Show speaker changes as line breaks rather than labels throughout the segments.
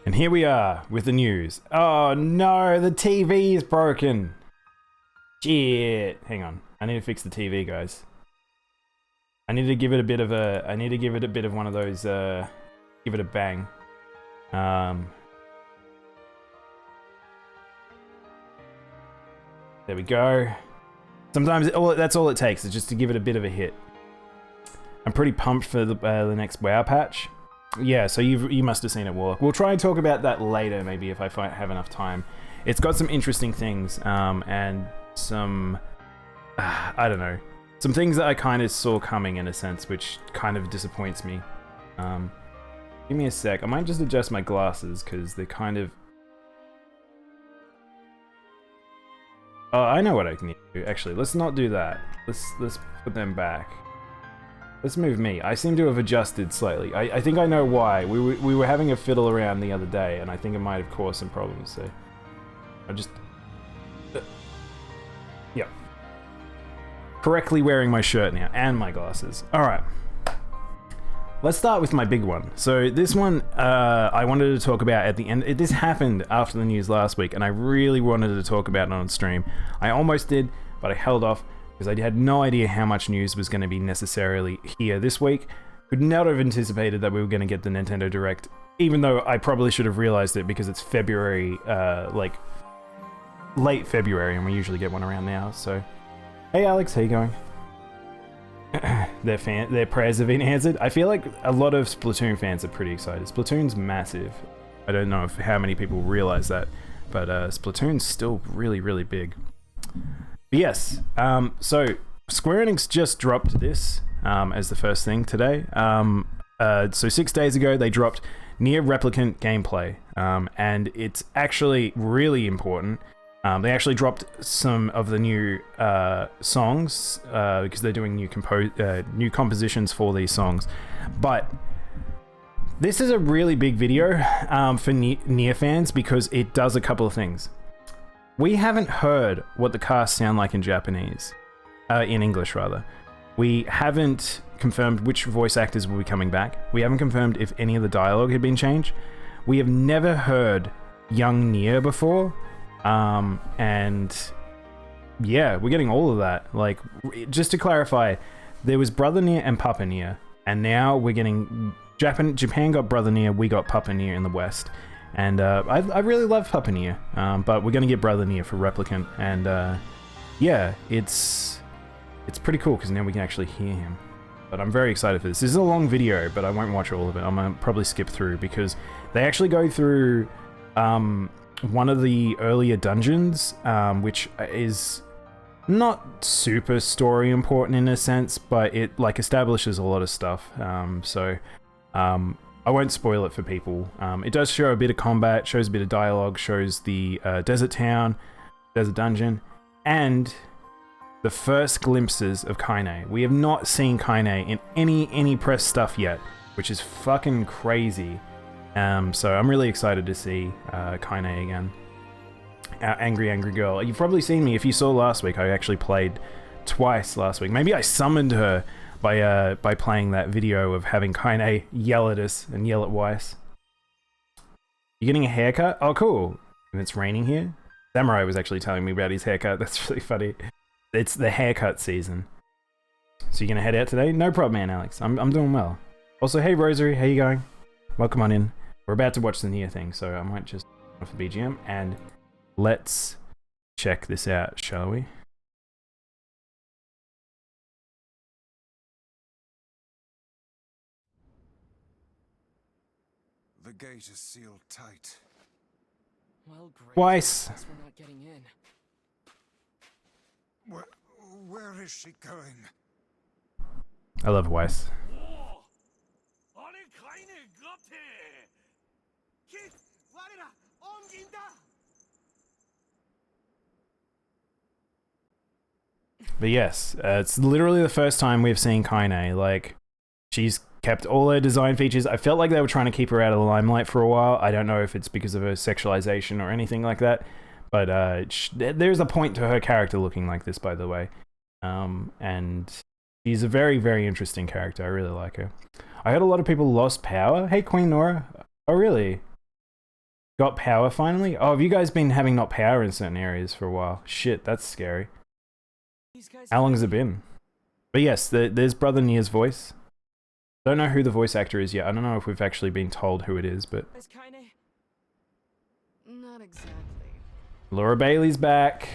And here we are with the news. Oh no, the TV is broken. Shit. Hang on. I need to fix the TV, guys. I need to give it a bit of one of those, give it a bang. There we go. Sometimes that's all it takes, is just to give it a bit of a hit. I'm pretty pumped for the next WoW patch. Yeah, so you must have seen it, Warlock. We'll try and talk about that later, maybe, if I have enough time. It's got some interesting things, and some... I don't know. Some things that I kind of saw coming, in a sense, which kind of disappoints me. Give me a sec. I might just adjust my glasses, because they're kind of... Oh, I know what I can do. Actually, let's not do that. Let's put them back. Let's move me. I seem to have adjusted slightly. I think I know why. We were having a fiddle around the other day, and I think it might have caused some problems, so... I just... yeah. Correctly wearing my shirt now, and my glasses. Alright. Let's start with my big one. So this one, I wanted to talk about at the end. This happened after the news last week, and I really wanted to talk about it on stream. I almost did, but I held off, because I had no idea how much news was going to be necessarily here this week. Could not have anticipated that we were going to get the Nintendo Direct, even though I probably should have realized it, because it's February, like, late February, and we usually get one around now, so... Hey Alex, how you going? Their prayers have been answered. I feel like a lot of Splatoon fans are pretty excited. Splatoon's massive. I don't know how many people realize that, but Splatoon's still really, really big. But yes, so Square Enix just dropped this as the first thing today. So 6 days ago, they dropped Nier Replicant gameplay, and it's actually really important. They actually dropped some of the new songs because they're doing new compositions for these songs. But this is a really big video for Nier fans, because it does a couple of things. We haven't heard what the cast sound like in Japanese, in English rather. We haven't confirmed which voice actors will be coming back. We haven't confirmed if any of the dialogue had been changed. We have never heard young Nier before. And yeah, we're getting all of that. Like, just to clarify, there was Brother Nier and Papa Nier, and now we're getting Japan got Brother Nier, we got Papa Nier in the West, and I really love Papa Nier, but we're gonna get Brother Nier for Replicant, and yeah, it's pretty cool because now we can actually hear him. But I'm very excited for this. This is a long video, but I won't watch all of it. I'm gonna probably skip through, because they actually go through one of the earlier dungeons, which is not super story important in a sense, but it like establishes a lot of stuff. So I won't spoil it for people. It does show a bit of combat, shows a bit of dialogue, shows the desert town, desert dungeon, and the first glimpses of Kaine. We have not seen Kaine in any press stuff yet, which is fucking crazy. So I'm really excited to see Kaine again. Our angry girl. You've probably seen me, if you saw last week, I actually played twice last week. Maybe I summoned her by playing that video of having Kaine yell at us and yell at Weiss. You getting a haircut? Oh, cool. And it's raining here? Samurai was actually telling me about his haircut. That's really funny. It's the haircut season. So you're gonna head out today? No problem, man, Alex. I'm doing well. Also, hey Rosary, how you going? Welcome on in. We're about to watch the Nier thing, so I might just turn off the BGM and let's check this out, shall we?
The gate is sealed tight.
Well, great.
Weiss.
Guess we're not getting in.
Where is she going?
I love Weiss. But yes, it's literally the first time we've seen Kaine. Like, she's kept all her design features. I felt like they were trying to keep her out of the limelight for a while. I don't know if it's because of her sexualization or anything like that, but there's a point to her character looking like this, by the way. And she's a very, very interesting character. I really like her. I heard a lot of people lost power. Hey, Queen Nora. Oh, really? got power finally. Oh, have you guys been having not power in certain areas for a while? Shit, that's scary.
These guys
How long has it been? But yes, there's Brother Nia's voice. Don't know who the voice actor is yet. I don't know if we've actually been told who it is, but
Is kinda... Not exactly.
Laura Bailey's back.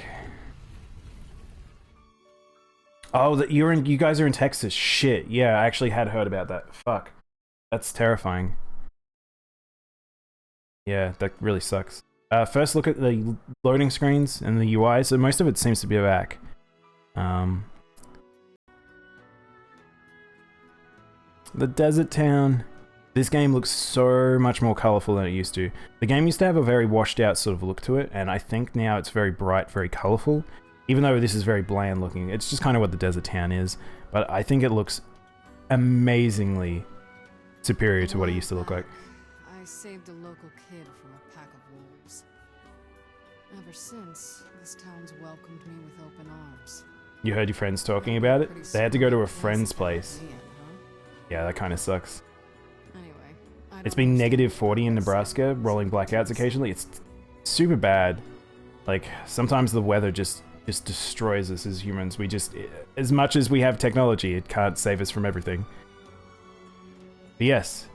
Oh, that you guys are in Texas. Shit. Yeah, I actually had heard about that. Fuck. That's terrifying. Yeah, that really sucks. First look at the loading screens and the UI. So most of it seems to be back. The desert town. This game looks so much more colorful than it used to. The game used to have a very washed out sort of look to it, and I think now it's very bright, very colorful. Even though this is very bland looking, it's just kind of what the desert town is. But I think it looks amazingly superior to what it used to look like.
I saved a local kid from a pack of wolves. Ever since, this town's welcomed me with open arms.
You heard your friends talking about it? They had to go to a friend's place. Yeah, that kind of sucks.
Anyway,
It's been -40 in Nebraska, rolling blackouts occasionally. It's super bad. Like, sometimes the weather just destroys us as humans. We just, as much as we have technology, it can't save us from everything. But yes,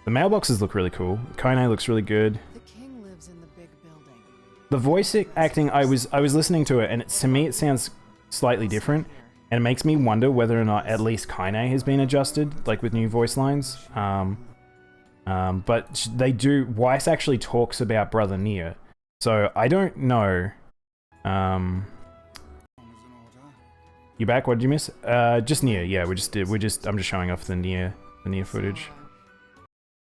the mailboxes look really cool. Kaine looks really good.
The king lives in the big building.
The voice acting, I was listening to it, and to me it sounds slightly different, and it makes me wonder whether or not at least Kaine has been adjusted, like with new voice lines. But they do. Weiss actually talks about Brother Nia, so I don't know. You back? What did you miss? Just Nia. Yeah, I'm just showing off the Nia footage,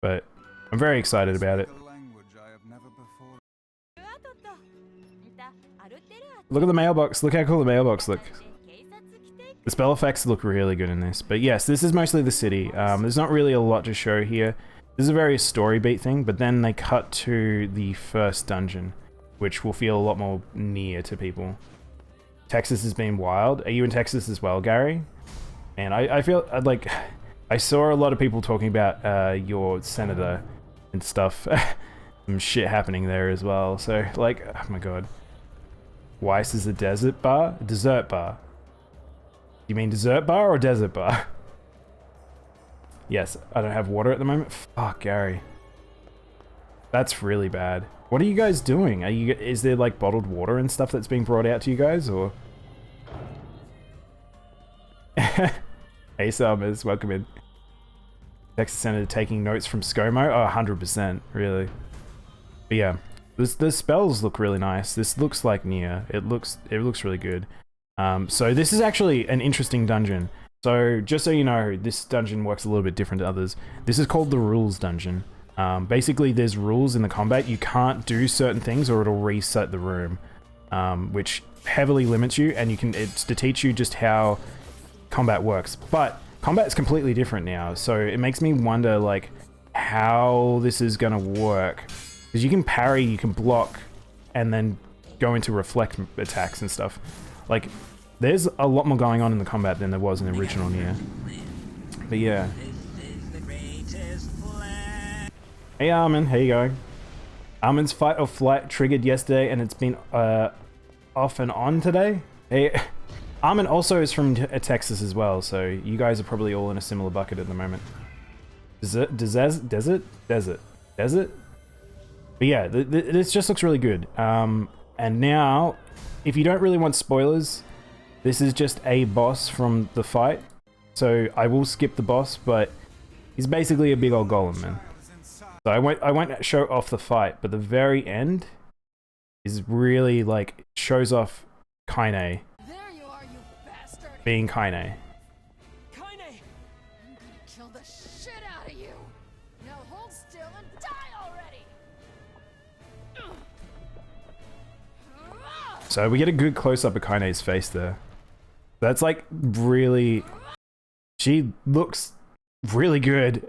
but I'm very excited about it. Look at the mailbox. Look how cool the mailbox looks. The spell effects look really good in this. But yes, this is mostly the city. There's not really a lot to show here. This is a very story beat thing, but then they cut to the first dungeon, which will feel a lot more near to people. Texas has been wild. Are you in Texas as well, Gary? And I feel like I saw a lot of people talking about your senator and stuff. Some shit happening there as well. So like, oh my god. Weiss is a desert bar? Dessert bar. You mean dessert bar or desert bar? Yes, I don't have water at the moment. Fuck, Gary. That's really bad. What are you guys doing? Is there like bottled water and stuff that's being brought out to you guys, or? Hey Summers, welcome in. Texas Senator taking notes from ScoMo? Oh, 100%, really. But yeah, the spells look really nice. This looks like Nia. It looks really good. So this is actually an interesting dungeon. So just so you know, this dungeon works a little bit different to others. This is called the Rules Dungeon. Basically, there's rules in the combat. You can't do certain things or it'll reset the room, which heavily limits you, and it's to teach you just how combat works. But combat's completely different now, so it makes me wonder like how this is gonna work. Because you can parry, you can block, and then go into reflect attacks and stuff. Like, there's a lot more going on in the combat than there was in the original Nier. But yeah. Hey Armin, how you going? Armin's fight or flight triggered yesterday and it's been off and on today. Hey, Armin also is from Texas as well, so you guys are probably all in a similar bucket at the moment. Desert? But yeah, this just looks really good. And now, if you don't really want spoilers, this is just a boss from the fight. So I will skip the boss, but he's basically a big old golem, man. So I won't show off the fight, but the very end is really like shows off Kaine
There you are, you bastard.
being Kaine.
Kaine!
I'm gonna kill the shit out of you. Now hold still and die already.
So we get a good close-up of Kaine's face there. That's like really... She looks really good.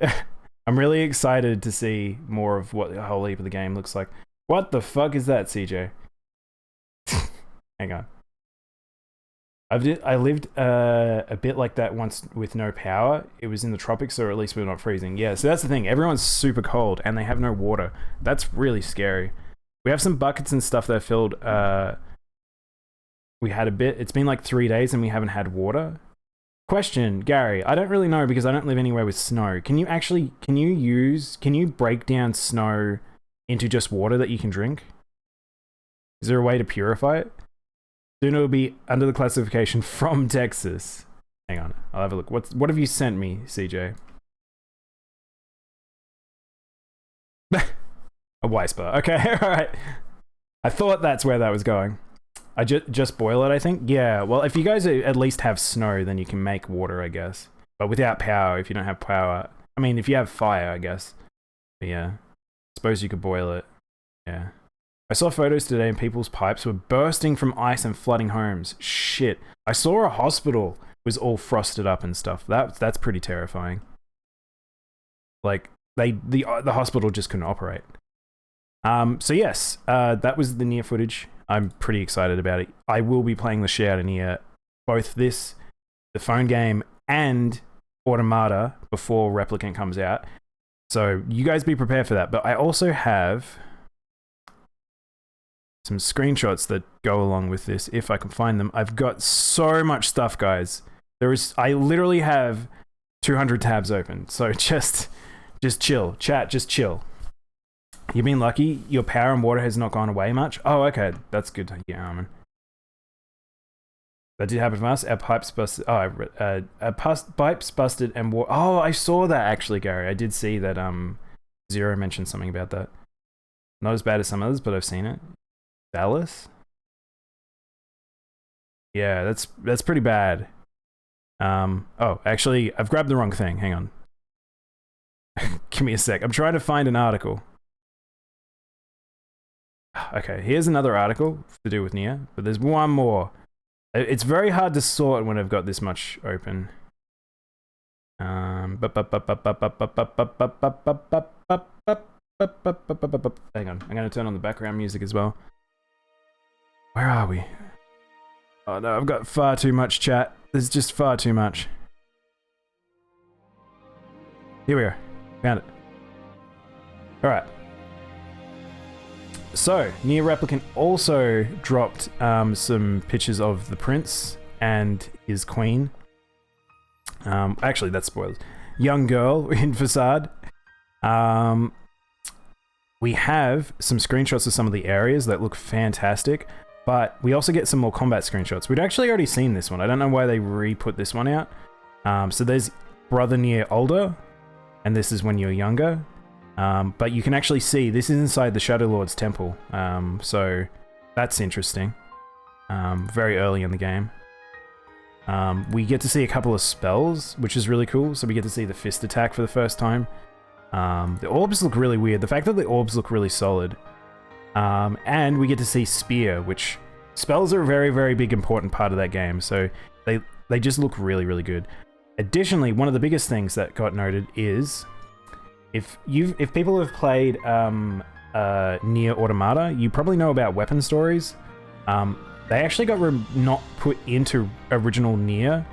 I'm really excited to see more of what the whole heap of the game looks like. What the fuck is that, CJ? Hang on. I lived a bit like that once with no power. It was in the tropics, or at least we're not freezing. Yeah, so that's the thing. Everyone's super cold and they have no water. That's really scary. We have some buckets and stuff that are filled. We had a bit. It's been like 3 days and we haven't had water. Question, Gary. I don't really know because I don't live anywhere with snow. Can you break down snow into just water that you can drink? Is there a way to purify it? Soon it will be under the classification from Texas. Hang on, I'll have a look. What have you sent me, CJ? A Weisper. Okay, alright. I thought that's where that was going. I just boil it, I think? Yeah, well, if you guys at least have snow, then you can make water, I guess. But without power, if you don't have power... I mean, if you have fire, I guess. But yeah. Suppose you could boil it. Yeah. I saw photos today and people's pipes were bursting from ice and flooding homes. Shit. I saw a hospital was all frosted up and stuff. That's pretty terrifying. Like, the hospital just couldn't operate. So yes, that was the Nier footage. I'm pretty excited about it. I will be playing the shit out of Nier, both this, the phone game, and Automata before Replicant comes out. So you guys be prepared for that. But I also have some screenshots that go along with this, if I can find them. I've got so much stuff, guys. I literally have 200 tabs open. So just chill. Chat, just chill. You've been lucky. Your power and water has not gone away much. Oh, okay. That's good to hear, Armin. That did happen to us. Our pipes busted. Oh, pipes busted and water. Oh, I saw that actually, Gary. I did see that. Zero mentioned something about that. Not as bad as some others, but I've seen it. Dallas. Yeah, that's pretty bad. Oh, actually, I've grabbed the wrong thing. Hang on. Give me a sec. I'm trying to find an article. Okay, here's another article to do with Nier, but there's one more. It's very hard to sort when I've got this much open. Hang on, I'm gonna turn on the background music as well. Where are we? Oh no, I've got far too much chat. There's just far too much. Here we are. Found it. Alright. So, Nier Replicant also dropped some pictures of the prince and his queen. Actually, that's spoilers. Young girl in Facade. We have some screenshots of some of the areas that look fantastic, but we also get some more combat screenshots. We'd actually already seen this one. I don't know why they re-put this one out. So there's Brother Nier older, and this is when you're younger. But you can actually see this is inside the Shadow Lord's temple, so that's interesting. Very early in the game. We get to see a couple of spells, which is really cool. So we get to see the fist attack for the first time. The orbs look really weird. The fact that the orbs look really solid. And we get to see spear, which spells are a very, very big important part of that game. So they just look really, really good. Additionally, one of the biggest things that got noted is if people have played Nier Automata, you probably know about weapon stories. They actually got not put into original Nier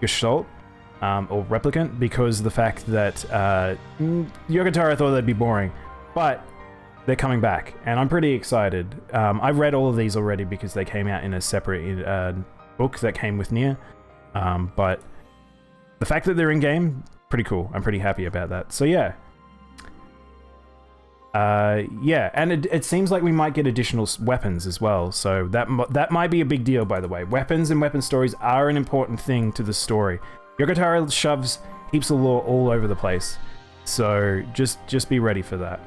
Gestalt or Replicant because of the fact that Yokotaro thought they'd be boring, but they're coming back, and I'm pretty excited. I've read all of these already because they came out in a separate book that came with Nier, but the fact that they're in game, pretty cool. I'm pretty happy about that. So yeah. Yeah, and it seems like we might get additional weapons as well, so that might be a big deal, by the way. Weapons and weapon stories are an important thing to the story. Yokotaro shoves heaps of lore all over the place, so just be ready for that.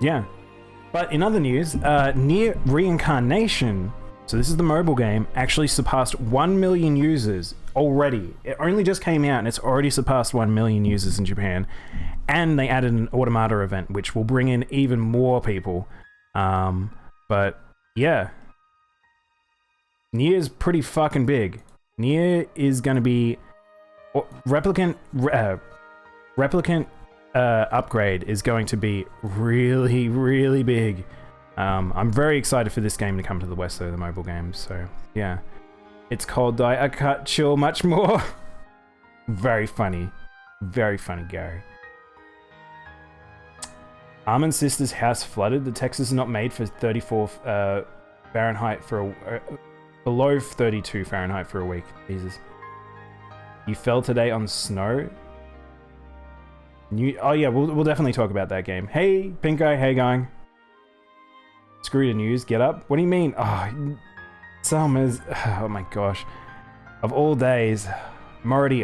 Yeah. But in other news, Nier Reincarnation, so this is the mobile game, actually surpassed 1 million users already. It only just came out and it's already surpassed 1 million users in Japan. And they added an Automata event, which will bring in even more people. But yeah. Nier's pretty fucking big. Nier is gonna be... Replicant upgrade is going to be really, really big. I'm very excited for this game to come to the West, though, the mobile game. So, yeah. It's called I Can't Chill Much More. Very funny. Very funny, Gary. Armin's sister's house flooded. The Texas is not made for 34 Fahrenheit for below 32 Fahrenheit for a week. Jesus. You fell today on snow. Oh yeah, we'll definitely talk about that game. Hey, pink guy, hey going? Screw the news, get up. What do you mean? Oh, Summer's. Oh my gosh. Of all days, I'm already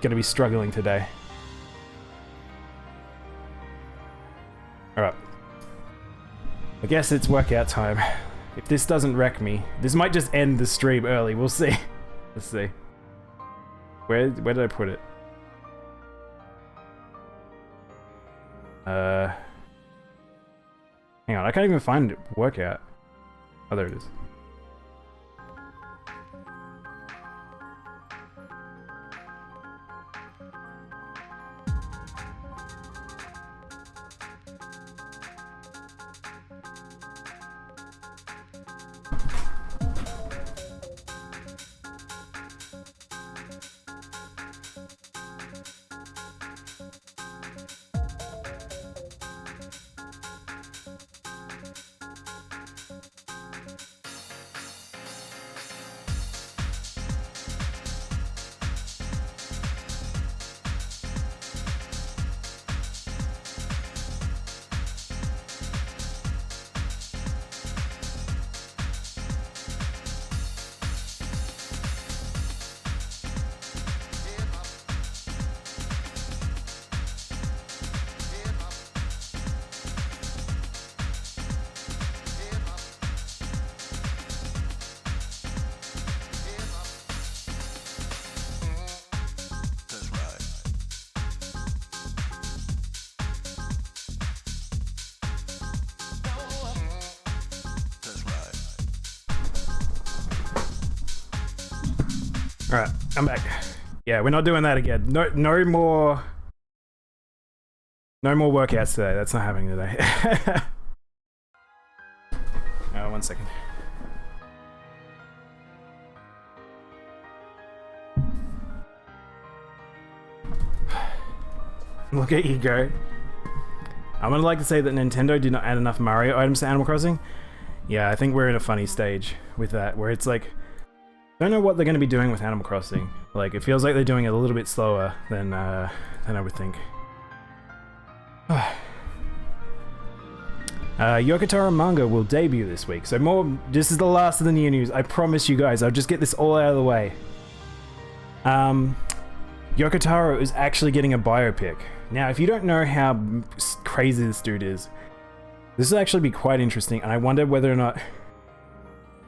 gonna be struggling today. All right. I guess it's workout time. If this doesn't wreck me, this might just end the stream early. We'll see. Let's see. Where did I put it? Hang on, I can't even find it. Workout. Oh, there it is. Alright, I'm back. Yeah, we're not doing that again. No more workouts today. That's not happening today. 1 second. Look at you go. I would like to say that Nintendo did not add enough Mario items to Animal Crossing. Yeah, I think we're in a funny stage with that, where it's like, I don't know what they're going to be doing with Animal Crossing. Like, it feels like they're doing it a little bit slower than I would think. Yokotaro manga will debut this week, so this is the last of the new news. I promise you guys, I'll just get this all out of the way. Yokotaro is actually getting a biopic. Now, if you don't know how crazy this dude is, this will actually be quite interesting, and I wonder whether or not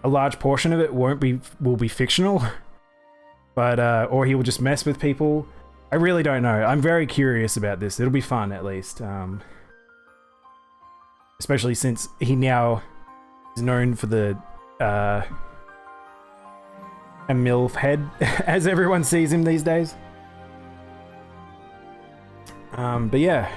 a large portion of it will be fictional, but or he will just mess with people. I really don't know. I'm very curious about this. It'll be fun, at least. Especially since he now is known for the a MILF head, as everyone sees him these days. But yeah.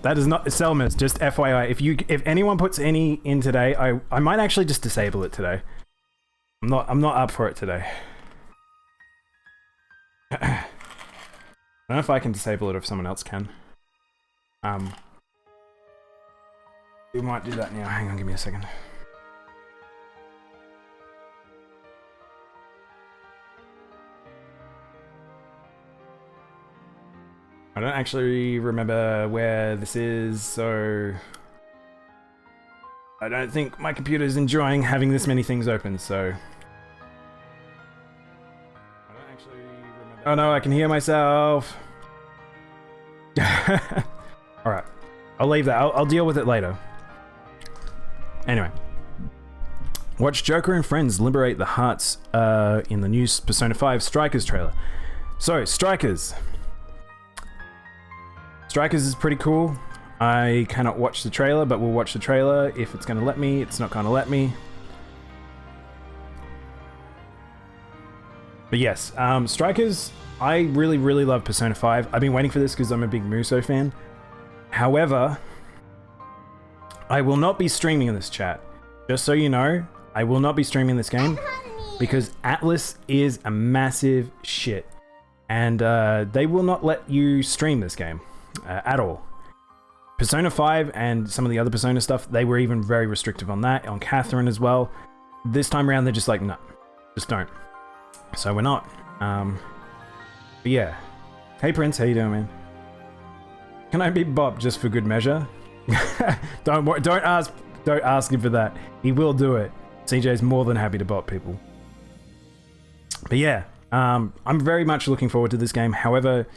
That is not Selmas, just FYI. If anyone puts any in today, I might actually just disable it today. I'm not up for it today. I don't know if I can disable it or if someone else can. We might do that now. Hang on, give me a second. I don't actually remember where this is, so I don't think my computer is enjoying having this many things open, so I don't actually remember. Oh no, I can hear myself. Alright, I'll leave that. I'll deal with it later. Anyway, watch Joker and friends liberate the hearts in the new Persona 5 Strikers trailer. So, Strikers is pretty cool. I cannot watch the trailer, but we'll watch the trailer if it's going to let me. It's not going to let me. But yes, Strikers, I really, really love Persona 5. I've been waiting for this because I'm a big Muso fan. However, I will not be streaming in this chat. Just so you know, I will not be streaming this game because Atlas is a massive shit. and they will not let you stream this game at all. Persona 5 and some of the other Persona stuff, they were even very restrictive on that, on Catherine as well. This time around, they're just like, no, just don't. So we're not. But yeah. Hey Prince, how you doing, man? Can I be Bob just for good measure? Don't ask him for that. He will do it. CJ's more than happy to bot people. But yeah, I'm very much looking forward to this game. However,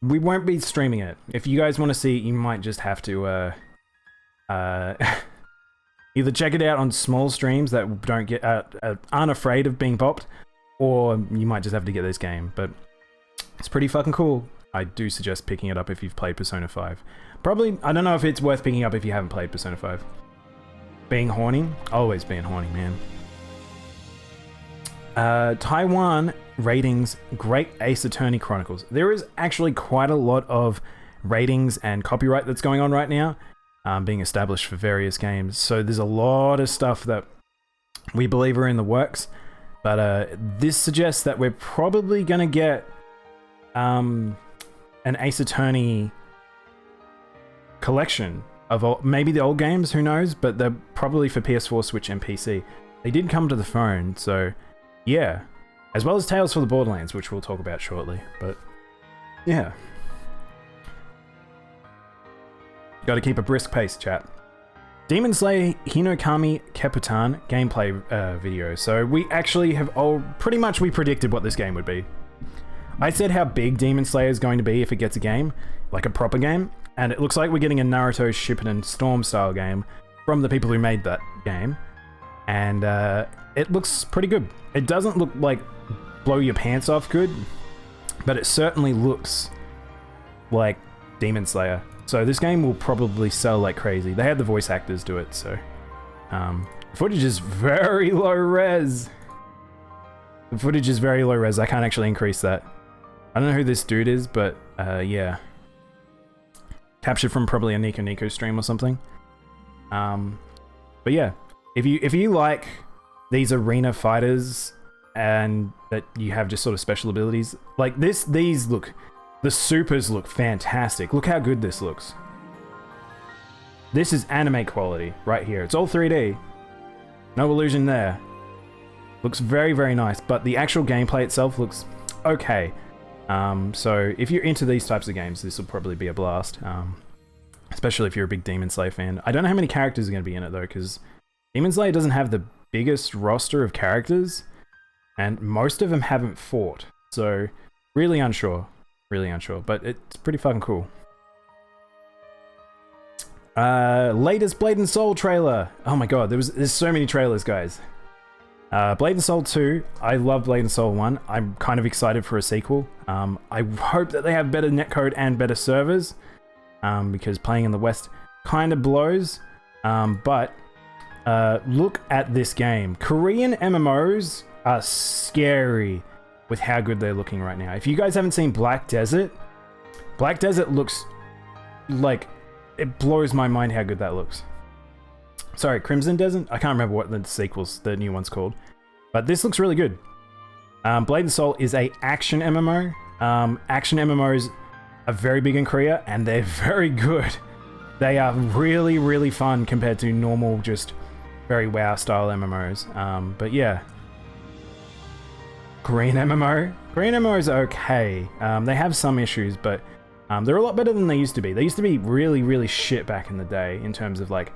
we won't be streaming it. If you guys want to see it, you might just have to either check it out on small streams that don't get aren't afraid of being bopped, or you might just have to get this game. But it's pretty fucking cool. I do suggest picking it up if you've played Persona 5. Probably, I don't know if it's worth picking up if you haven't played Persona 5. Being horny? Always being horny, man. Taiwan ratings Great Ace Attorney Chronicles. There is actually quite a lot of ratings and copyright that's going on right now, being established for various games. So there's a lot of stuff that we believe are in the works. But this suggests that we're probably going to get an Ace Attorney collection of maybe the old games, who knows, but they're probably for PS4, Switch, and PC. They did come to the phone, so yeah. As well as Tales for the Borderlands, which we'll talk about shortly, but yeah. Gotta keep a brisk pace, chat. Demon Slayer Hinokami Keputan gameplay video. So we actually have pretty much we predicted what this game would be. I said how big Demon Slayer is going to be if it gets a game, like a proper game, and it looks like we're getting a Naruto Shippuden Storm style game from the people who made that game, and it looks pretty good. It doesn't look like blow your pants off good, but it certainly looks like Demon Slayer. So this game will probably sell like crazy. They had the voice actors do it, so footage is very low res. The footage is very low res. I can't actually increase that. I don't know who this dude is, but yeah. Captured from probably a Nico Nico stream or something. But yeah, if you like these arena fighters and that you have just sort of special abilities like these look, the supers look fantastic. Look how good this looks. This is anime quality right here. It's all 3D. No illusion there. Looks very, very nice, but the actual gameplay itself looks okay. So if you're into these types of games, this will probably be a blast. Especially if you're a big Demon Slayer fan. I don't know how many characters are going to be in it though, because Demon Slayer doesn't have the biggest roster of characters, and most of them haven't fought. So really unsure. Really unsure, but it's pretty fucking cool. Latest Blade and Soul trailer. Oh my god, there's so many trailers, guys. Blade and Soul 2, I love Blade and Soul 1. I'm kind of excited for a sequel. I hope that they have better netcode and better servers, because playing in the West kind of blows. But look at this game. Korean MMOs are scary with how good they're looking right now. If you guys haven't seen Black Desert looks like, it blows my mind how good that looks. Sorry, Crimson Desert? I can't remember what the new one's called. But this looks really good. Blade and Soul is a action MMO. Action MMOs are very big in Korea, and they're very good. They are really, really fun compared to normal, just very WoW style MMOs. But yeah. Korean MMO? Korean MMOs are okay. They have some issues, but they're a lot better than they used to be. They used to be really, really shit back in the day in terms of like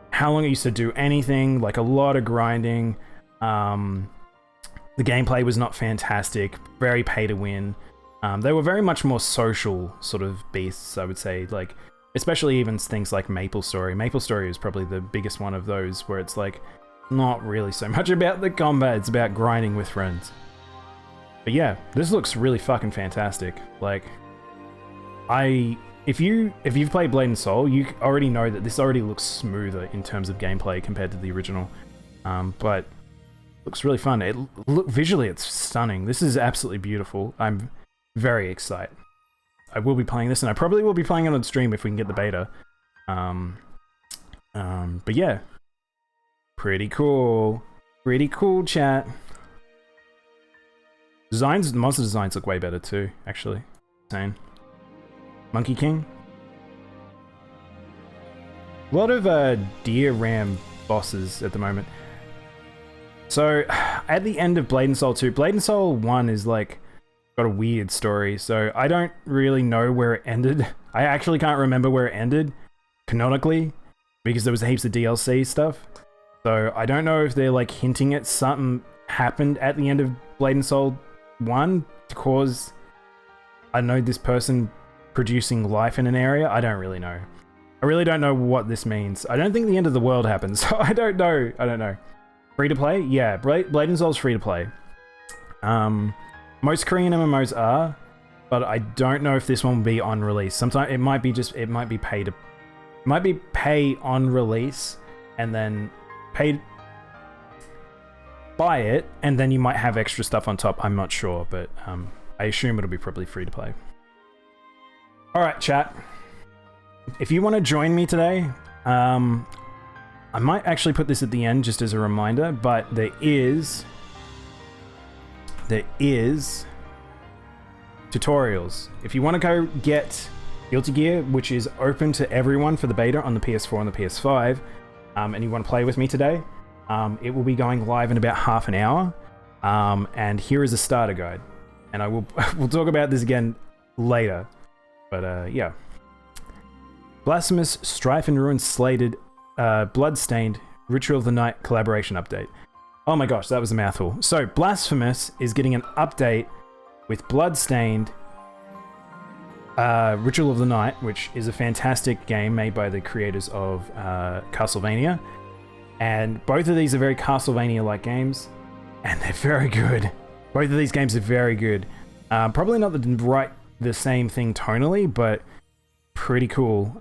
how long it used to do anything, like a lot of grinding. The gameplay was not fantastic, very pay to win. They were very much more social sort of beasts, I would say, like especially even things like MapleStory. MapleStory is probably the biggest one of those where it's like not really so much about the combat, it's about grinding with friends. But yeah, this looks really fucking fantastic. Like, if you've played Blade and Soul, you already know that this already looks smoother in terms of gameplay compared to the original. But looks really fun. Visually, it's stunning. This is absolutely beautiful. I'm very excited. I will be playing this, and I probably will be playing it on stream if we can get the beta. But yeah, pretty cool. Pretty cool, chat. Designs, the monster designs look way better too, actually. Insane. Monkey King. A lot of deer ram bosses at the moment. So, at the end of Blade and Soul 2, Blade and Soul 1 is like, got a weird story, so I don't really know where it ended. I actually can't remember where it ended, canonically, because there was heaps of DLC stuff. So, I don't know if they're like hinting at something happened at the end of Blade and Soul 1 to cause, I don't know, this person producing life in an area. I don't really know. I really don't know what this means. I don't think the end of the world happens, so I don't know. I don't know. Free to play? Yeah, Blade and Soul's free to play. Most Korean MMOs are, but I don't know if this one will be on release. Sometimes it might be pay on release and then buy it, and then you might have extra stuff on top. I'm not sure, but I assume it'll be probably free to play. All right, chat. If you want to join me today, I might actually put this at the end just as a reminder, but there is tutorials. If you want to go get Guilty Gear, which is open to everyone for the beta on the PS4 and the PS5, and you want to play with me today, it will be going live in about half an hour. And here is a starter guide. And we'll talk about this again later. But yeah. Blasphemous, Strife and Ruin slated, Bloodstained, Ritual of the Night collaboration update. Oh my gosh, that was a mouthful. So, Blasphemous is getting an update with Bloodstained, Ritual of the Night, which is a fantastic game made by the creators of Castlevania. And both of these are very Castlevania-like games, and they're very good. Both of these games are very good. Probably not the same thing tonally, but pretty cool.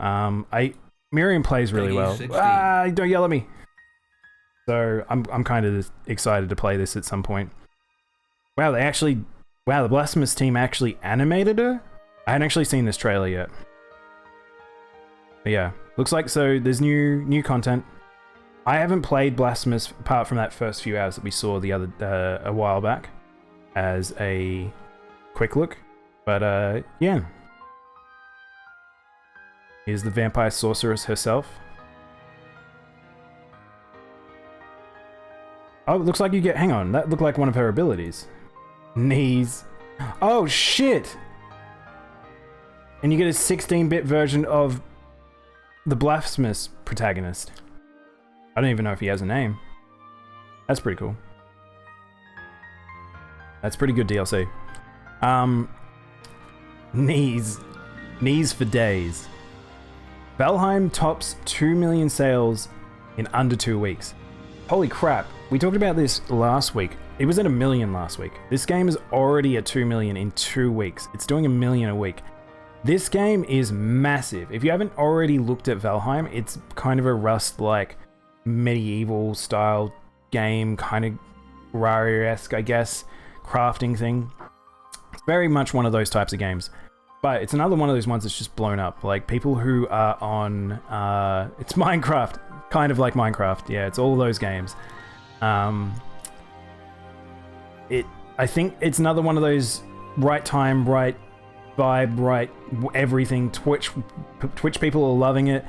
Miriam plays really well. Don't yell at me. So I'm kind of excited to play this at some point. Wow, the Blasphemous team actually animated her? I hadn't actually seen this trailer yet. But yeah, looks like so there's new content. I haven't played Blasphemous apart from that first few hours that we saw the other a while back as a quick look. But yeah. Here's the vampire sorceress herself. Oh, it looks like you get... Hang on, that looked like one of her abilities. Knees. Oh, shit! And you get a 16-bit version of the Blasphemous protagonist. I don't even know if he has a name. That's pretty cool. That's pretty good DLC. Knees. Knees for days. Valheim tops 2 million sales in under 2 weeks. Holy crap. We talked about this last week. It was at 1 million last week. This game is already at 2 million in 2 weeks. It's doing 1 million a week. This game is massive. If you haven't already looked at Valheim, it's kind of a Rust-like medieval style game, kind of Rare-esque, I guess, crafting thing. It's very much one of those types of games. But it's another one of those ones that's just blown up. Like, people who are on... it's Minecraft. Kind of like Minecraft. Yeah, it's all those games. I think it's another one of those right time, right vibe, right everything. Twitch people are loving it.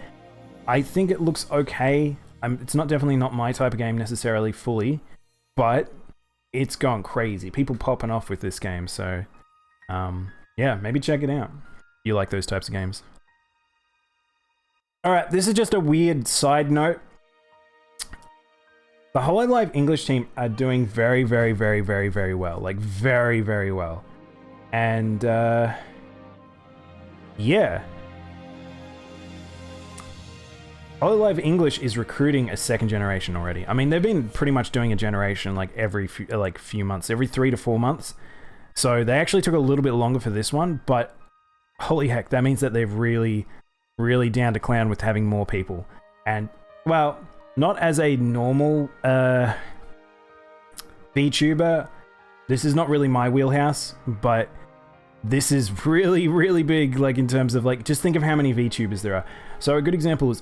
I think it looks okay. It's definitely not my type of game necessarily fully, but it's gone crazy. People popping off with this game, so yeah, maybe check it out. You like those types of games. Alright, this is just a weird side note. The Hololive English team are doing very, very, very, very, very well. Like, very, very well. And, yeah. Hololive English is recruiting a second generation already. I mean, they've been pretty much doing a generation like every few months, every 3 to 4 months. So they actually took a little bit longer for this one, but holy heck, that means that they've really down to clown with having more people. And, well, not as a normal VTuber, this is not really my wheelhouse, but this is really, really big, like, in terms of, like, just think of how many VTubers there are. So a good example is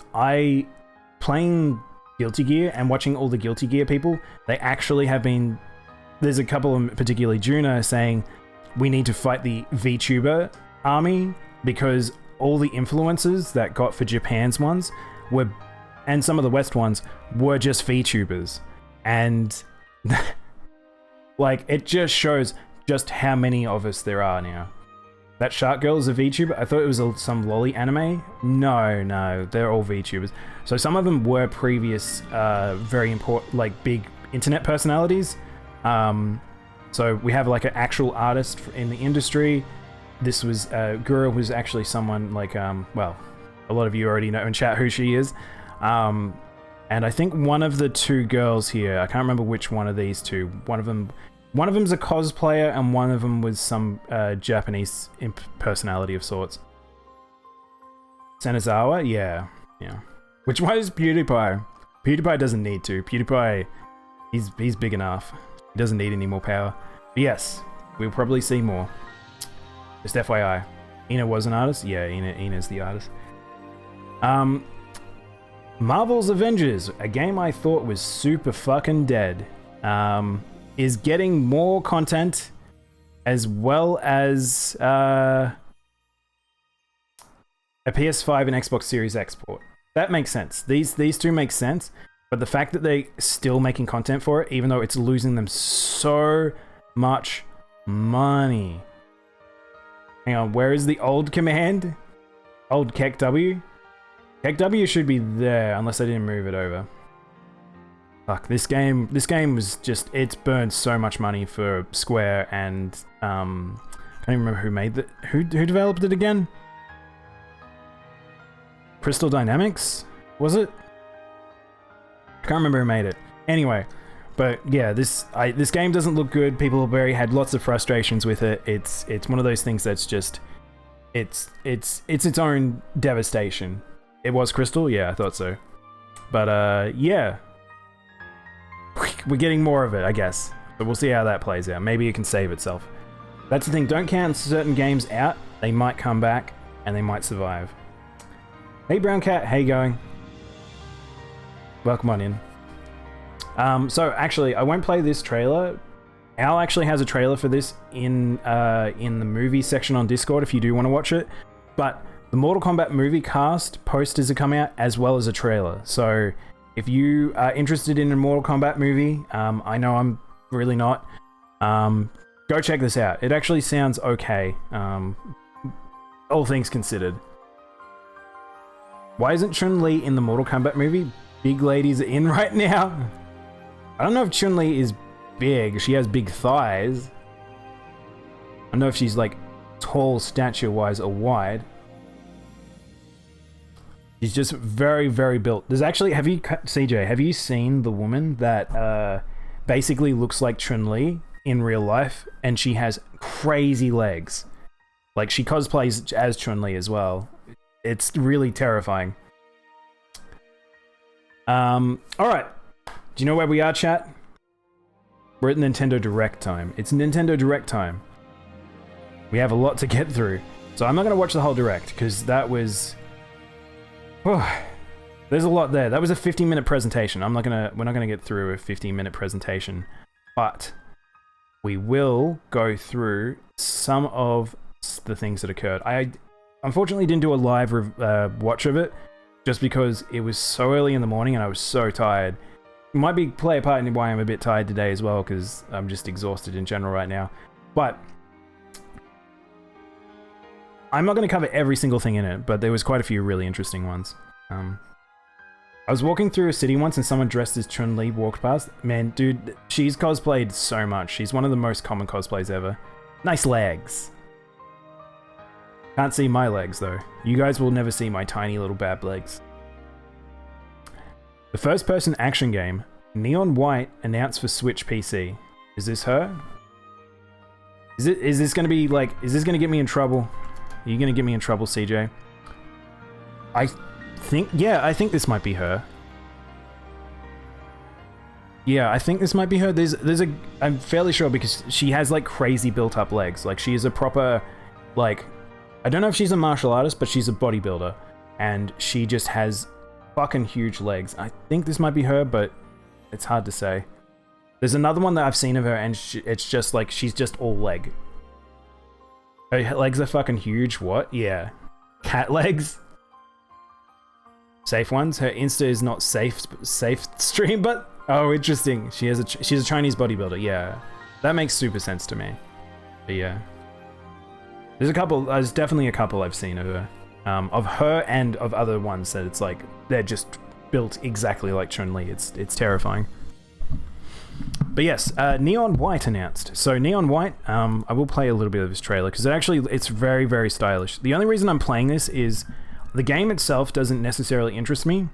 playing Guilty Gear and watching all the Guilty Gear people, they actually have been there's a couple of, particularly Juna, saying we need to fight the VTuber army because all the influencers that got for Japan's ones were, and some of the West ones, were just VTubers. And like, it just shows just how many of us there are now. That Shark Girl is a VTuber? I thought it was some lolly anime. No, they're all VTubers. So some of them were previous, very important, like big internet personalities. So we have like an actual artist in the industry. This was, Gura was actually someone like, well, a lot of you already know in chat who she is. And I think one of the two girls here, I can't remember which one of these two, one of them's a cosplayer and one of them was some Japanese personality of sorts. Senazawa? Yeah. Which one is PewDiePie? PewDiePie doesn't need to. PewDiePie, he's big enough. He doesn't need any more power. But yes, we'll probably see more. Just FYI. Ina was an artist? Yeah, Ina's the artist. Marvel's Avengers, a game I thought was super fucking dead, is getting more content as well as a PS5 and Xbox Series X port. That makes sense. These two make sense, but the fact that they're still making content for it, even though it's losing them so much money. Hang on, where is the old command? Old Kek W? Kek W should be there, unless I didn't move it over. Fuck, this game was just, it's burned so much money for Square and, I can't even remember who made it. Who developed it again? Crystal Dynamics? Was it? I can't remember who made it. Anyway, but yeah, this game doesn't look good. People had lots of frustrations with it. It's one of those things that's just, it's its own devastation. It was Crystal? Yeah, I thought so. But yeah. We're getting more of it, I guess. But we'll see how that plays out. Maybe it can save itself. That's the thing, don't count certain games out. They might come back, and they might survive. Hey Brown Cat, how you going? Welcome on in. So actually, I won't play this trailer. Al actually has a trailer for this in the movie section on Discord if you do want to watch it. But the Mortal Kombat movie cast posters are coming out as well as a trailer. So if you are interested in a Mortal Kombat movie, I know I'm really not, go check this out. It actually sounds okay, all things considered. Why isn't Chun-Li in the Mortal Kombat movie? Big ladies are in right now. I don't know if Chun-Li is big. She has big thighs. I don't know if she's like tall stature-wise or wide. She's just very, very built. There's actually, CJ, have you seen the woman that basically looks like Chun-Li in real life? And she has crazy legs. Like, she cosplays as Chun-Li as well. It's really terrifying. Alright. Do you know where we are, chat? We're at Nintendo Direct time. It's Nintendo Direct time. We have a lot to get through. So I'm not going to watch the whole Direct, because that was... there's a lot there. That was a 15-minute presentation. We're not gonna get through a 15-minute presentation, but we will go through some of the things that occurred. I unfortunately didn't do a live watch of it, just because it was so early in the morning and I was so tired. It might play a part in why I'm a bit tired today as well, because I'm just exhausted in general right now. But I'm not going to cover every single thing in it, but there was quite a few really interesting ones. I was walking through a city once and someone dressed as Chun-Li walked past. Man, dude, she's cosplayed so much. She's one of the most common cosplays ever. Nice legs. Can't see my legs, though. You guys will never see my tiny little bad legs. The first-person action game, Neon White, announced for Switch PC. Is this her? Is this going to be, like, is this going to get me in trouble? Are you gonna get me in trouble, CJ? I think this might be her. Yeah, I think this might be her. I'm fairly sure because she has like crazy built up legs. Like she is a proper, like, I don't know if she's a martial artist, but she's a bodybuilder. And she just has fucking huge legs. I think this might be her, but it's hard to say. There's another one that I've seen of her, and it's just like she's just all leg. Her legs are fucking huge. What? Yeah, cat legs. Safe ones. Her Insta is not safe stream, but oh, interesting. She's a Chinese bodybuilder. Yeah, that makes super sense to me. But yeah, there's a couple. There's definitely a couple I've seen of her and of other ones that it's like they're just built exactly like Chun-Li. It's terrifying. But yes, Neon White announced. So Neon White, I will play a little bit of this trailer because it's very, very stylish. The only reason I'm playing this is the game itself doesn't necessarily interest me,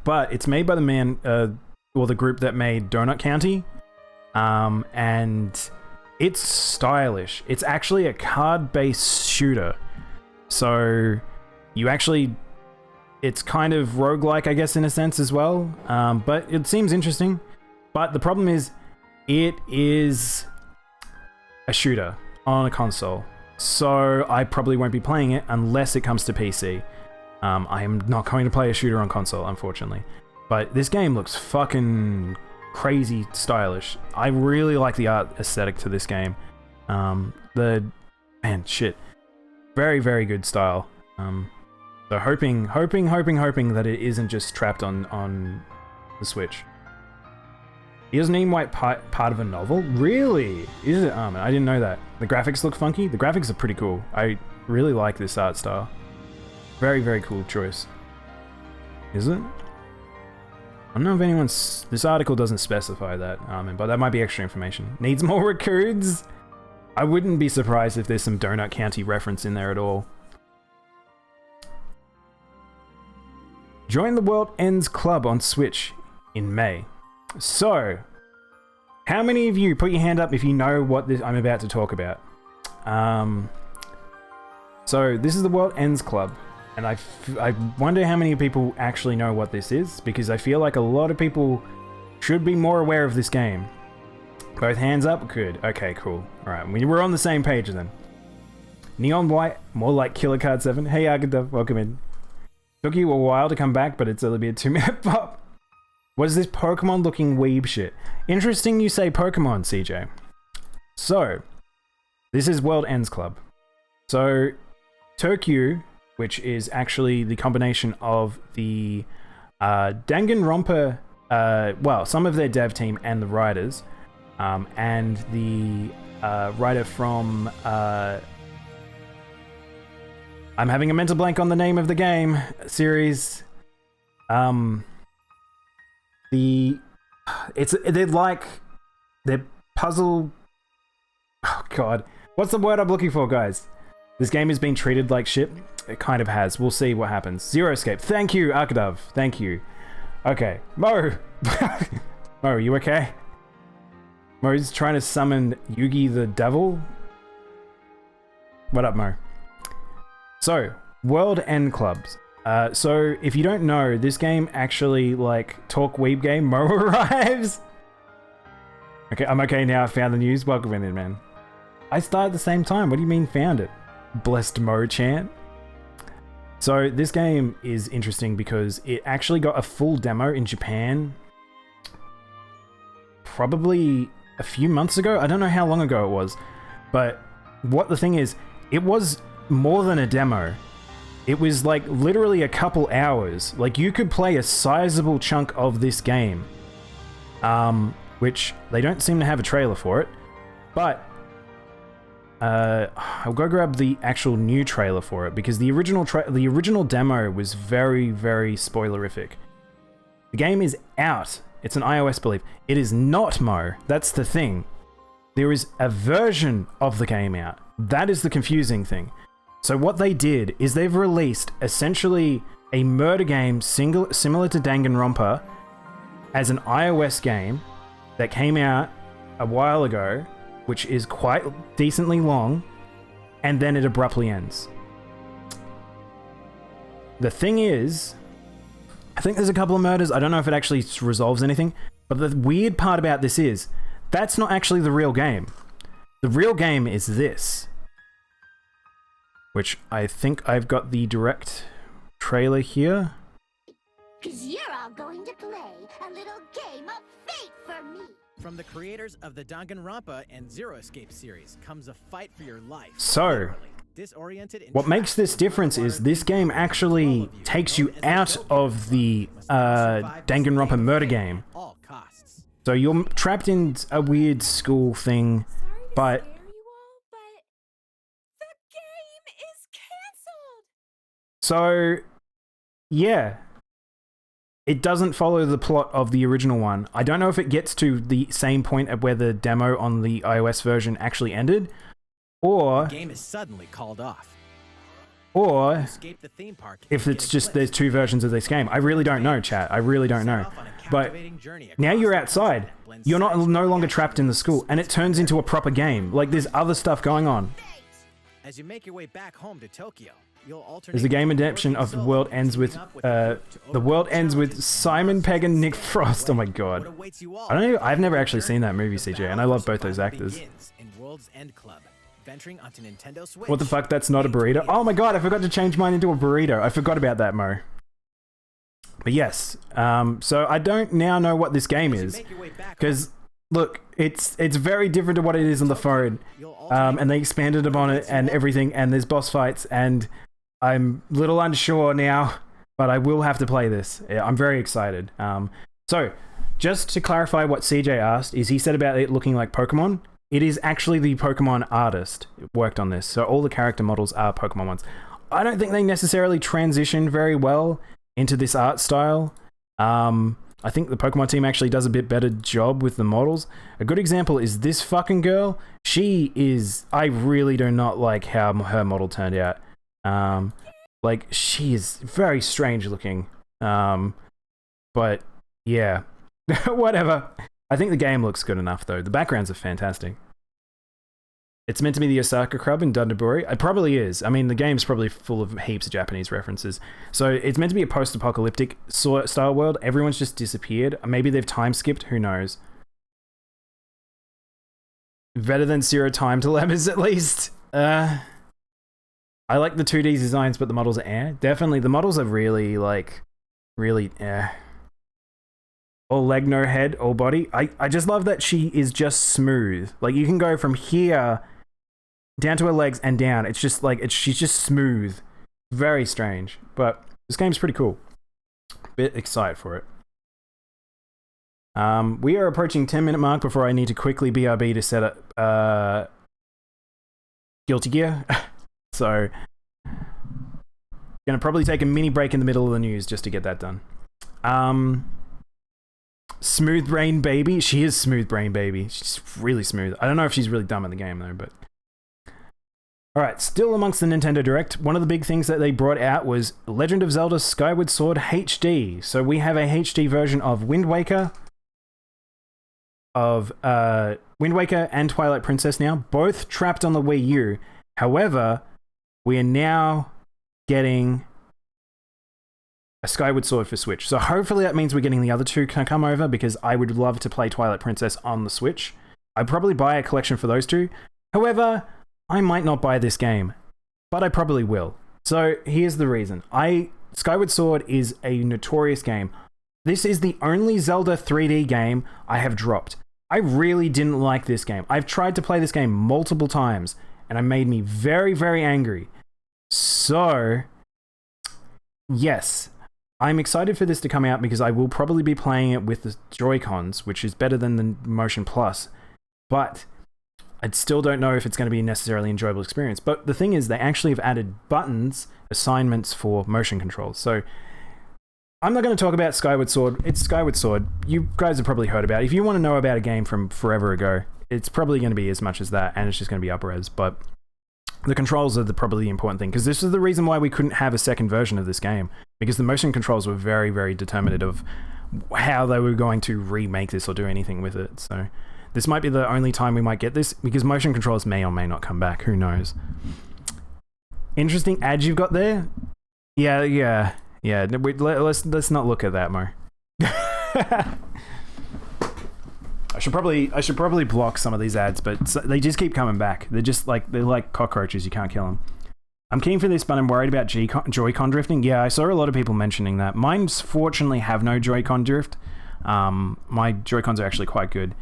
but it's made by the man, or the group that made Donut County, and it's stylish. It's actually a card-based shooter. So you actually, it's kind of roguelike, I guess, in a sense as well, but it seems interesting. But the problem is, it is a shooter on a console. So I probably won't be playing it unless it comes to PC. I am not going to play a shooter on console, unfortunately. But this game looks fucking crazy stylish. I really like the art aesthetic to this game. Man, shit. Very, very good style. So hoping that it isn't just trapped on the Switch. Is Neon White part of a novel? Really? Is it? Oh man, I didn't know that. The graphics look funky. The graphics are pretty cool. I really like this art style. Very, very cool choice. Is it? I don't know if anyone's... This article doesn't specify that, but that might be extra information. Needs more raccoons? I wouldn't be surprised if there's some Donut County reference in there at all. Join the World Ends Club on Switch in May. So, how many of you, put your hand up if you know what I'm about to talk about. So, this is the World Ends Club, and I wonder how many people actually know what this is, because I feel like a lot of people should be more aware of this game. Both hands up? Good. Okay, cool. Alright, we're on the same page then. Neon White, more like Killer Card 7. Hey Agatha, welcome in. Took you a while to come back, but it's only been a 2-minute pop. What is this Pokemon looking weeb shit? Interesting you say Pokemon, CJ. So, this is World Ends Club. So, Tokyo, which is actually the combination of the Danganronpa, well, some of their dev team and the writers, and the writer from... I'm having a mental blank on the name of the game series. They're puzzle. Oh god, what's the word I'm looking for, guys? This game has been treated like shit. It kind of has. We'll see what happens. Zero Escape. Thank you, Arkadav. Thank you. Okay, Mo. Mo, are you okay? Mo's trying to summon Yugi the Devil. What up, Mo? So, World End Clubs. So, if you don't know, this game actually, like, talk weeb game, Mo arrives! Okay, I'm okay now, I found the news. Welcome in, man. I started at the same time, what do you mean found it? Blessed Mo chant. So, this game is interesting because it actually got a full demo in Japan probably a few months ago. I don't know how long ago it was, but what the thing is, it was more than a demo. It was like literally a couple hours. Like you could play a sizable chunk of this game, which they don't seem to have a trailer for it, but I'll go grab the actual new trailer for it because the original demo was very, very spoilerific. The game is out. It's an iOS, believe. It is not, Mo. That's the thing. There is a version of the game out. That is the confusing thing. So what they did is they've released essentially a murder game similar to Danganronpa as an iOS game that came out a while ago, which is quite decently long, and then it abruptly ends. The thing is, I think there's a couple of murders. I don't know if it actually resolves anything, but the weird part about this is that's not actually the real game. The real game is this, which I think I've got the direct trailer here.
'Cause you're all going to play a little game of fate for me. From the creators of the Danganronpa and Zero Escape series comes a fight for your life.
So,
Literally. Disoriented and
what makes this difference is this game actually takes you out of the Danganronpa murder game.
All costs.
So you're trapped in a weird school thing, but
Scare you all, but the game is canceled.
so yeah. It doesn't follow the plot of the original one. I don't know if it gets to the same point at where the demo on the iOS version actually ended, or
The game is suddenly called off.
or
Escape the theme park
if
and
it's
get
just there's
eclipsed.
two versions of this game. I really don't know, chat. I really don't know.
Set off on a
But
captivating journey
now
across
you're
the
outside.
country, blend
You're
side-scrolling
no longer
action
trapped in the
with
school, and it turns into a proper game. Like there's other stuff going on.
As you make your way back home to Tokyo, you'll alternate.
There's a game
between
adaptation
working
of the
solo
world
and
ends with
teaming up with a group to
the world
overcome
ends with
challenges
Simon
and
Pegg and Nick
monsters
Frost. Oh my
What
god.
awaits you all?
I don't know. I've never actually
Journey
seen that movie,
the
CJ, and
battle
I love
for
both those
survival
actors.
begins in World's End Club, venturing onto Nintendo Switch.
What the fuck? That's not a burrito. Oh my god! I forgot to change mine into a burrito. I forgot about that, Mo. But yes, so I don't now know what this game
As you
is,
make your way back home,
because look, it's very different to what it is on the phone,
you'll alternate
and they expanded upon it and everything, and there's boss fights, and I'm a little unsure now, but I will have to play this. Yeah, I'm very excited. So just to clarify what CJ asked, is he said about it looking like Pokemon. It is actually the Pokemon artist who worked on this, so all the character models are Pokemon ones. I don't think they necessarily transition very well into this art style. I think the Pokemon team actually does a bit better job with the models. A good example is this fucking girl. She is... I really do not like how her model turned out. Like, she is very strange looking. But, yeah. Whatever. I think the game looks good enough, though. The backgrounds are fantastic. It's meant to be the Osaka Club in Dundaburi. It probably is. I mean, the game's probably full of heaps of Japanese references. So it's meant to be a post-apocalyptic style world. Everyone's just disappeared. Maybe they've time-skipped. Who knows? Better than Zero Time Dilemmas, at least. I like the 2D designs, but the models are eh. Definitely, the models are really, like, really eh. All leg, no head, all body. I just love that she is just smooth. Like, you can go from here down to her legs and down. It's just like, she's just smooth. Very strange. But this game's pretty cool. Bit excited for it. We are approaching 10-minute mark before I need to quickly BRB to set up Guilty Gear. So, gonna probably take a mini break in the middle of the news just to get that done. Smooth Brain Baby. She is Smooth Brain Baby. She's really smooth. I don't know if she's really dumb in the game though, but... Alright, still amongst the Nintendo Direct, one of the big things that they brought out was Legend of Zelda Skyward Sword HD. So we have a HD version of Wind Waker, and Twilight Princess now, both trapped on the Wii U. However, we are now getting a Skyward Sword for Switch. So hopefully that means we're getting the other two can come over, because I would love to play Twilight Princess on the Switch. I'd probably buy a collection for those two. However, I might not buy this game, but I probably will. So here's the reason. Skyward Sword is a notorious game. This is the only Zelda 3D game I have dropped. I really didn't like this game. I've tried to play this game multiple times, and it made me very, very angry. So, yes, I'm excited for this to come out, because I will probably be playing it with the Joy-Cons, which is better than the Motion Plus. But I still don't know if it's going to be a necessarily enjoyable experience. But the thing is, they actually have added buttons, assignments for motion controls. So I'm not going to talk about Skyward Sword. It's Skyward Sword. You guys have probably heard about it. If you want to know about a game from forever ago, it's probably going to be as much as that, and it's just going to be up-res. But the controls are probably the important thing, because this is the reason why we couldn't have a second version of this game, because the motion controls were very, very determinative of how they were going to remake this or do anything with it. So this might be the only time we might get this, because motion controls may or may not come back. Who knows? Interesting ads you've got there. Yeah. Let's not look at that, Mo. I should probably block some of these ads, but they just keep coming back. They're like cockroaches. You can't kill them. I'm keen for this, but I'm worried about Joy-Con drifting. Yeah, I saw a lot of people mentioning that. Mine fortunately have no Joy-Con drift. My Joy-Cons are actually quite good.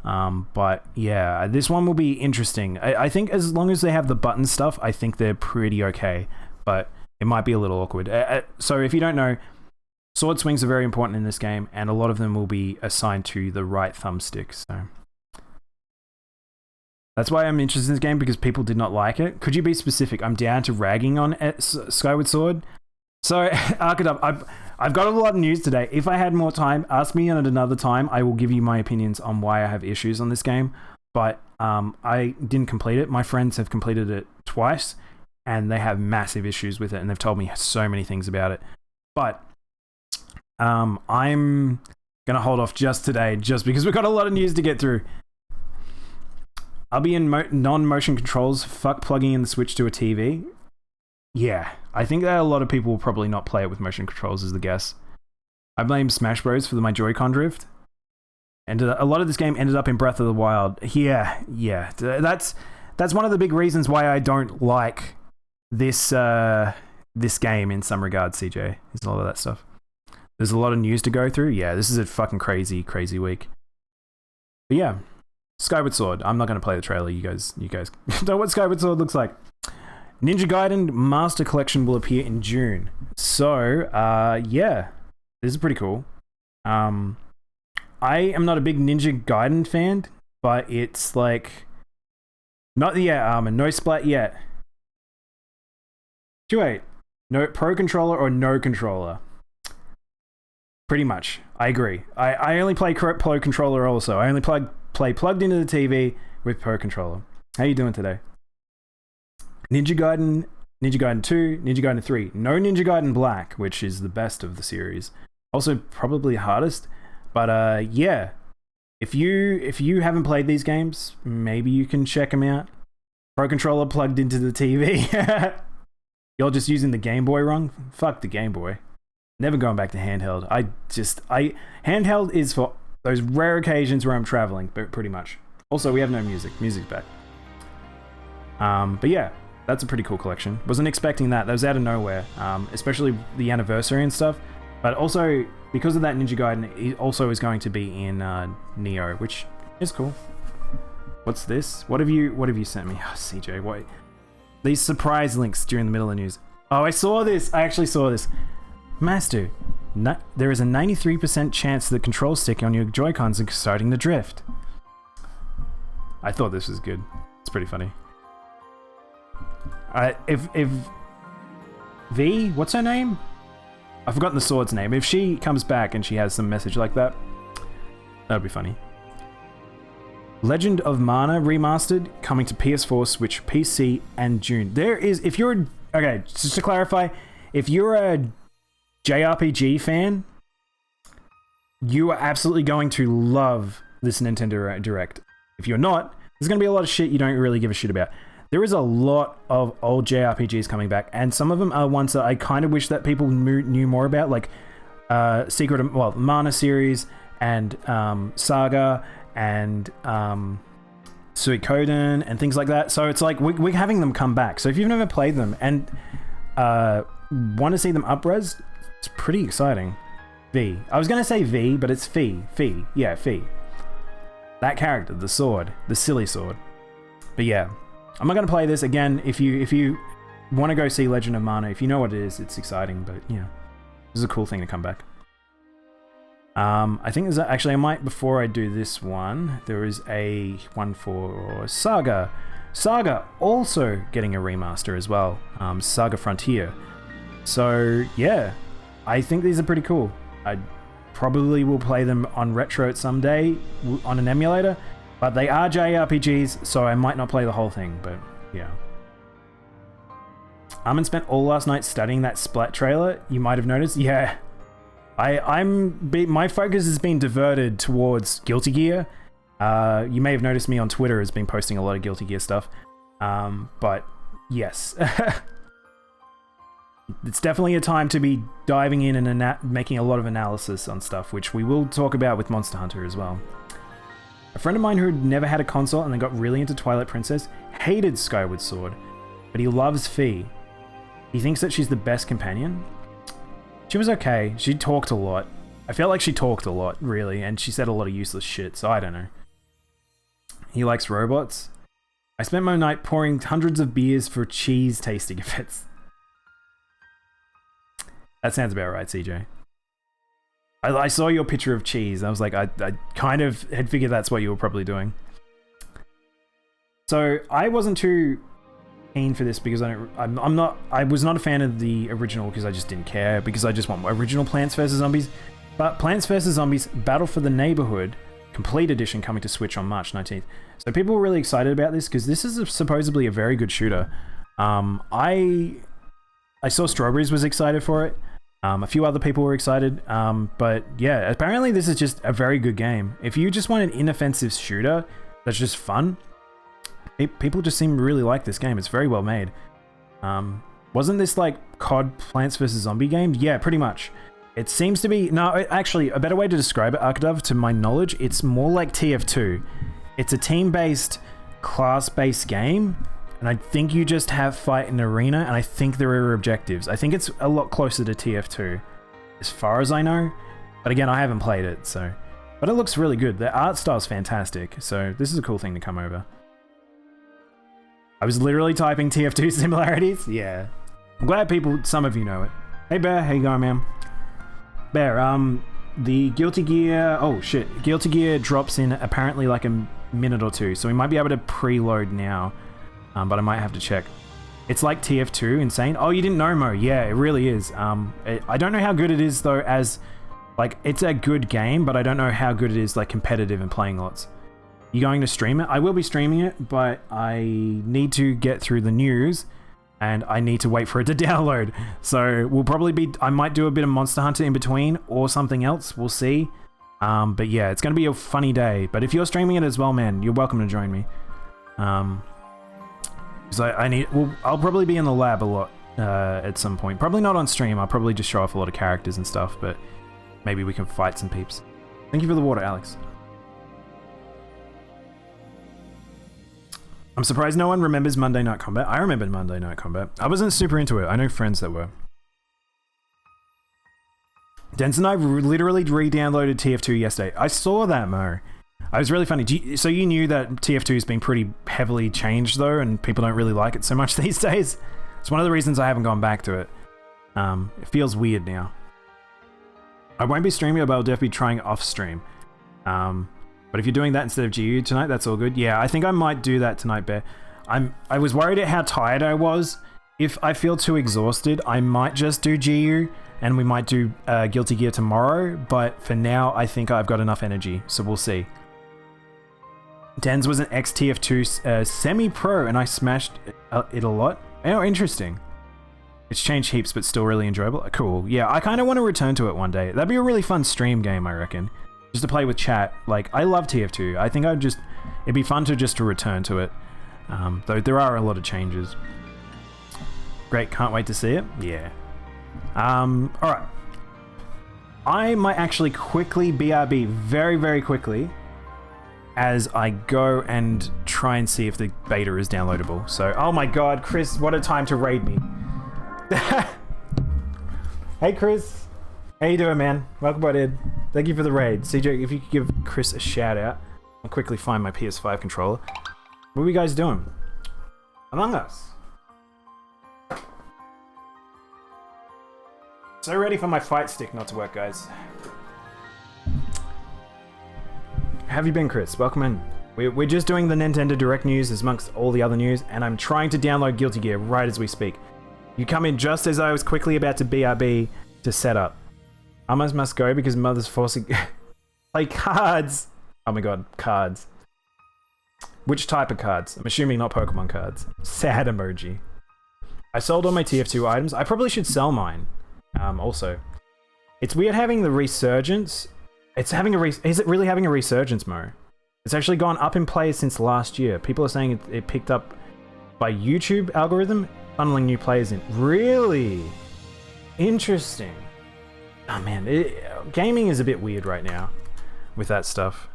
But yeah, this one will be interesting. I think as long as they have the button stuff, I think they're pretty okay. But it might be a little awkward. So if you don't know, sword swings are very important in this game, and a lot of them will be assigned to the right thumbstick. So that's why I'm interested in this game, because people did not like it. Could you be specific? I'm down to ragging on Skyward Sword. So, Arkadup, I've got a lot of news today. If I had more time, ask me at another time. I will give you my opinions on why I have issues on this game. But I didn't complete it. My friends have completed it twice, and they have massive issues with it, and they've told me so many things about it. But I'm going to hold off just today, just because we've got a lot of news to get through. I'll be in non-motion controls. Fuck plugging in the Switch to a TV. Yeah, I think that a lot of people will probably not play it with motion controls is the guess. I blame Smash Bros for my Joy-Con drift. And a lot of this game ended up in Breath of the Wild. Yeah. That's one of the big reasons why I don't like this game in some regards, CJ. Is a lot of that stuff. There's a lot of news to go through. Yeah, this is a fucking crazy week. But yeah, Skyward Sword. I'm not going to play the trailer. You guys know what Skyward Sword looks like. Ninja Gaiden Master Collection will appear in June. So, yeah, this is pretty cool. I am not a big Ninja Gaiden fan, but it's like not yet, no splat yet. Wait, no pro controller or no controller? Pretty much, I agree. I only play pro controller also. I only play plugged into the TV with pro controller. How you doing today? Ninja Gaiden 2, Ninja Gaiden 3. No Ninja Gaiden Black, which is the best of the series. Also probably hardest. But yeah, if you haven't played these games, maybe you can check them out. Pro controller plugged into the TV. You're just using the Game Boy wrong? Fuck the Game Boy. Never going back to handheld. Handheld is for those rare occasions where I'm traveling, but pretty much. Also, we have no music. Music's back. But yeah, that's a pretty cool collection. Wasn't expecting that. That was out of nowhere. Especially the anniversary and stuff. But also, because of that Ninja Gaiden, it also is going to be in Neo, which is cool. What's this? What have you sent me? Oh, CJ, what? These surprise links during the middle of the news. Oh, I saw this. I actually saw this. Master, there is a 93% chance the control stick on your Joy-Cons is starting to drift. I thought this was good. It's pretty funny. If V, what's her name? I've forgotten the sword's name. If she comes back and she has some message like that, that'd be funny. Legend of Mana Remastered coming to PS4, Switch, PC, and June. Okay, just to clarify, if you're a JRPG fan, you are absolutely going to love this Nintendo Direct. If you're not, there's going to be a lot of shit you don't really give a shit about. There is a lot of old JRPGs coming back, and some of them are ones that I kind of wish that people knew more about, like Mana series and Saga and Suikoden and things like that. So it's like we're having them come back. So if you've never played them and want to see them up-res, it's pretty exciting. V. I was going to say V, but it's Fee. Yeah, Fee. That character, the sword, the silly sword. But yeah, I'm not going to play this again. If you want to go see Legend of Mana, if you know what it is, it's exciting. But yeah, this is a cool thing to come back. I think there's actually, I might, before I do this one, there is a one for Saga. Saga also getting a remaster as well. Saga Frontier. So yeah, I think these are pretty cool. I probably will play them on retro someday on an emulator, but they are JRPGs, so I might not play the whole thing, but yeah. Armin spent all last night studying that Splat trailer, you might have noticed. Yeah. My focus has been diverted towards Guilty Gear. You may have noticed me on Twitter has been posting a lot of Guilty Gear stuff. But yes. It's definitely a time to be diving in and making a lot of analysis on stuff, which we will talk about with Monster Hunter as well. A friend of mine who had never had a console and then got really into Twilight Princess hated Skyward Sword, but he loves Fee. He thinks that she's the best companion. She was okay. She talked a lot. I felt like she talked a lot, really, and she said a lot of useless shit, so I don't know. He likes robots. I spent my night pouring hundreds of beers for cheese tasting effects. That sounds about right, CJ. I saw your picture of cheese. I was like, I kind of had figured that's what you were probably doing. So I wasn't too keen for this because I was not a fan of the original because I just didn't care, because I just want original Plants vs Zombies. But Plants vs Zombies Battle for the Neighborhood Complete Edition coming to Switch on March 19th. So people were really excited about this because this is supposedly a very good shooter. I saw Strawberries was excited for it. A few other people were excited, but yeah, apparently this is just a very good game. If you just want an inoffensive shooter that's just fun, people just seem to really like this game. It's very well made. Wasn't this like COD Plants vs Zombie game? Yeah, pretty much. It seems to be... No, actually, a better way to describe it, Arkadov, to my knowledge, it's more like TF2. It's a team-based, class-based game, and I think you just have fight in arena, and I think there are objectives. I think it's a lot closer to TF2, as far as I know. But again, I haven't played it, so... But it looks really good. The art style's fantastic, so this is a cool thing to come over. I was literally typing TF2 similarities? Yeah. I'm glad some of you know it. Hey Bear, how you going, man? Bear, the Guilty Gear... Oh, shit. Guilty Gear drops in apparently like a minute or two, so we might be able to preload now. But I might have to check. It's like TF2, insane. Oh, you didn't know, Mo? Yeah, it really is. I don't know how good it is, though, as... Like, it's a good game, but I don't know how good it is, like, competitive and playing lots. You going to stream it? I will be streaming it, but I need to get through the news, and I need to wait for it to download. So, we'll probably be... I might do a bit of Monster Hunter in between, or something else. We'll see. But yeah, it's going to be a funny day. But if you're streaming it as well, man, you're welcome to join me. So I'll probably be in the lab a lot at some point. Probably not on stream. I'll probably just show off a lot of characters and stuff, but maybe we can fight some peeps. Thank you for the water, Alex. I'm surprised no one remembers Monday Night Combat. I remembered Monday Night Combat. I wasn't super into it. I know friends that were. Dens and I literally re-downloaded TF2 yesterday. I saw that, Mo. It was really funny. So you knew that TF2 has been pretty heavily changed, though, and people don't really like it so much these days? It's one of the reasons I haven't gone back to it. It feels weird now. I won't be streaming, but I'll definitely be trying off-stream. But if you're doing that instead of GU tonight, that's all good. Yeah, I think I might do that tonight, Bear. I was worried at how tired I was. If I feel too exhausted, I might just do GU, and we might do Guilty Gear tomorrow, but for now, I think I've got enough energy, so we'll see. Dens was an ex-TF2 semi-pro, and I smashed it a lot. Oh, interesting. It's changed heaps, but still really enjoyable. Cool. Yeah, I kind of want to return to it one day. That'd be a really fun stream game, I reckon. Just to play with chat. Like, I love TF2. I think it'd be fun to return to it. Though there are a lot of changes. Great, can't wait to see it. Yeah. Alright. I might actually quickly BRB very, very quickly as I go and try and see if the beta is downloadable. So, oh my god, Chris, what a time to raid me. Hey Chris, how you doing, man? Welcome on in. Thank you for the raid. CJ, if you could give Chris a shout out, I'll quickly find my PS5 controller. What are you guys doing? Among Us. So ready for my fight stick not to work, guys. How have you been, Chris? Welcome in. We're just doing the Nintendo Direct news as amongst all the other news, and I'm trying to download Guilty Gear right as we speak. You come in just as I was quickly about to BRB to set up. Almost must go because mother's forcing... Play cards! Oh my god, cards. Which type of cards? I'm assuming not Pokemon cards. Sad emoji. I sold all my TF2 items. I probably should sell mine. Also. It's weird having the resurgence. Is it really having a resurgence, Mo? It's actually gone up in play since last year. People are saying it picked up by YouTube algorithm, funneling new players in. Really? Interesting. Oh man, gaming is a bit weird right now with that stuff.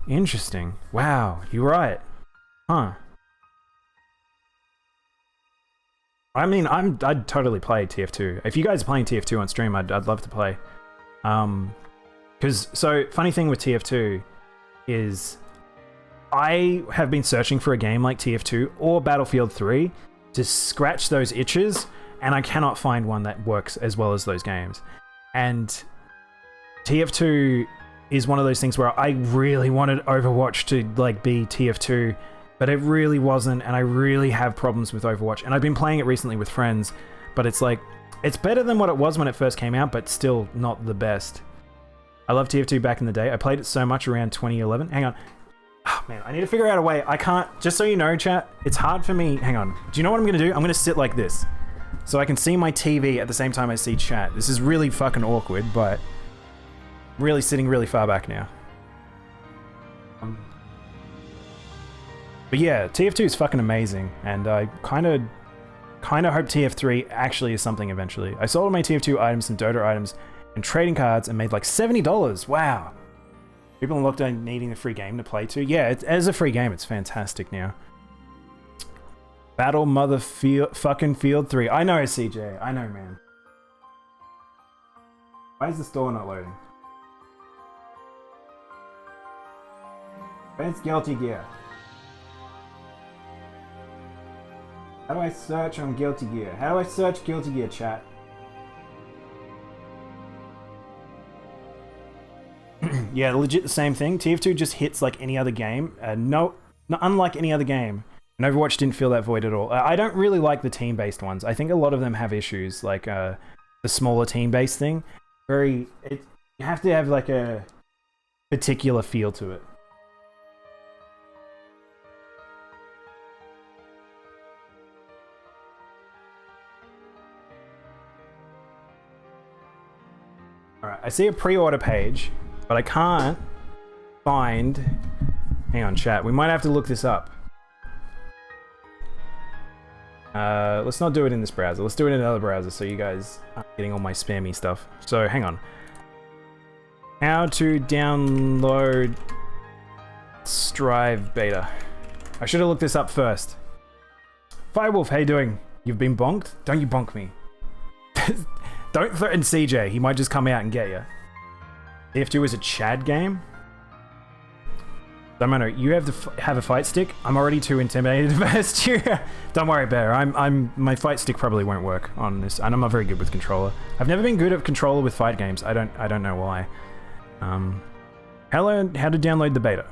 Interesting. Wow, you're right. Huh. I mean, I'd totally play TF2. If you guys are playing TF2 on stream, I'd love to play. So funny thing with TF2 is I have been searching for a game like TF2 or Battlefield 3 to scratch those itches, and I cannot find one that works as well as those games. And TF2 is one of those things where I really wanted Overwatch to like be TF2, but it really wasn't, and I really have problems with Overwatch. And I've been playing it recently with friends, but it's like, it's better than what it was when it first came out, but still not the best. I love TF2 back in the day. I played it so much around 2011. Hang on. Oh, man, I need to figure out a way. I can't, just so you know, chat, it's hard for me. Hang on. Do you know what I'm going to do? I'm going to sit like this so I can see my TV at the same time I see chat. This is really fucking awkward, but really sitting really far back now. But yeah, TF2 is fucking amazing, and I kind of hope TF3 actually is something eventually. I sold all my TF2 items, some Dota items, and trading cards, and made like $70. Wow. People in lockdown needing a free game to play to. Yeah, as a free game, it's fantastic now. Battle Mother fucking Field 3. I know, CJ. I know, man. Why is the store not loading? Where's Guilty Gear? How do I search on Guilty Gear? How do I search Guilty Gear, chat? Yeah, legit the same thing. TF2 just hits like any other game. Unlike any other game. And Overwatch didn't feel that void at all. I don't really like the team-based ones. I think a lot of them have issues, like the smaller team-based thing. You have to have like a particular feel to it. Alright, I see a pre-order page, but I can't find... Hang on, chat. We might have to look this up. Let's not do it in this browser. Let's do it in another browser so you guys aren't getting all my spammy stuff. So, hang on. How to download Strive beta. I should have looked this up first. Firewolf, how you doing? You've been bonked? Don't you bonk me. Don't threaten CJ. He might just come out and get you. TF2 is a Chad game? Daimono, you have to have a fight stick? I'm already too intimidated to burst you. Don't worry, Bear. My fight stick probably won't work on this, and I'm not very good with controller. I've never been good at controller with fight games. I don't know why. How to download the beta?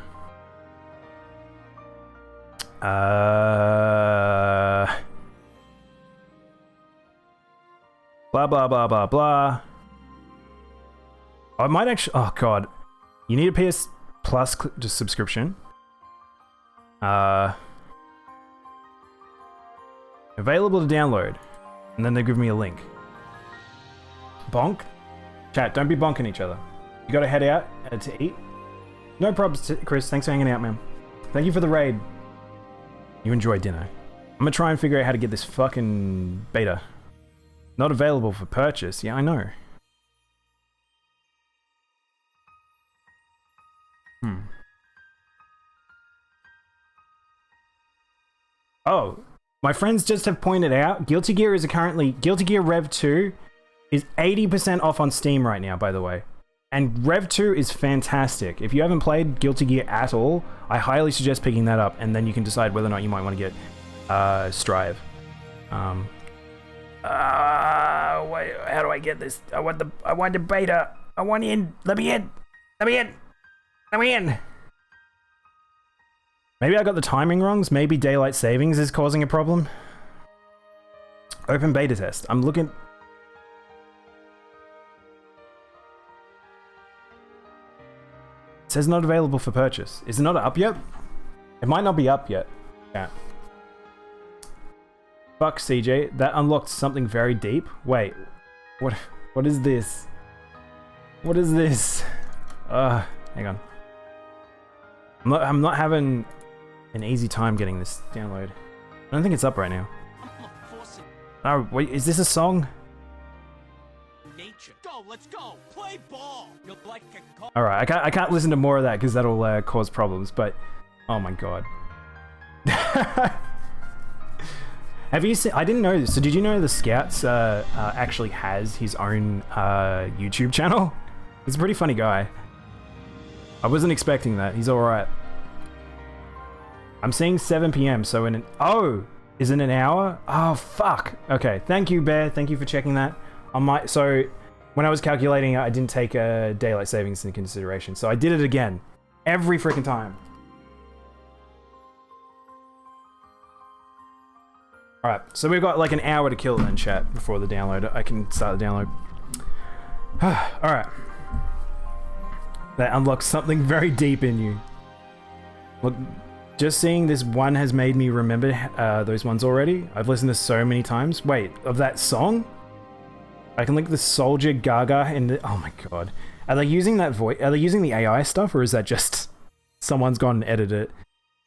Blah blah blah blah blah. I might actually. Oh god, you need a PS Plus just subscription. Available to download, and then they give me a link. Bonk, chat. Don't be bonking each other. You gotta head out to eat. No problems, Chris. Thanks for hanging out, man. Thank you for the raid. You enjoy dinner. I'm gonna try and figure out how to get this fucking beta. Not available for purchase. Yeah, I know. Oh, my friends just have pointed out Guilty Gear Guilty Gear Rev 2 is 80% off on Steam right now, by the way. And Rev 2 is fantastic. If you haven't played Guilty Gear at all, I highly suggest picking that up, and then you can decide whether or not you might want to get Strive. Wait, how do I get this? I want the beta. I want in. Let me in. Let me in. Let me in. Maybe I got the timing wrongs. Maybe daylight savings is causing a problem. Open beta test. I'm looking. It says not available for purchase. Is it not up yet? It might not be up yet. Yeah. Fuck CJ, that unlocked something very deep. Wait, what is this? What is this? Hang on. I'm not having an easy time getting this download. I don't think it's up right now. Oh, wait, is this a song?
Nature. Go, let's go. Play ball. You'll like a
All right, I can't listen to more of that because that'll cause problems. But oh my god. Have you seen? I didn't know this. So did you know the Scouts actually has his own YouTube channel? He's a pretty funny guy. I wasn't expecting that. He's all right. I'm seeing 7 p.m. So in an... Oh! Is it an hour? Oh, fuck. Okay. Thank you, Bear. Thank you for checking that. So when I was calculating, I didn't take daylight savings into consideration. So I did it again. Every freaking time. Alright. So we've got like an hour to kill then, chat, before the download. I can start the download. Alright. That unlocks something very deep in you. Look... Just seeing this one has made me remember those ones already. I've listened to so many times. Wait, of that song? I can link the Soldier Gaga in the... Oh my god. Are they using that voice? Are they using the AI stuff, or is that just someone's gone and edited it?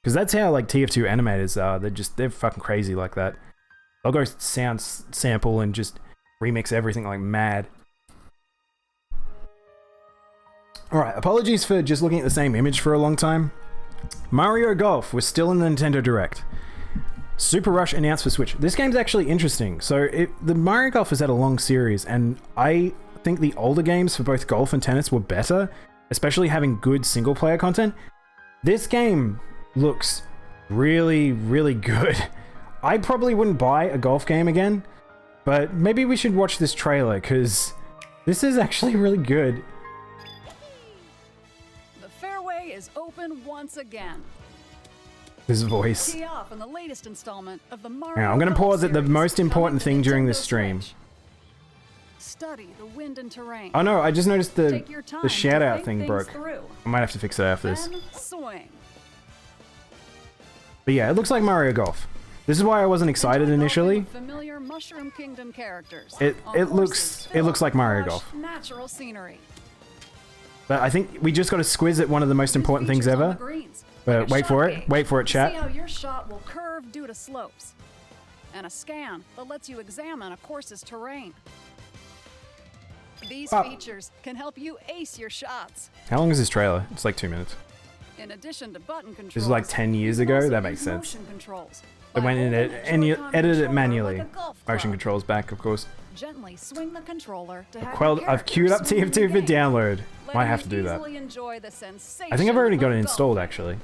Because that's how like TF2 animators are. They're fucking crazy like that. They'll go sound sample and just remix everything like mad. Alright, apologies for just looking at the same image for a long time. Mario Golf was still in the Nintendo Direct. Super Rush announced for Switch. This game's actually interesting. So the Mario Golf has had a long series, and I think the older games for both golf and tennis were better, especially having good single player content. This game looks really, really good. I probably wouldn't buy a golf game again, but maybe we should watch this trailer, because this is actually really good.
Is open once again.
His voice.
Tee off in the latest installment of the Mario
Now, I'm going to pause at the
series,
most important thing during this stream.
Switch. Study the wind and terrain.
Oh no, I just noticed
Take your
the
time
shout
to
out
think
thing
things
broke.
through.
I might have to fix it after this.
Then swing.
But yeah, it looks like Mario Golf. This is why I wasn't excited
Enjoy golfing
initially.
with familiar Mushroom Kingdom characters.
It
on
looks
horses,
like Mario
lush,
Golf.
Natural scenery.
But I think we just got to squiz at one of the most important things
Features on
ever.
the greens,
But
like a
wait for
shot
it.
gauge
Wait for it,
to
chat.
See how your shot will curve due to slopes. And a scan that lets you examine a course's terrain. These features can help you ace your shots.
How long is this trailer? It's like 2 minutes.
In addition to button controls,
This is like 10 years
you can
ago?
also
That makes
use
sense.
motion controls
I
by
went in
holding
it
the
and you
Joy-Con
edited it
controller
manually.
like a golf
Motion
club.
controls back, of course.
Gently swing the controller to have
Well,
your
I've queued up
character swing
TF2
the
for
game,
download. Might
letting
have to
you
do that.
easily enjoy the
I think I've already got it
sensation of
installed
golfing.
actually.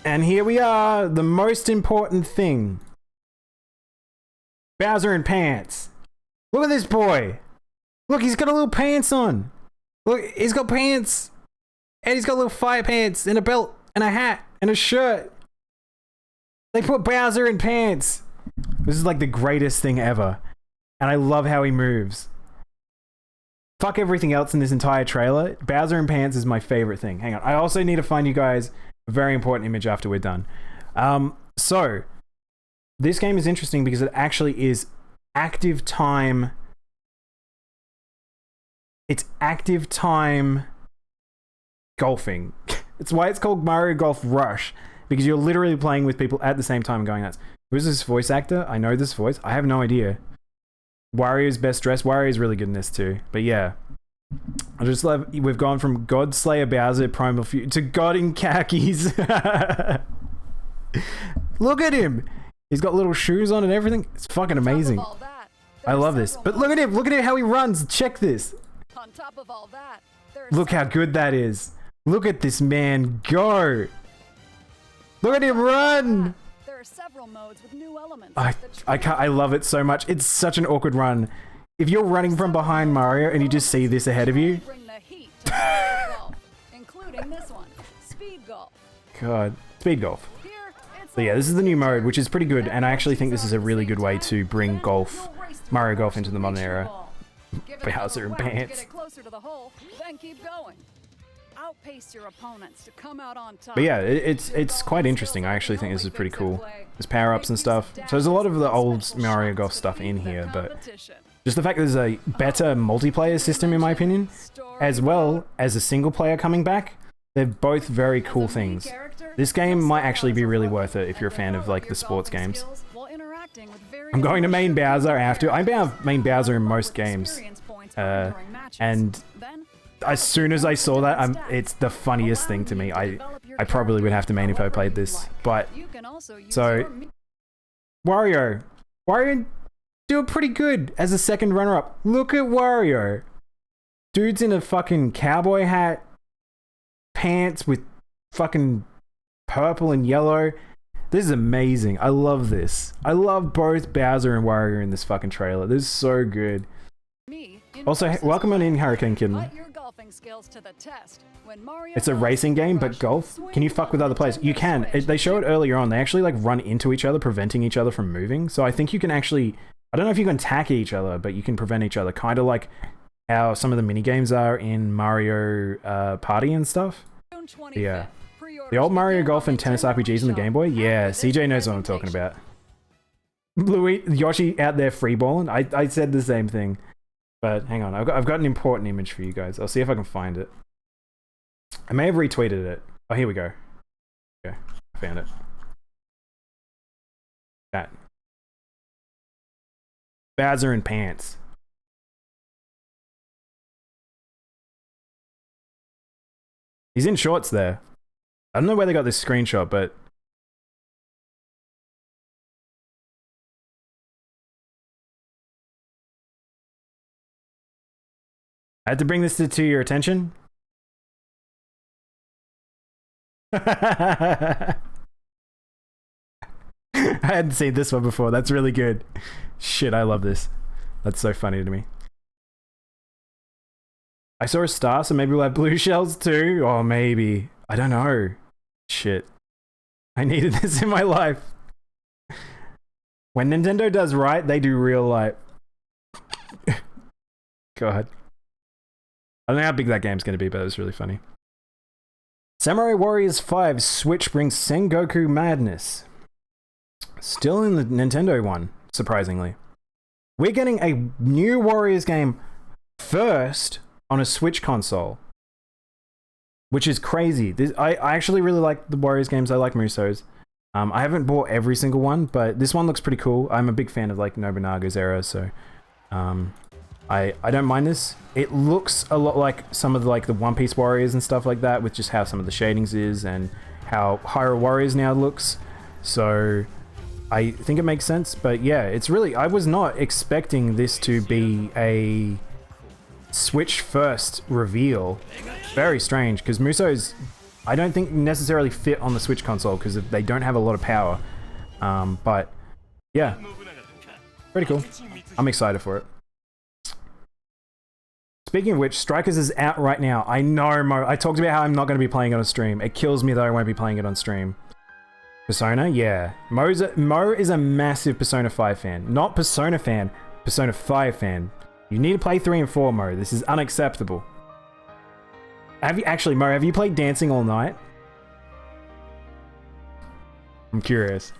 And here we are, the most important thing. Bowser in pants. Look at this boy. Look, he's got a little pants on. Look, he's got pants. And he's got little fire pants and a belt and a hat and a shirt. They put Bowser in pants. This is like the greatest thing ever. And I love how he moves. Fuck everything else in this entire trailer. Bowser in pants is my favorite thing. Hang on. I also need to find you guys a very important image after we're done. So, this game is interesting because it actually is active time. It's active time golfing. It's why it's called Mario Golf Rush. Because you're literally playing with people at the same time going nuts. Who's this voice actor? I know this voice. I have no idea. Wario's best dressed. Wario's really good in this too. But yeah. I just love, we've gone from God Slayer Bowser Primal Fury to God in khakis. Look at him. He's got little shoes on and everything. It's fucking amazing. I love this. But look at him. Look at how he runs. Check this.
On top of all that,
Look how good that is. Look at this man go. Look at him run.
There are several modes with new elements.
I love it so much. It's such an awkward run. If you're running from behind Mario and you just see this ahead of you.
Bring the heat to Mario Golf, including this one, Speed Golf.
God. Speed golf.
Here, it's
So yeah, this is the new mode, which is pretty good, and I actually think this is a really good way to bring golf, Mario Golf into the modern era. Bowser in pants.
Get it closer to the hole, then keep going. Outpace your opponents to come out on top.
But yeah, it's quite interesting. I actually think this is pretty cool. There's power-ups and stuff. So there's a lot of the old Mario Golf stuff in here, but just the fact that there's a better multiplayer system, in my opinion, as well as a single player coming back, they're both very cool things. This game might actually be really worth it if you're a fan of like the sports games. I'm going to main Bowser after. I main Bowser in most games. And as soon as I saw that, it's the funniest thing to me. I probably would have to main if I played this. But, so, Wario doing pretty good as a second runner-up. Look at Wario. Dude's in a fucking cowboy hat, pants with fucking purple and yellow. This is amazing. I love this. I love both Bowser and Wario in this fucking trailer. This is so good. Also, welcome on in, Hurricane Kitten.
Put your golfing skills to the test. When Mario
It's a racing game, but golf? Can you fuck with other players? You can. They show it earlier on. They actually like run into each other, preventing each other from moving. So I think you can actually... I don't know if you can attack each other, but you can prevent each other. Kind of like how some of the mini games are in Mario Party and stuff. Yeah. The old Mario Golf and tennis RPGs on the Game Boy? Yeah, CJ knows what I'm talking about. Yoshi out there freeballing? I said the same thing. But hang on, I've got an important image for you guys. I'll see if I can find it. I may have retweeted it. Oh, here we go. Okay, I found it. That. Bowser in pants. He's in shorts there. I don't know where they got this screenshot, but... I had to bring this to your attention. I hadn't seen this one before. That's really good. Shit, I love this. That's so funny to me. I saw a star, so maybe we'll have blue shells too? Or maybe. I don't know. Shit. I needed this in my life. When Nintendo does right, they do real light. God. I don't know how big that game's going to be, but it was really funny. Samurai Warriors 5 Switch brings Sengoku Madness. Still in the Nintendo one, surprisingly. We're getting a new Warriors game first on a Switch console. Which is crazy. I actually really like the Warriors games. I like Musou's. I haven't bought every single one, but this one looks pretty cool. I'm a big fan of like Nobunaga's era, so... I don't mind this. It looks a lot like some of the One Piece Warriors and stuff like that, with just how some of the shadings is and how Hyrule Warriors now looks. So I think it makes sense. But yeah, it's really... I was not expecting this to be a Switch first reveal. Very strange, because Musou's... I don't think necessarily fit on the Switch console because they don't have a lot of power. But yeah, pretty cool. I'm excited for it. Speaking of which, Strikers is out right now. I know, Mo. I talked about how I'm not going to be playing it on stream. It kills me that I won't be playing it on stream. Persona? Yeah. Mo is a massive Persona 5 fan. Not Persona fan, Persona 5 fan. You need to play 3 and 4, Mo. This is unacceptable. Have you actually, Mo, have you played Dancing All Night? I'm curious.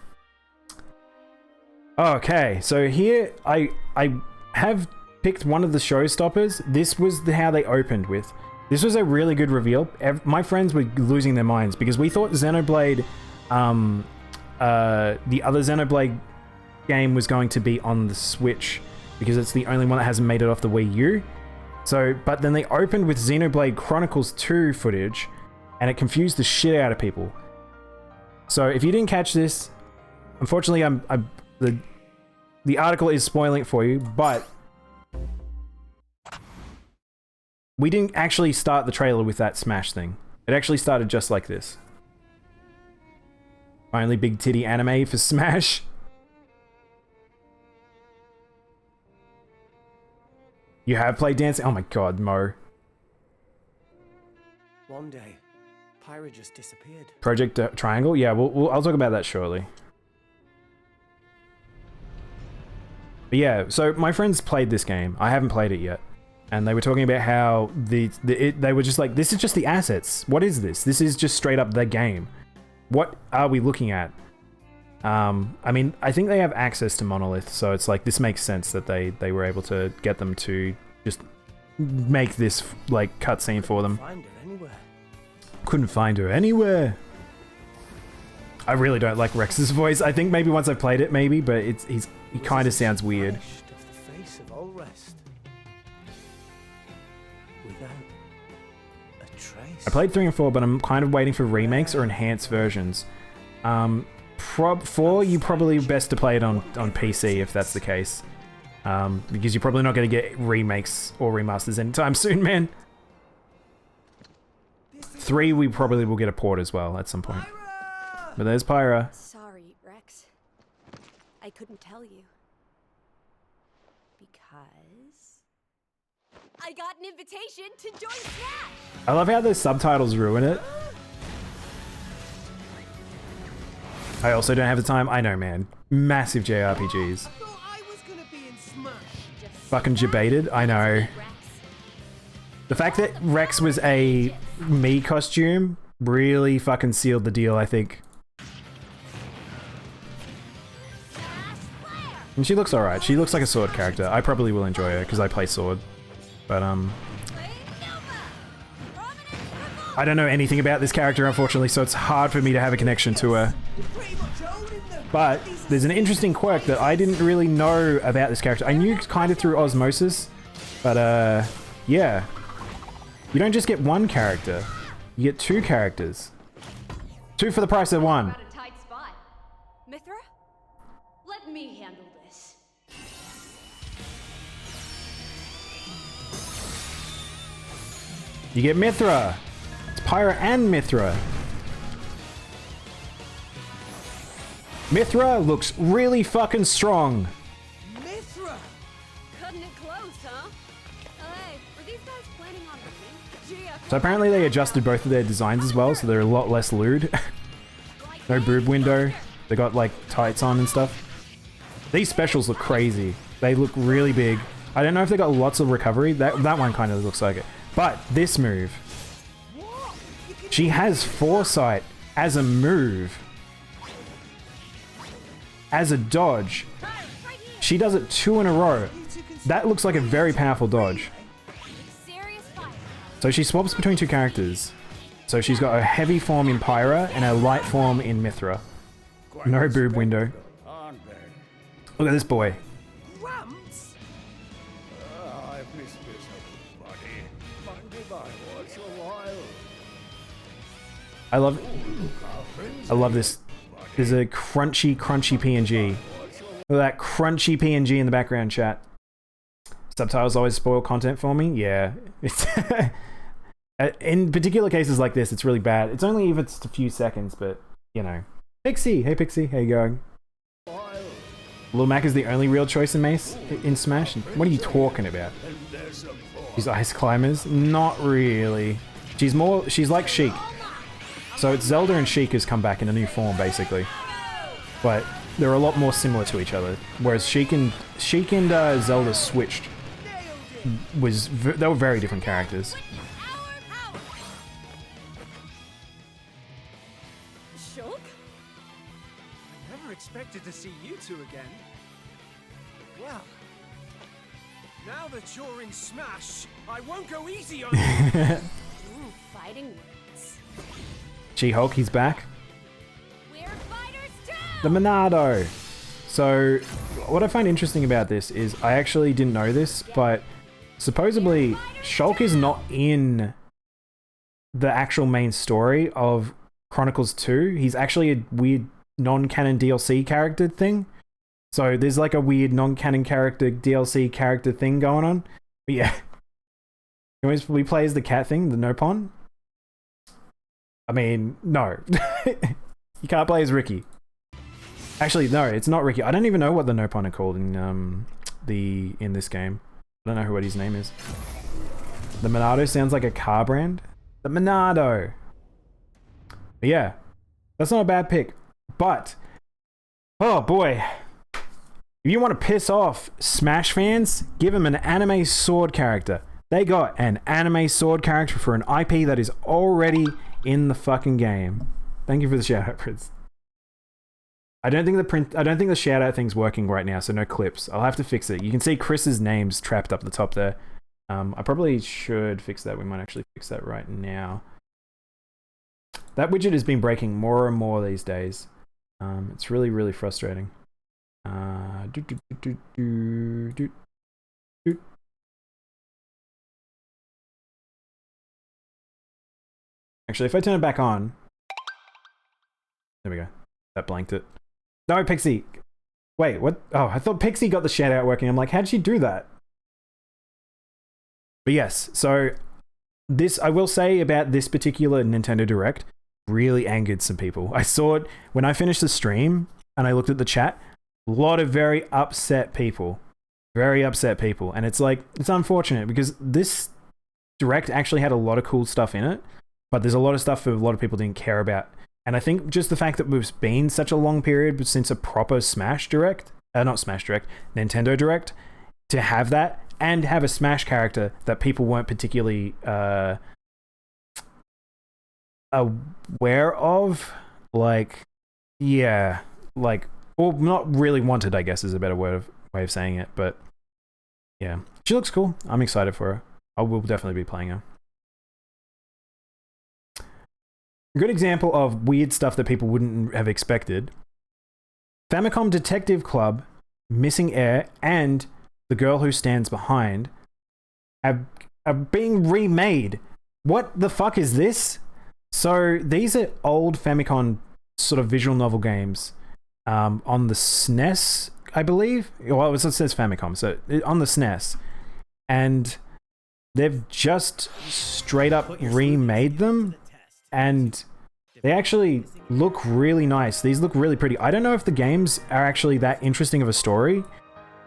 Okay, so here I have picked one of the showstoppers. This was how they opened with. This was a really good reveal. My friends were losing their minds because we thought Xenoblade, the other Xenoblade game was going to be on the Switch because it's the only one that hasn't made it off the Wii U. So, but then they opened with Xenoblade Chronicles 2 footage and it confused the shit out of people. So if you didn't catch this, unfortunately the article is spoiling it for you, but we didn't actually start the trailer with that Smash thing. It actually started just like this. Finally big titty anime for Smash. You have played Dancing? Oh my god, Mo.
One day, Pyra just disappeared.
Project Triangle? Yeah, I'll talk about that shortly. But yeah, so my friends played this game. I haven't played it yet. And they were talking about how they were just like, this is just the assets. What is this? This is just straight up the game. What are we looking at? I mean, I think they have access to Monolith, so it's like, this makes sense that they were able to get them to just make this, like, cutscene for them. Couldn't find her anywhere. I really don't like Rex's voice. I think maybe once I played it, maybe, but he kind of sounds weird. I played 3 and 4, but I'm kind of waiting for remakes or enhanced versions. 4, you probably best to play it on PC if that's the case. Because you're probably not going to get remakes or remasters anytime soon, man. 3, we probably will get a port as well at some point. But there's Pyra.
Sorry, Rex. I couldn't tell you. Because I got an invitation to join Smash!
I love how the subtitles ruin it. I also don't have the time. I know, man. Massive JRPGs. Fucking debated. I know. The fact that Rex was a me costume really fucking sealed the deal, I think. And she looks alright. She looks like a sword character. I probably will enjoy her because I play sword. But, I don't know anything about this character, unfortunately, so it's hard for me to have a connection to her. But there's an interesting quirk that I didn't really know about this character. I knew kind of through osmosis, but yeah. You don't just get one character, you get two characters. Two for the price of one.
A tight spot. Mithra? Let me handle this.
You get Mithra. It's Pyra and Mithra. Mithra looks really fucking strong.
Mithra! Cutting it close, huh? Hey, were these guys planning on winning?
So apparently they adjusted both of their designs as well, so they're a lot less lewd. No boob window. They got like tights on and stuff. These specials look crazy. They look really big. I don't know if they got lots of recovery. That one kind of looks like it. But this move. She has foresight as a move. As a dodge. She does it 2 in a row. That looks like a very powerful dodge. So she swaps between two characters. So she's got a heavy form in Pyra and a light form in Mithra. No boob window. Look at this boy. I love this. There's a crunchy PNG. Look at that crunchy PNG in the background, chat. Subtitles always spoil content for me. Yeah, it's in particular cases like this, it's really bad. It's only if it's a few seconds, but you know. Pixie, hey Pixie, how you going? Lil Mac is the only real choice in Smash. What are you talking about? She's ice climbers? Not really. She's like Sheik. So it's Zelda and Sheik has come back in a new form, basically. But they're a lot more similar to each other. Whereas Sheik and Zelda switched. They were very different characters.
Shulk?
I never expected to see you two again. Well, now that you're in Smash, I won't go easy on you.
Ooh, fighting words.
She-Hulk, he's back.
We're fighters too!
The Monado! So, what I find interesting about this is, I actually didn't know this, but supposedly, Shulk is not in the actual main story of Chronicles 2. He's actually a weird non-canon DLC character thing. So there's like a weird non-canon character DLC character thing going on. But yeah. We play as the cat thing, the Nopon. I mean, no. You can't play as Ricky. Actually, no, it's not Ricky. I don't even know what the Nopon are called in this game. I don't know what his name is. The Monado sounds like a car brand. The Monado. But yeah, that's not a bad pick. But, oh boy. If you want to piss off Smash fans, give them an anime sword character. They got an anime sword character for an IP that is already in the fucking game. Thank you for the shout out, Prince. I don't think the shout out thing's working right now, so no clips. I'll have to fix it. You can see Chris's name's trapped up the top there. I probably should fix that. We might actually fix that right now. That widget has been breaking more and more these days. It's really, really frustrating. Actually, if I turn it back on... There we go. That blanked it. No, Pixie! Wait, what? Oh, I thought Pixie got the shout out working. I'm like, how'd she do that? But yes, so... I will say about this particular Nintendo Direct, really angered some people. I saw it when I finished the stream and I looked at the chat. A lot of very upset people. Very upset people. And it's like, it's unfortunate because this Direct actually had a lot of cool stuff in it, but there's a lot of stuff that a lot of people didn't care about. And I think just the fact that we've been such a long period since a proper Smash Direct, not Smash Direct, Nintendo Direct, to have that and have a Smash character that people weren't particularly aware of, like, yeah, like, or not really wanted, I guess is a better way of saying it, but yeah, she looks cool. I'm excited for her. I will definitely be playing her. A good example of weird stuff that people wouldn't have expected. Famicom Detective Club, Missing Air, and The Girl Who Stands Behind are being remade. What the fuck is this? So these are old Famicom sort of visual novel games on the SNES, I believe. Well, it says Famicom, so on the SNES. And they've just straight up remade them. And they actually look really nice. These look really pretty. I don't know if the games are actually that interesting of a story,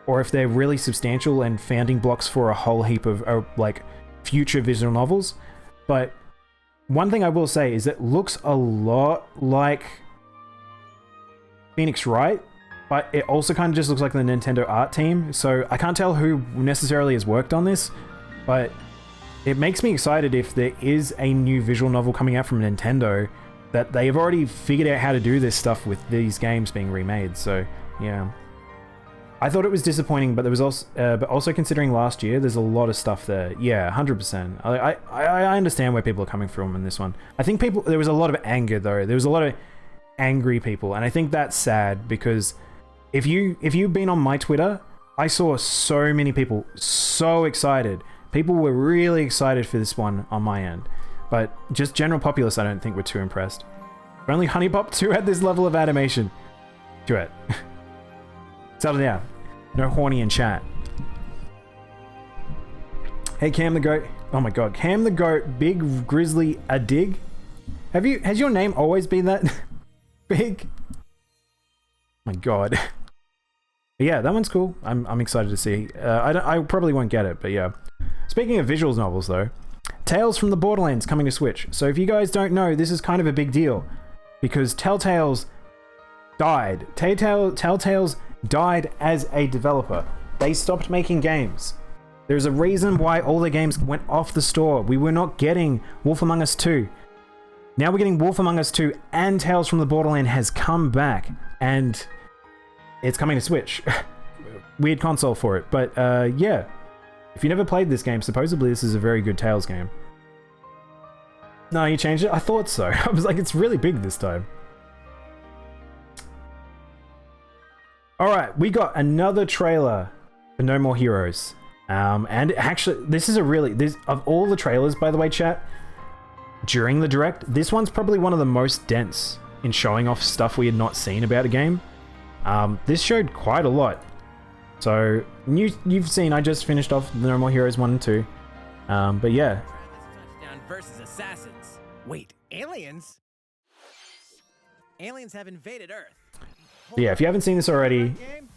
or if they're really substantial and founding blocks for a whole heap of like future visual novels. But one thing I will say is it looks a lot like Phoenix Wright, but it also kind of just looks like the Nintendo art team. So I can't tell who necessarily has worked on this, but it makes me excited if there is a new visual novel coming out from Nintendo that they've already figured out how to do this stuff with these games being remade. So yeah, I thought it was disappointing, but there was also, but also considering last year, there's a lot of stuff there. Yeah, 100%. I understand where people are coming from in this one. I think there was a lot of anger though. There was a lot of angry people, and I think that's sad because if you've been on my Twitter, I saw so many people so excited. People were really excited for this one on my end, but just general populace, I don't think were too impressed. If only Honey Pop 2 had this level of animation to it. Settle down. No horny in chat. Hey, Cam the Goat. Oh my god, Cam the Goat, Big Grizzly a dig. Has your name always been that big? My god. But yeah, that one's cool. I'm excited to see. I probably won't get it, but yeah. Speaking of visuals novels though, Tales from the Borderlands coming to Switch. So if you guys don't know, this is kind of a big deal because Telltale's died. Telltale's died as a developer. They stopped making games. There's a reason why all their games went off the store. We were not getting Wolf Among Us 2. Now we're getting Wolf Among Us 2 and Tales from the Borderland has come back and it's coming to Switch. Weird console for it, but yeah. If you never played this game, supposedly this is a very good Tales game. No, you changed it? I thought so. I was like, it's really big this time. Alright, we got another trailer for No More Heroes. And actually, this is of all the trailers, by the way, chat, during the Direct, this one's probably one of the most dense in showing off stuff we had not seen about a game. This showed quite a lot. So, you've seen, I just finished off No More Heroes 1 and 2. But yeah.
Touchdown versus assassins. Wait, aliens? Aliens have invaded Earth.
Yeah, if you haven't seen this already,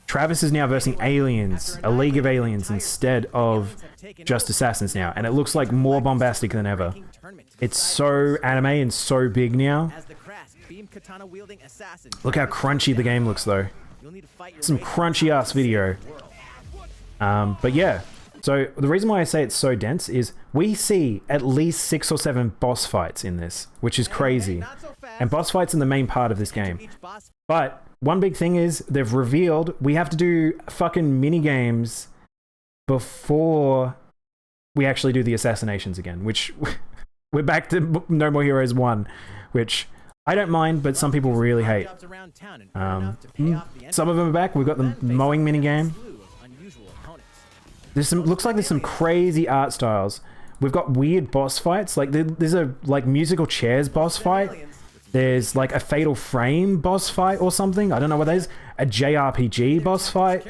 Travis is now versing aliens, a league of aliens instead of just assassins now. And it looks like more bombastic than ever. It's so anime and so big now. Look how crunchy the game looks though. Some crunchy ass video. But yeah, so the reason why I say it's so dense is we see at least 6 or 7 boss fights in this, which is crazy. And boss fights are the main part of this game. But one big thing is they've revealed we have to do fucking mini games before we actually do the assassinations again, which we're back to No More Heroes 1, which I don't mind, but some people really hate. Some of them are back. We've got the mowing minigame. Looks like there's some crazy art styles. We've got weird boss fights. Like there's a musical chairs boss fight. There's like a Fatal Frame boss fight or something. I don't know what that is. A JRPG boss fight.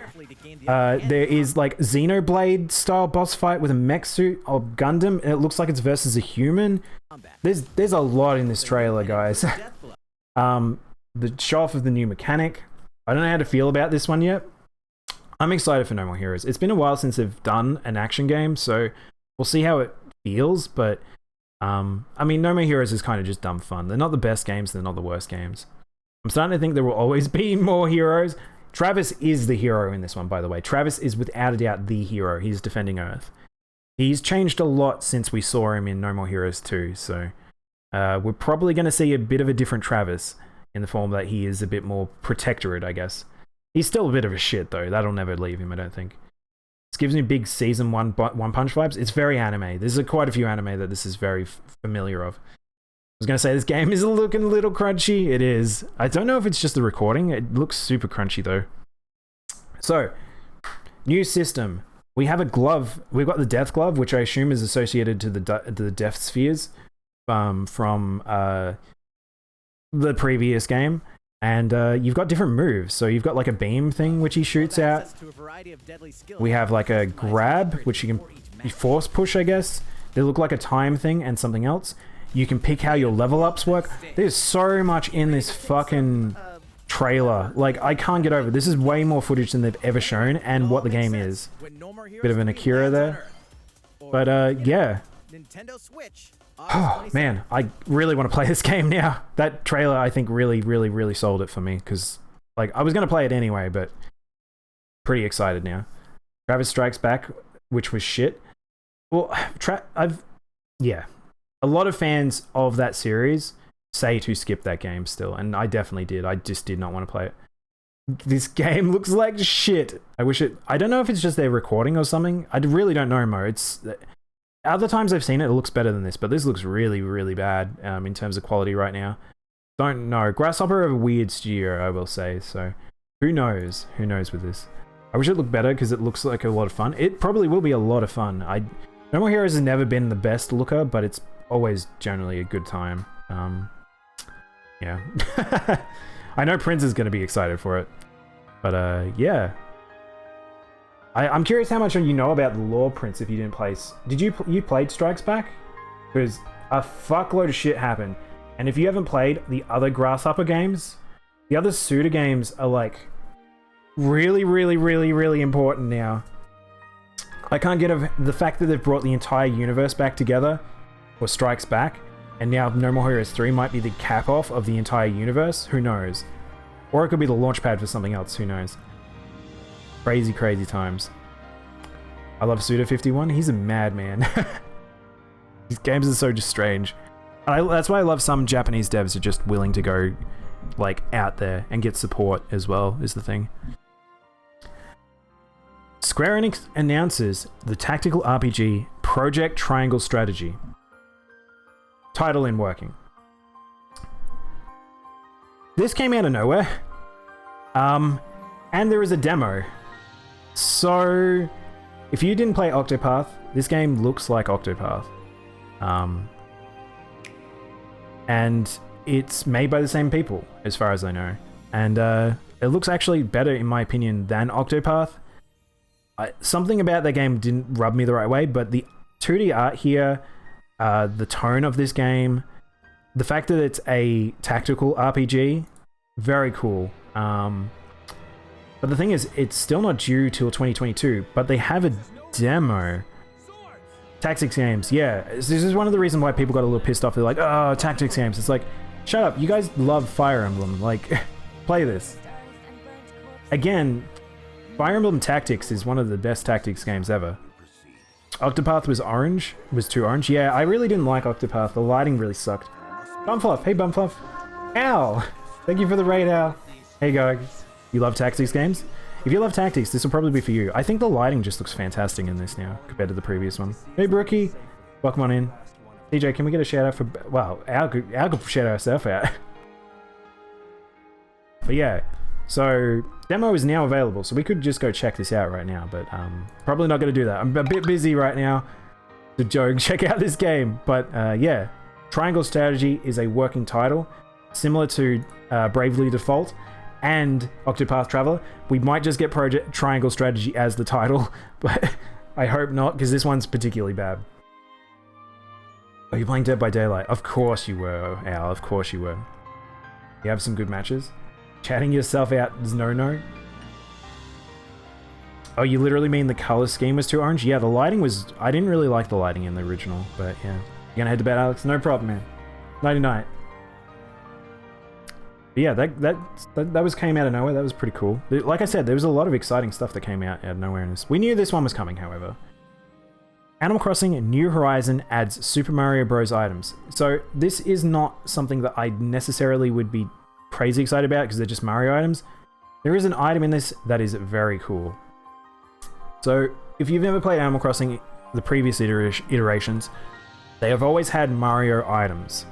There is like Xenoblade style boss fight with a mech suit or Gundam, and it looks like it's versus a human. There's a lot in this trailer, guys. The show off of the new mechanic. I don't know how to feel about this one yet. I'm excited for No More Heroes. It's been a while since they've done an action game, so we'll see how it feels, but I mean, No More Heroes is kind of just dumb fun. They're not the best games, they're not the worst games. I'm starting to think there will always be more heroes. Travis is the hero in this one, by the way. Travis is without a doubt the hero. He's defending Earth. He's changed a lot since we saw him in No More Heroes 2, so we're probably going to see a bit of a different Travis in the form that he is a bit more protectorate, I guess. He's still a bit of a shit, though. That'll never leave him, I don't think. This gives me big Season 1 One Punch vibes. It's very anime. There's quite a few anime that this is very familiar of. I was going to say, this game is looking a little crunchy. It is. I don't know if it's just the recording. It looks super crunchy, though. So, new system. We have a glove. We've got the Death Glove, which I assume is associated to the Death Spheres from the previous game. And you've got different moves. So you've got like a beam thing, which he shoots out. We have like a grab, which you can force push, I guess. They look like a time thing and something else. You can pick how your level ups work. There's so much in this fucking trailer. Like, I can't get over it. This is way more footage than they've ever shown and what the game is. Bit of an Akira there. But yeah. Oh man, I really want to play this game now. That trailer, I think, really sold it for me, because like I was going to play it anyway, but pretty excited now. Travis Strikes Back, which was shit. Well, yeah. A lot of fans of that series say to skip that game still, and I definitely did. I just did not want to play it. This game looks like shit. I don't know if it's just their recording or something. I really don't know, Mo. Other times I've seen it, it looks better than this, but this looks really bad in terms of quality right now. Don't know. Grasshopper are a weird studio, I will say, so who knows? Who knows with this? I wish it looked better because it looks like a lot of fun. It probably will be a lot of fun. No More Heroes has never been the best looker, but it's always generally a good time. Yeah. I know Prince is going to be excited for it, but yeah. I'm curious how much you know about the lore, Prince, if you didn't play... Did you played Strikes Back? Because a fuckload of shit happened. And if you haven't played the other Grasshopper games, the other Suda games are like really important now. I can't get over the fact that they've brought the entire universe back together for Strikes Back, and now No More Heroes 3 might be the cap-off of the entire universe. Who knows? Or it could be the launchpad for something else. Who knows? Crazy times. I love Suda51. He's a madman. These games are so just strange. That's why I love some Japanese devs are just willing to go like out there and get support as well, is the thing. Square Enix announces the tactical RPG Project Triangle Strategy. Title in working. This came out of nowhere. And there is a demo. So, if you didn't play Octopath, this game looks like Octopath. And it's made by the same people, as far as I know. And it looks actually better, in my opinion, than Octopath. Something about that game didn't rub me the right way, but the 2D art here, the tone of this game, the fact that it's a tactical RPG, very cool. But the thing is, it's still not due till 2022, but they have a demo. Tactics games, yeah. This is one of the reasons why people got a little pissed off. They're like, oh, tactics games. It's like, shut up. You guys love Fire Emblem. Like, play this. Again, Fire Emblem Tactics is one of the best tactics games ever. Octopath was orange. Was too orange. Yeah, I really didn't like Octopath. The lighting really sucked. Bumfluff. Hey, Bumfluff. Ow. Thank you for the raid, Al. Hey, go. You love tactics games? If you love tactics, this will probably be for you. I think the lighting just looks fantastic in this now, compared to the previous one. Hey, Brookie. Welcome on in. DJ, can we get a shout out for... Wow, Al could shout ourselves out. But yeah, so demo is now available, so we could just go check this out right now, but probably not going to do that. I'm a bit busy right now to check out this game. But yeah, Triangle Strategy is a working title. similar to Bravely Default and Octopath Traveler. We might just get Project Triangle Strategy as the title, but I hope not, because this one's particularly bad. Are you playing Dead by Daylight? Of course you were, Al. Of course you were. You have some good matches. Chatting yourself out is no-no. Oh, you literally mean the color scheme was too orange? Yeah, the lighting was... I didn't really like the lighting in the original, but yeah. You gonna head to bed, Alex? No problem, man. Nighty-night. But yeah, that was came out of nowhere. That was pretty cool. Like I said, there was a lot of exciting stuff that came out of nowhere in this. We knew this one was coming, however. Animal Crossing New Horizon adds Super Mario Bros. Items. So this is not something that I necessarily would be crazy excited about because they're just Mario items. There is an item in this that is very cool. So if you've never played Animal Crossing, the previous iterations, they have always had Mario items.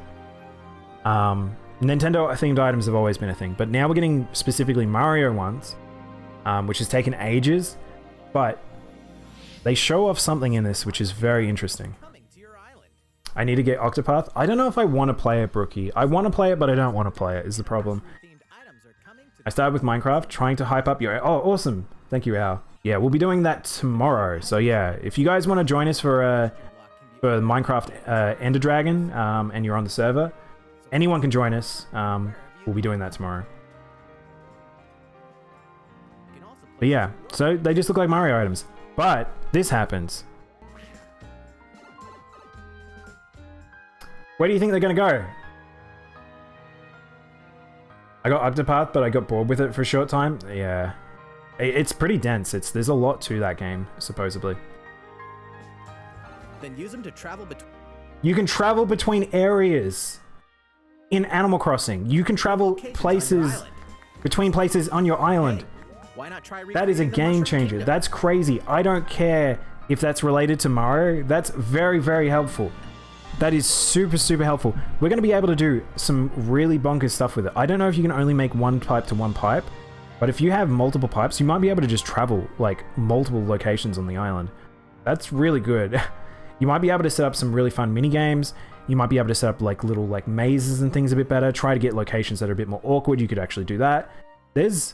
Nintendo-themed items have always been a thing, but now we're getting specifically Mario ones, which has taken ages, but they show off something in this which is very interesting. I need to get Octopath. I don't know if I want to play it, Brookie. I want to play it, but I don't want to play it, is the problem. I started with Minecraft, trying to hype up your... Oh, awesome. Thank you, Al. Yeah, we'll be doing that tomorrow. So yeah, if you guys want to join us for Minecraft Ender Dragon, and you're on the server, anyone can join us. We'll be doing that tomorrow. But yeah, so they just look like Mario items. But this happens. Where do you think they're gonna go? I got Octopath, but I got bored with it for a short time. Yeah. It's pretty dense. There's a lot to that game, supposedly.
Then use them to travel between...
You can travel between areas in Animal Crossing. You can travel places between places on your island.
Hey, why not try
that is a game changer.
Kingdom?
That's crazy. I don't care if that's related to Mario. That's very, very helpful. That is super, super helpful. We're going to be able to do some really bonkers stuff with it. I don't know if you can only make one pipe to one pipe, but if you have multiple pipes, you might be able to just travel like multiple locations on the island. That's really good. You might be able to set up some really fun mini games. You might be able to set up like little like mazes and things a bit better. Try to get locations that are a bit more awkward. You could actually do that. There's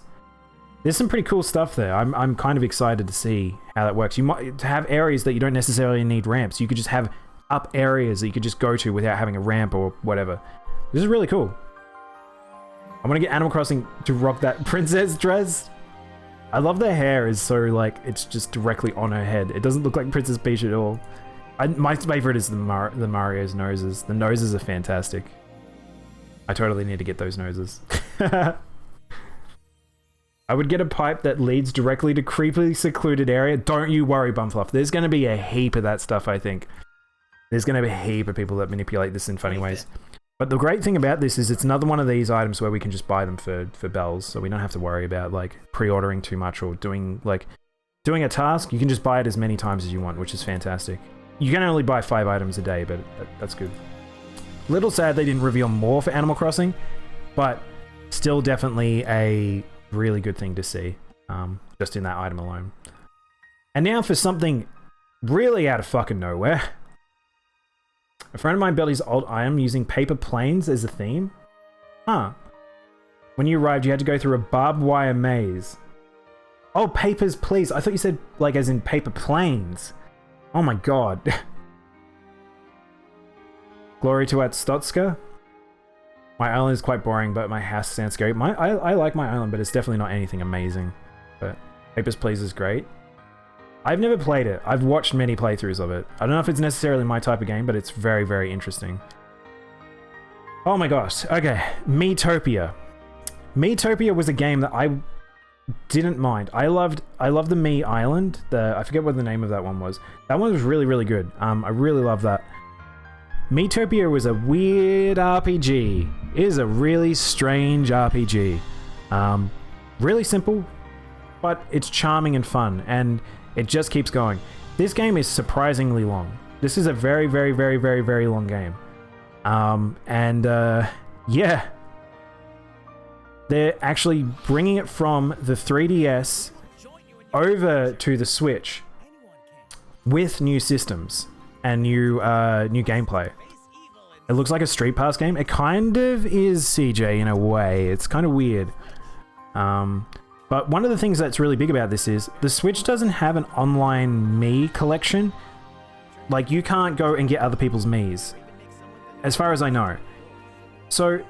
some pretty cool stuff there. I'm kind of excited to see how that works. You might have areas that you don't necessarily need ramps. You could just have up areas that you could just go to without having a ramp or whatever. This is really cool. I want to get Animal Crossing to rock that princess dress. I love their hair is so like, it's just directly on her head. It doesn't look like Princess Peach at all. My favorite is the Mario's noses. The noses are fantastic. I totally need to get those noses. I would get a pipe that leads directly to creepily secluded area. Don't you worry, Bumfluff. There's going to be a heap of that stuff, I think. There's going to be a heap of people that manipulate this in funny ways. But the great thing about this is it's another one of these items where we can just buy them for bells, so we don't have to worry about like pre-ordering too much or doing a task. You can just buy it as many times as you want, which is fantastic. You can only buy 5 items a day, but that's good. Little sad they didn't reveal more for Animal Crossing, but still definitely a really good thing to see, just in that item alone. And now for something really out of fucking nowhere. A friend of mine built his old item using paper planes as a theme. Huh. When you arrived, you had to go through a barbed wire maze. Oh, papers, please. I thought you said, like, as in paper planes. Oh my god. Glory to Atstotska. My island is quite boring, but my house sounds scary. I like my island, but it's definitely not anything amazing. But Papers, Please is great. I've never played it. I've watched many playthroughs of it. I don't know if it's necessarily my type of game, but it's very, very interesting. Oh my gosh. Okay. Miitopia. Miitopia was a game that I didn't mind. I loved the Mii Island. I forget what the name of that one was. That one was really, really good. I really love that. Miitopia was a weird RPG. It is a really strange RPG. Really simple, but it's charming and fun, and it just keeps going. This game is surprisingly long. This is a very, very, very, very, very long game. Yeah. They're actually bringing it from the 3DS over to the Switch with new systems and new gameplay. It looks like a Street Pass game. It kind of is CJ in a way. It's kind of weird. But one of the things that's really big about this is the Switch doesn't have an online Mii collection. Like, you can't go and get other people's Miis, as far as I know. So,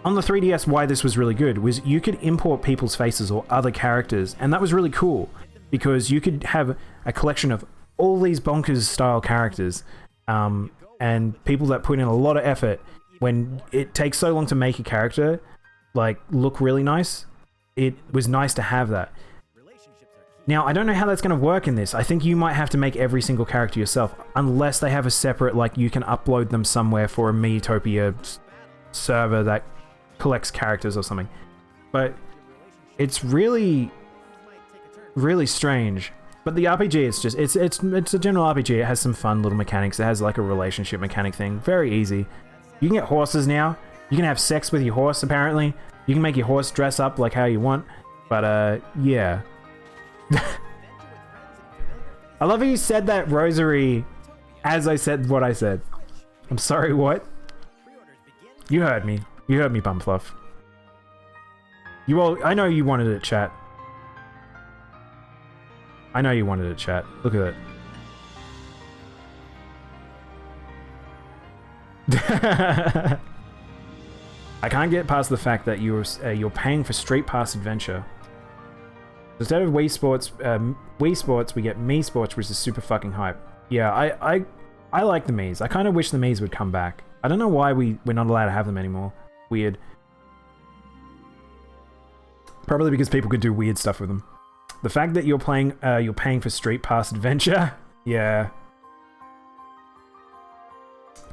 on the 3DS, why this was really good was you could import people's faces or other characters, and that was really cool, because you could have a collection of all these bonkers-style characters, and people that put in a lot of effort. When it takes so long to make a character, like, look really nice, it was nice to have that. Now, I don't know how that's going to work in this. I think you might have to make every single character yourself, unless they have a separate, like, you can upload them somewhere for a Miitopia server that collects characters or something. But it's really, really strange. But the RPG is just, it's a general RPG. It has some fun little mechanics. It has, like, a relationship mechanic thing. Very easy. You can get horses now. You can have sex with your horse, apparently. You can make your horse dress up like how you want. But, yeah. I love how you said that rosary as I said what I said. I'm sorry, what? You heard me. You heard me, Bumfluff. You all, I know you wanted it, chat. I know you wanted it, chat. Look at it. I can't get past the fact that you're paying for Street Pass Adventure. Instead of Wii Sports, we get Mii Sports, which is super fucking hype. Yeah, I like the Miis. I kind of wish the Miis would come back. I don't know why we're not allowed to have them anymore. Weird. Probably because people could do weird stuff with them. The fact that you're paying for Street Pass Adventure, yeah.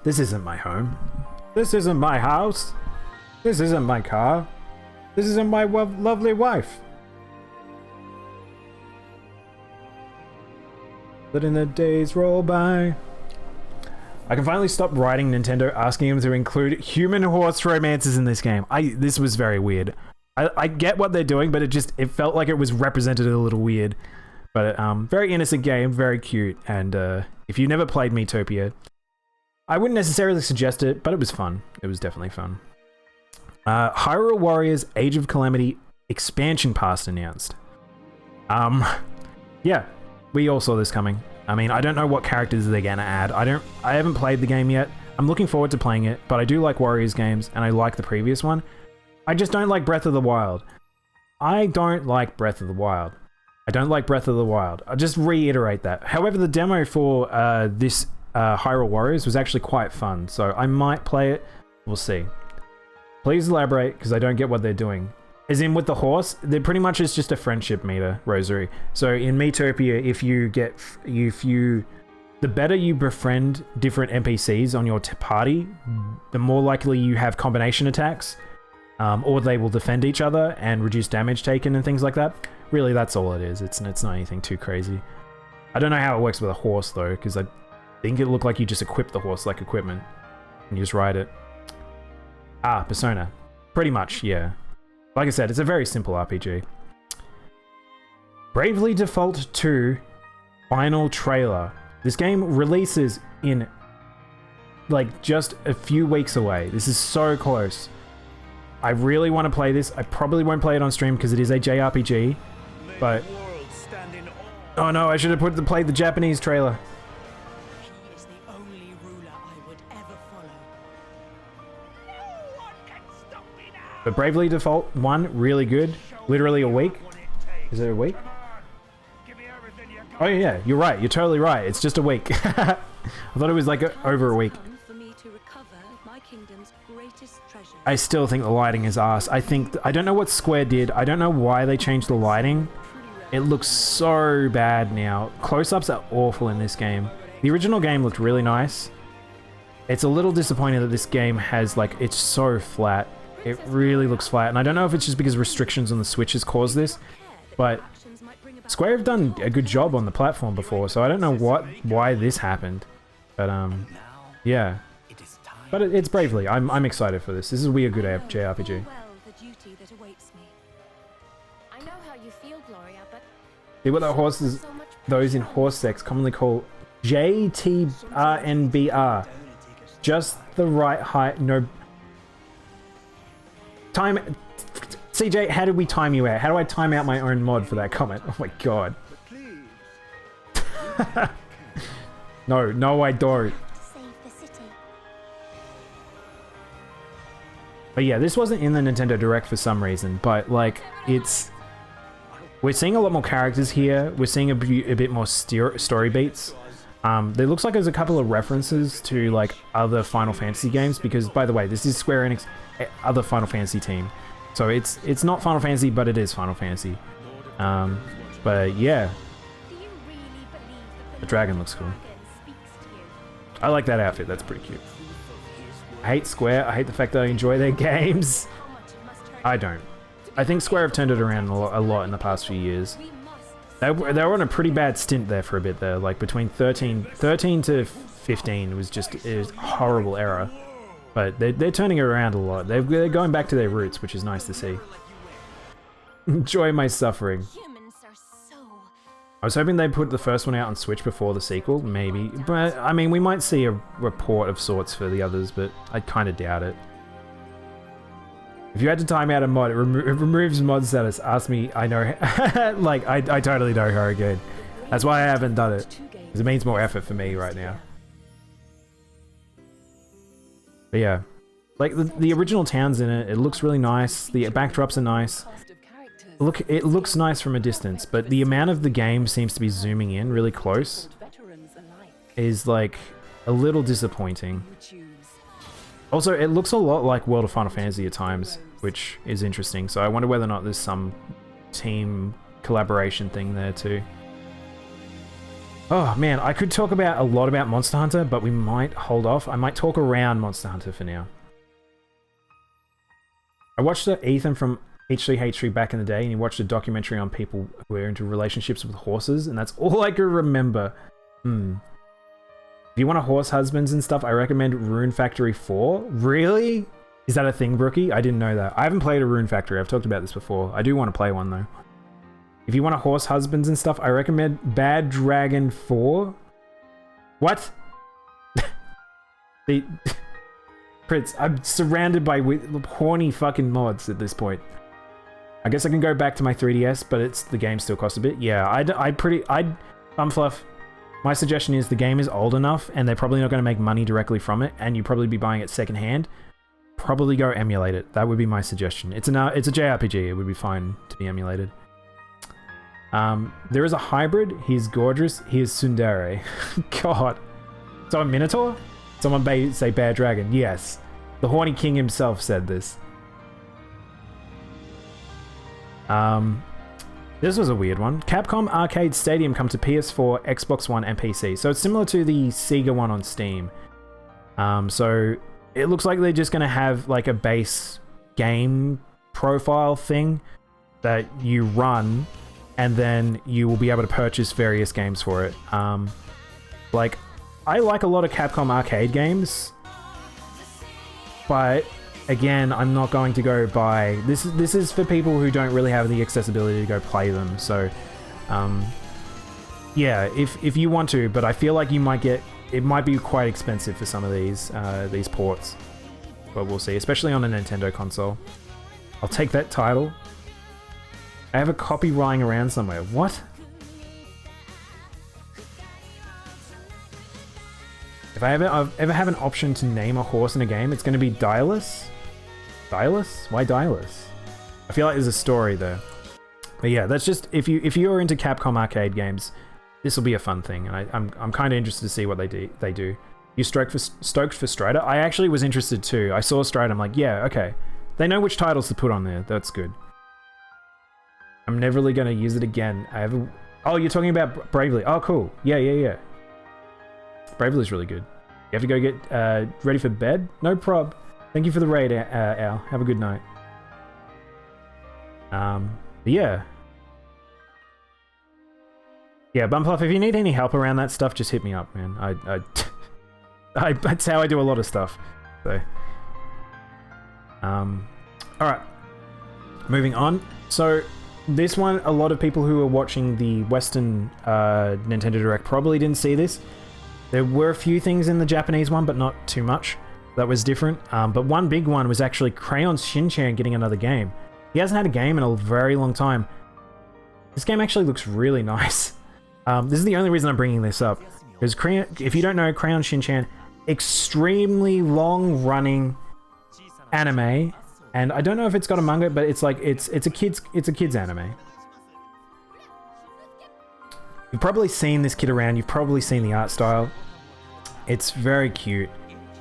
This isn't my home. This isn't my house. This isn't my car. This isn't my lovely wife. Letting the days roll by. I can finally stop writing Nintendo asking them to include human horse romances in this game. This was very weird. I get what they're doing, but it felt like it was represented a little weird. But very innocent game, very cute, and if you never played Miitopia, I wouldn't necessarily suggest it, but it was fun. It was definitely fun. Hyrule Warriors Age of Calamity expansion pass announced. Yeah. We all saw this coming. I mean, I don't know what characters they're gonna add. I haven't played the game yet. I'm looking forward to playing it, but I do like Warriors games, and I like the previous one. I just don't like Breath of the Wild. I don't like Breath of the Wild. I don't like Breath of the Wild. I'll just reiterate that. However, the demo for this Hyrule Warriors was actually quite fun, so I might play it. We'll see. Please elaborate, because I don't get what they're doing. As in with the horse, there pretty much is just a friendship meter, Rosary. So in Miitopia, the better you befriend different NPCs on your party, the more likely you have combination attacks, or they will defend each other and reduce damage taken and things like that. Really, that's all it is. It's not anything too crazy. I don't know how it works with a horse though, because I think it looked like you just equip the horse like equipment, and you just ride it. Persona. Pretty much, yeah. Like I said, it's a very simple RPG. Bravely Default 2 final trailer. This game releases in, like, just a few weeks away. This is so close. I really want to play this. I probably won't play it on stream because it is a JRPG, but... Oh no, I should have played the Japanese trailer. But Bravely Default 1, really good. Literally a week. Is it a week? Oh yeah, you're right. You're totally right. It's just a week. I thought it was like over a week. I still think the lighting is arse. I don't know what Square did. I don't know why they changed the lighting. It looks so bad now. Close-ups are awful in this game. The original game looked really nice. It's a little disappointing that this game has, like, it's so flat. It really looks flat, and I don't know if it's just because restrictions on the Switch has caused this, but Square have done a good job on the platform before, so I don't know why this happened. But yeah. But it's Bravely. I'm excited for this. This is a weird good JRPG. See what the horses, those in horse sex commonly call JTRNBR. just the right height. No time. CJ, how did we time you out? How do I time out my own mod for that comment? Oh my god. No, I don't. But yeah, this wasn't in the Nintendo Direct for some reason, but like, we're seeing a lot more characters here. We're seeing a bit more story beats. There looks like there's a couple of references to like other Final Fantasy games because, by the way, this is Square Enix other Final Fantasy team. So it's not Final Fantasy, but it is Final Fantasy. But yeah, the dragon looks cool. I like that outfit. That's pretty cute. I hate Square. I hate the fact that I enjoy their games. I don't. I think Square have turned it around a lot in the past few years. They were on a pretty bad stint there for a bit there. Like between 13 to 15 was just a horrible era. But they're turning it around a lot. They're going back to their roots, which is nice to see. Enjoy my suffering. I was hoping they'd put the first one out on Switch before the sequel, maybe. But, I mean, we might see a report of sorts for the others, but I kind of doubt it. If you had to time out a mod, it removes mod status. Ask me, I know. Like, I totally know Hurricane. That's why I haven't done it. Because it means more effort for me right now. But yeah. Like, the original town's in it. It looks really nice. The backdrops are nice. Look, it looks nice from a distance, but the amount of the game seems to be zooming in really close is like a little disappointing. Also, it looks a lot like World of Final Fantasy at times, which is interesting. So I wonder whether or not there's some team collaboration thing there too. Oh man, I could talk about a lot about Monster Hunter, but we might hold off. I might talk around Monster Hunter for now. I watched Ethan from H3H3 back in the day, and he watched a documentary on people who are into relationships with horses, and that's all I could remember. If you want a horse husbands and stuff, I recommend Rune Factory 4. Really? Is that a thing, Brookie? I didn't know that. I haven't played a Rune Factory. I've talked about this before. I do want to play one, though. If you want a horse husbands and stuff, I recommend Bad Dragon 4. What? Prince, I'm surrounded by horny fucking mods at this point. I guess I can go back to my 3DS, but the game still costs a bit. Yeah, Bumfluff, my suggestion is the game is old enough, and they're probably not going to make money directly from it, and you'd probably be buying it secondhand. Probably go emulate it. That would be my suggestion. It's a JRPG. It would be fine to be emulated. There is a hybrid. He's gorgeous. He is tsundere. God. So a Minotaur? Someone may say Bear Dragon. Yes. The Horny King himself said this. This was a weird one. Capcom Arcade Stadium come to PS4, Xbox One, and PC. So it's similar to the Sega one on Steam. So it looks like they're just going to have like a base game profile thing that you run, and then you will be able to purchase various games for it. Like, I like a lot of Capcom Arcade games, but again, I'm not going to go buy... This is for people who don't really have the accessibility to go play them, so... yeah, if you want to, but I feel like you might get... It might be quite expensive for some of these ports. But we'll see, especially on a Nintendo console. I'll take that title. I have a copy lying around somewhere. What? If I ever have an option to name a horse in a game, it's going to be Dialus. Dialus? Why Dialus? I feel like there's a story there. But yeah, that's just... If you're into Capcom arcade games, this will be a fun thing, and I'm kind of interested to see what they do. You stoked for Strider? I actually was interested too. I saw Strider, I'm like, yeah, okay. They know which titles to put on there. That's good. I'm never really going to use it again. Oh, you're talking about Bravely. Oh, cool. Yeah. Bravely's really good. You have to go get ready for bed? No prob. Thank you for the raid, Al. Have a good night. Yeah. Yeah, Bumfluff, if you need any help around that stuff, just hit me up, man. That's how I do a lot of stuff. So, alright. Moving on. So, this one, a lot of people who are watching the Western Nintendo Direct probably didn't see this. There were a few things in the Japanese one, but not too much. That was different. But one big one was actually Crayon Shin-chan getting another game. He hasn't had a game in a very long time. This game actually looks really nice. This is the only reason I'm bringing this up. Because if you don't know, Crayon Shin-chan, extremely long-running anime, and I don't know if it's got a manga, but it's like it's a kids anime. You've probably seen this kid around. You've probably seen the art style. It's very cute,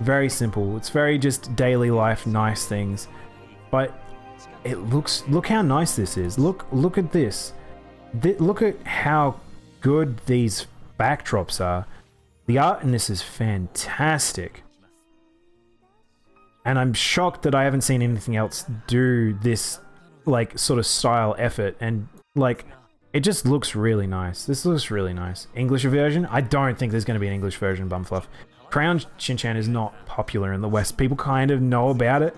very simple. It's very just daily life, nice things. But it looks. Look how nice this is. Look at this. Look at how good these backdrops are. The art in this is fantastic. And I'm shocked that I haven't seen anything else do this, like, sort of style effort. And, like, it just looks really nice. This looks really nice. English version? I don't think there's going to be an English version, Bumfluff. Crayon Shin-chan is not popular in the West. People kind of know about it.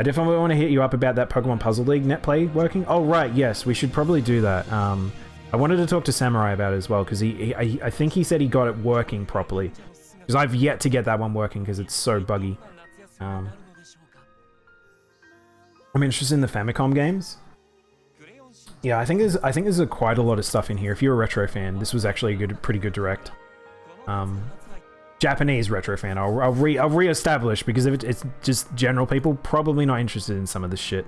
I definitely want to hit you up about that Pokemon Puzzle League net play working. Oh, right, yes, we should probably do that. I wanted to talk to Samurai about it as well, because I think he said he got it working properly. Because I've yet to get that one working, because it's so buggy. I'm interested in the Famicom games. Yeah, I think there's quite a lot of stuff in here. If you're a retro fan, this was actually a pretty good direct. Japanese retro fan, I'll re-establish, because if it's just general people, probably not interested in some of this shit.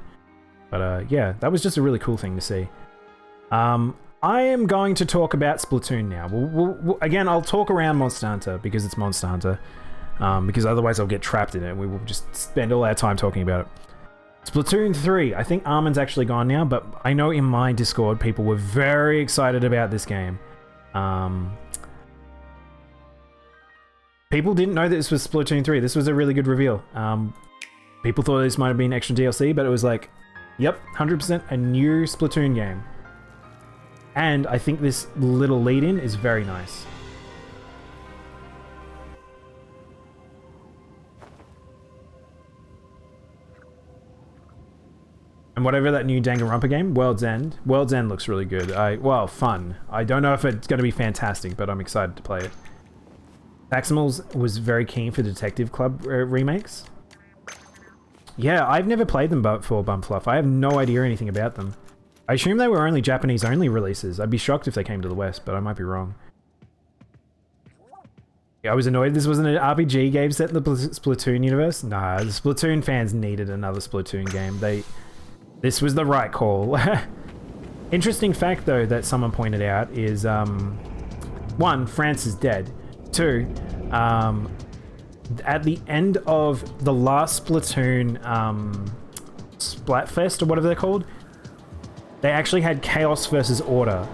But yeah, that was just a really cool thing to see. I am going to talk about Splatoon now. Again, I'll talk around Monster Hunter, because it's Monster Hunter. Because otherwise I'll get trapped in it, and we will just spend all our time talking about it. Splatoon 3, I think Armin's actually gone now, but I know in my Discord people were very excited about this game. People didn't know that this was Splatoon 3. This was a really good reveal. People thought this might have been extra DLC, but it was like, yep, 100% a new Splatoon game. And I think this little lead-in is very nice. And whatever that new Danganronpa game, World's End looks really good. Well, fun. I don't know if it's going to be fantastic, but I'm excited to play it. Maximals was very keen for Detective Club remakes. Yeah, I've never played them before, Bumfluff. I have no idea anything about them. I assume they were only Japanese-only releases. I'd be shocked if they came to the West, but I might be wrong. Yeah, I was annoyed this wasn't an RPG game set in the Splatoon universe. Nah, the Splatoon fans needed another Splatoon game. This was the right call. Interesting fact, though, that someone pointed out is, 1, France is dead. 2, at the end of the last Splatoon Splatfest, or whatever they're called, they actually had Chaos versus Order,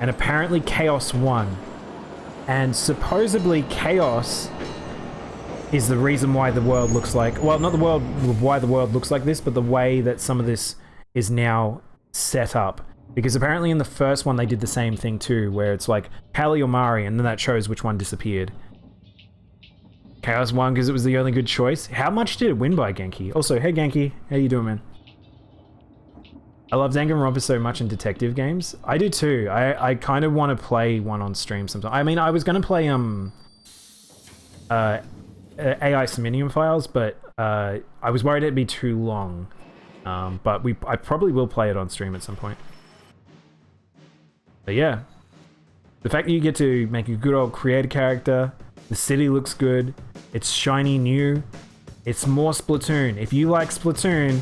and apparently Chaos won. And supposedly Chaos is the reason why the world looks like... Well, not the world, why the world looks like this, but the way that some of this is now set up. Because apparently in the first one they did the same thing too, where it's like Callie or Mari, and then that shows which one disappeared. Chaos won because it was the only good choice. How much did it win by, Genki? Also, hey Genki, how you doing, man? I love Danganronpa so much in detective games. I do too. I kind of want to play one on stream sometime. I mean, I was going to play AI Siminium Files, but I was worried it'd be too long. But I probably will play it on stream at some point. But yeah, the fact that you get to make a good old creator character, the city looks good, it's shiny new, it's more Splatoon. If you like Splatoon,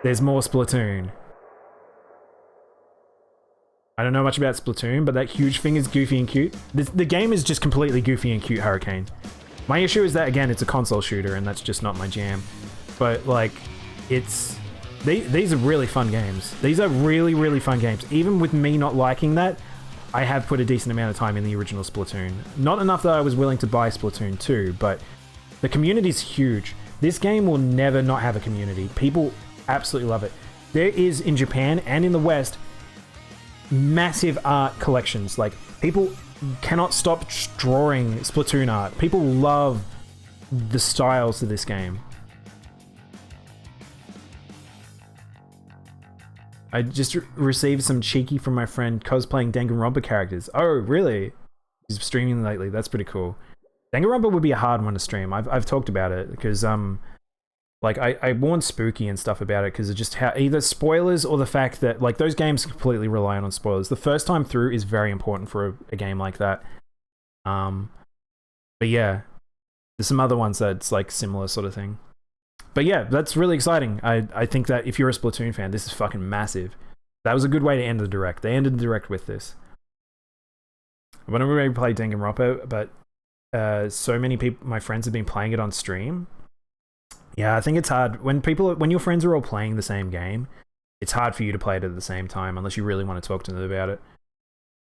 there's more Splatoon. I don't know much about Splatoon, but that huge thing is goofy and cute. The game is just completely goofy and cute, Hurricane. My issue is that, again, it's a console shooter, and that's just not my jam. But, like, it's... These are really fun games. These are really, really fun games. Even with me not liking that, I have put a decent amount of time in the original Splatoon. Not enough that I was willing to buy Splatoon 2, but the community's huge. This game will never not have a community. People absolutely love it. There is, in Japan and in the West, massive art collections. Like, people cannot stop drawing Splatoon art. People love the styles of this game. I just received some cheeky from my friend cosplaying Danganronpa characters. Oh, really? He's streaming lately. That's pretty cool. Danganronpa would be a hard one to stream. I've talked about it because like I warned Spooky and stuff about it because of just how either spoilers or the fact that like those games completely rely on spoilers. The first time through is very important for a game like that. But yeah, there's some other ones that's like similar sort of thing. But yeah, that's really exciting. I think that if you're a Splatoon fan, this is fucking massive. That was a good way to end the direct. They ended the direct with this. I want to maybe play Danganronpa, but so many people, my friends have been playing it on stream. Yeah, I think it's hard when your friends are all playing the same game. It's hard for you to play it at the same time unless you really want to talk to them about it.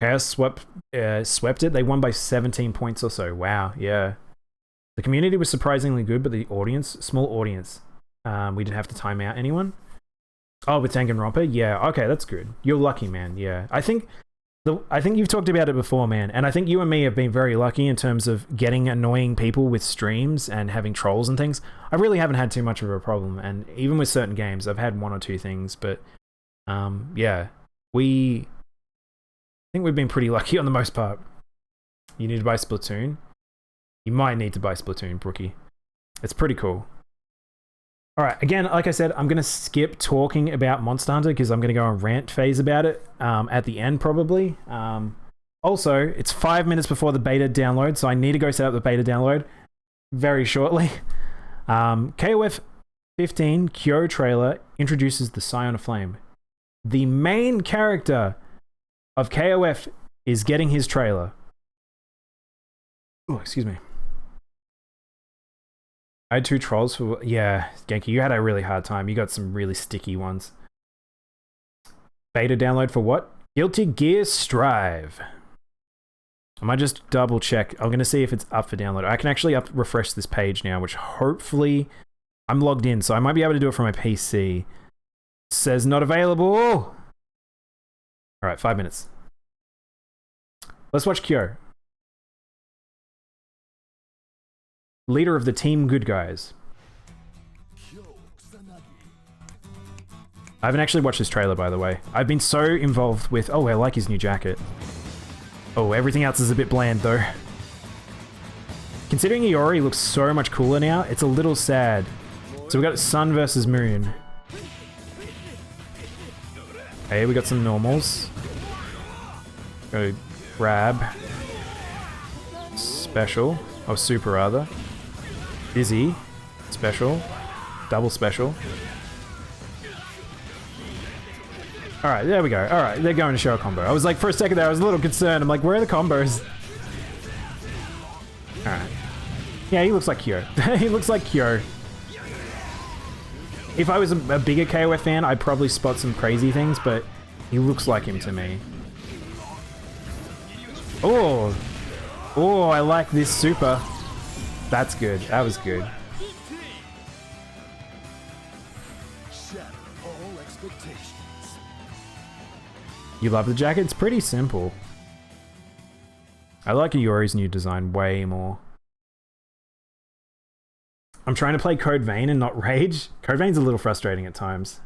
Chaos swept it. They won by 17 points or so. Wow, yeah. The community was surprisingly good, but the audience, small audience. We didn't have to time out anyone. Oh, with Danganronpa? Yeah, okay, that's good. You're lucky, man. Yeah, I think you've talked about it before, man, and I think you and me have been very lucky in terms of getting annoying people with streams and having trolls and things. I really haven't had too much of a problem, and even with certain games, I've had one or two things, but yeah, I think we've been pretty lucky on the most part. You need to buy Splatoon? You might need to buy Splatoon, Brookie. It's pretty cool. Alright, again, like I said, I'm going to skip talking about Monster Hunter because I'm going to go on rant phase about it at the end, probably. Also, it's 5 minutes before the beta download, so I need to go set up the beta download very shortly. KOF 15 Kyo trailer introduces the Scion of Flame. The main character of KOF is getting his trailer. Oh, excuse me. I had 2 trolls for... Yeah, Genki, you had a really hard time. You got some really sticky ones. Beta download for what? Guilty Gear Strive. I might just double check. I'm going to see if it's up for download. I can actually refresh this page now, which hopefully... I'm logged in, so I might be able to do it from my PC. It says not available! Alright, 5 minutes. Let's watch Kyo. Leader of the Team Good Guys. I haven't actually watched this trailer, by the way. I've been so involved with... Oh, I like his new jacket. Oh, everything else is a bit bland, though. Considering Iori looks so much cooler now, it's a little sad. So we got Sun versus Moon. Hey, we got some normals. Go grab. Special. Oh, super, rather. Busy, special, double special. Alright, there we go. Alright, they're going to show a combo. I was like, for a second there, I was a little concerned. I'm like, where are the combos? Alright. Yeah, he looks like Kyo. He looks like Kyo. If I was a bigger KOF fan, I'd probably spot some crazy things, but he looks like him to me. Oh! Oh, I like this super. That's good. That was good. You love the jacket? It's pretty simple. I like Iori's new design way more. I'm trying to play Code Vein and not Rage. Code Vein's a little frustrating at times.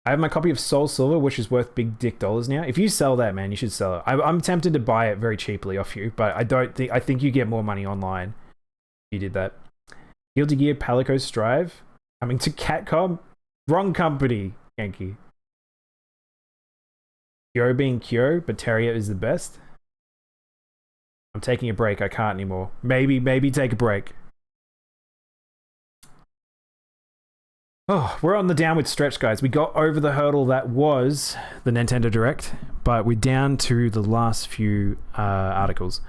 I have my copy of Soul Silver, which is worth big dick dollars now. If you sell that, man, you should sell it. I'm tempted to buy it very cheaply off you, but I think you get more money online if you did that. Guilty Gear Palico Strive coming to Catcom. Wrong company, Yankee. Kyo being Kyo, but Terrier is the best. I'm taking a break. I can't anymore. Maybe take a break. Oh, we're on the downward stretch, guys. We got over the hurdle that was the Nintendo Direct, but we're down to the last few articles.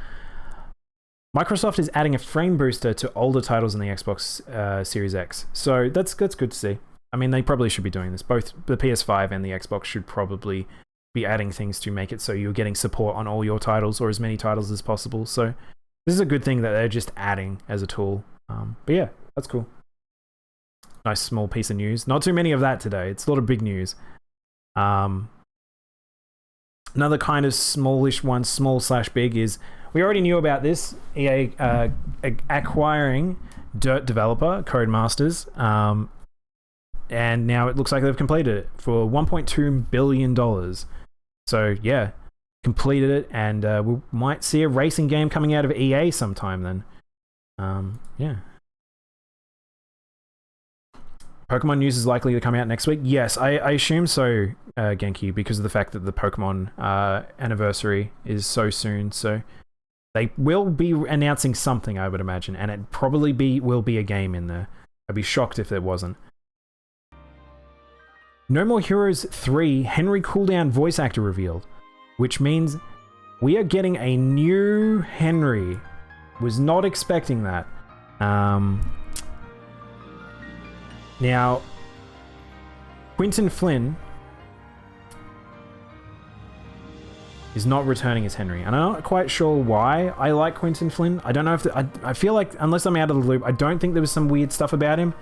Microsoft is adding a frame booster to older titles in the Xbox Series X. So that's good to see. I mean, they probably should be doing this. Both the PS5 and the Xbox should probably be adding things to make it so you're getting support on all your titles or as many titles as possible. So this is a good thing that they're just adding as a tool. But yeah, that's cool. Nice small piece of news. Not too many of that today. It's a lot of big news. Another kind of smallish one, small/big, is we already knew about this. EA acquiring Dirt developer, Codemasters, and now it looks like they've completed it for $1.2 billion. So yeah, completed it, and we might see a racing game coming out of EA sometime then. Yeah. Pokemon news is likely to come out next week. Yes, I assume so, Genki, because of the fact that the Pokemon anniversary is so soon. So they will be announcing something, I would imagine, and it probably will be a game in there. I'd be shocked if there wasn't. No More Heroes 3 Henry Cooldown voice actor revealed, which means we are getting a new Henry. Was not expecting that. Now, Quinton Flynn is not returning as Henry, and I'm not quite sure why. I like Quinton Flynn. I don't know if I feel like, unless I'm out of the loop, I don't think there was some weird stuff about him,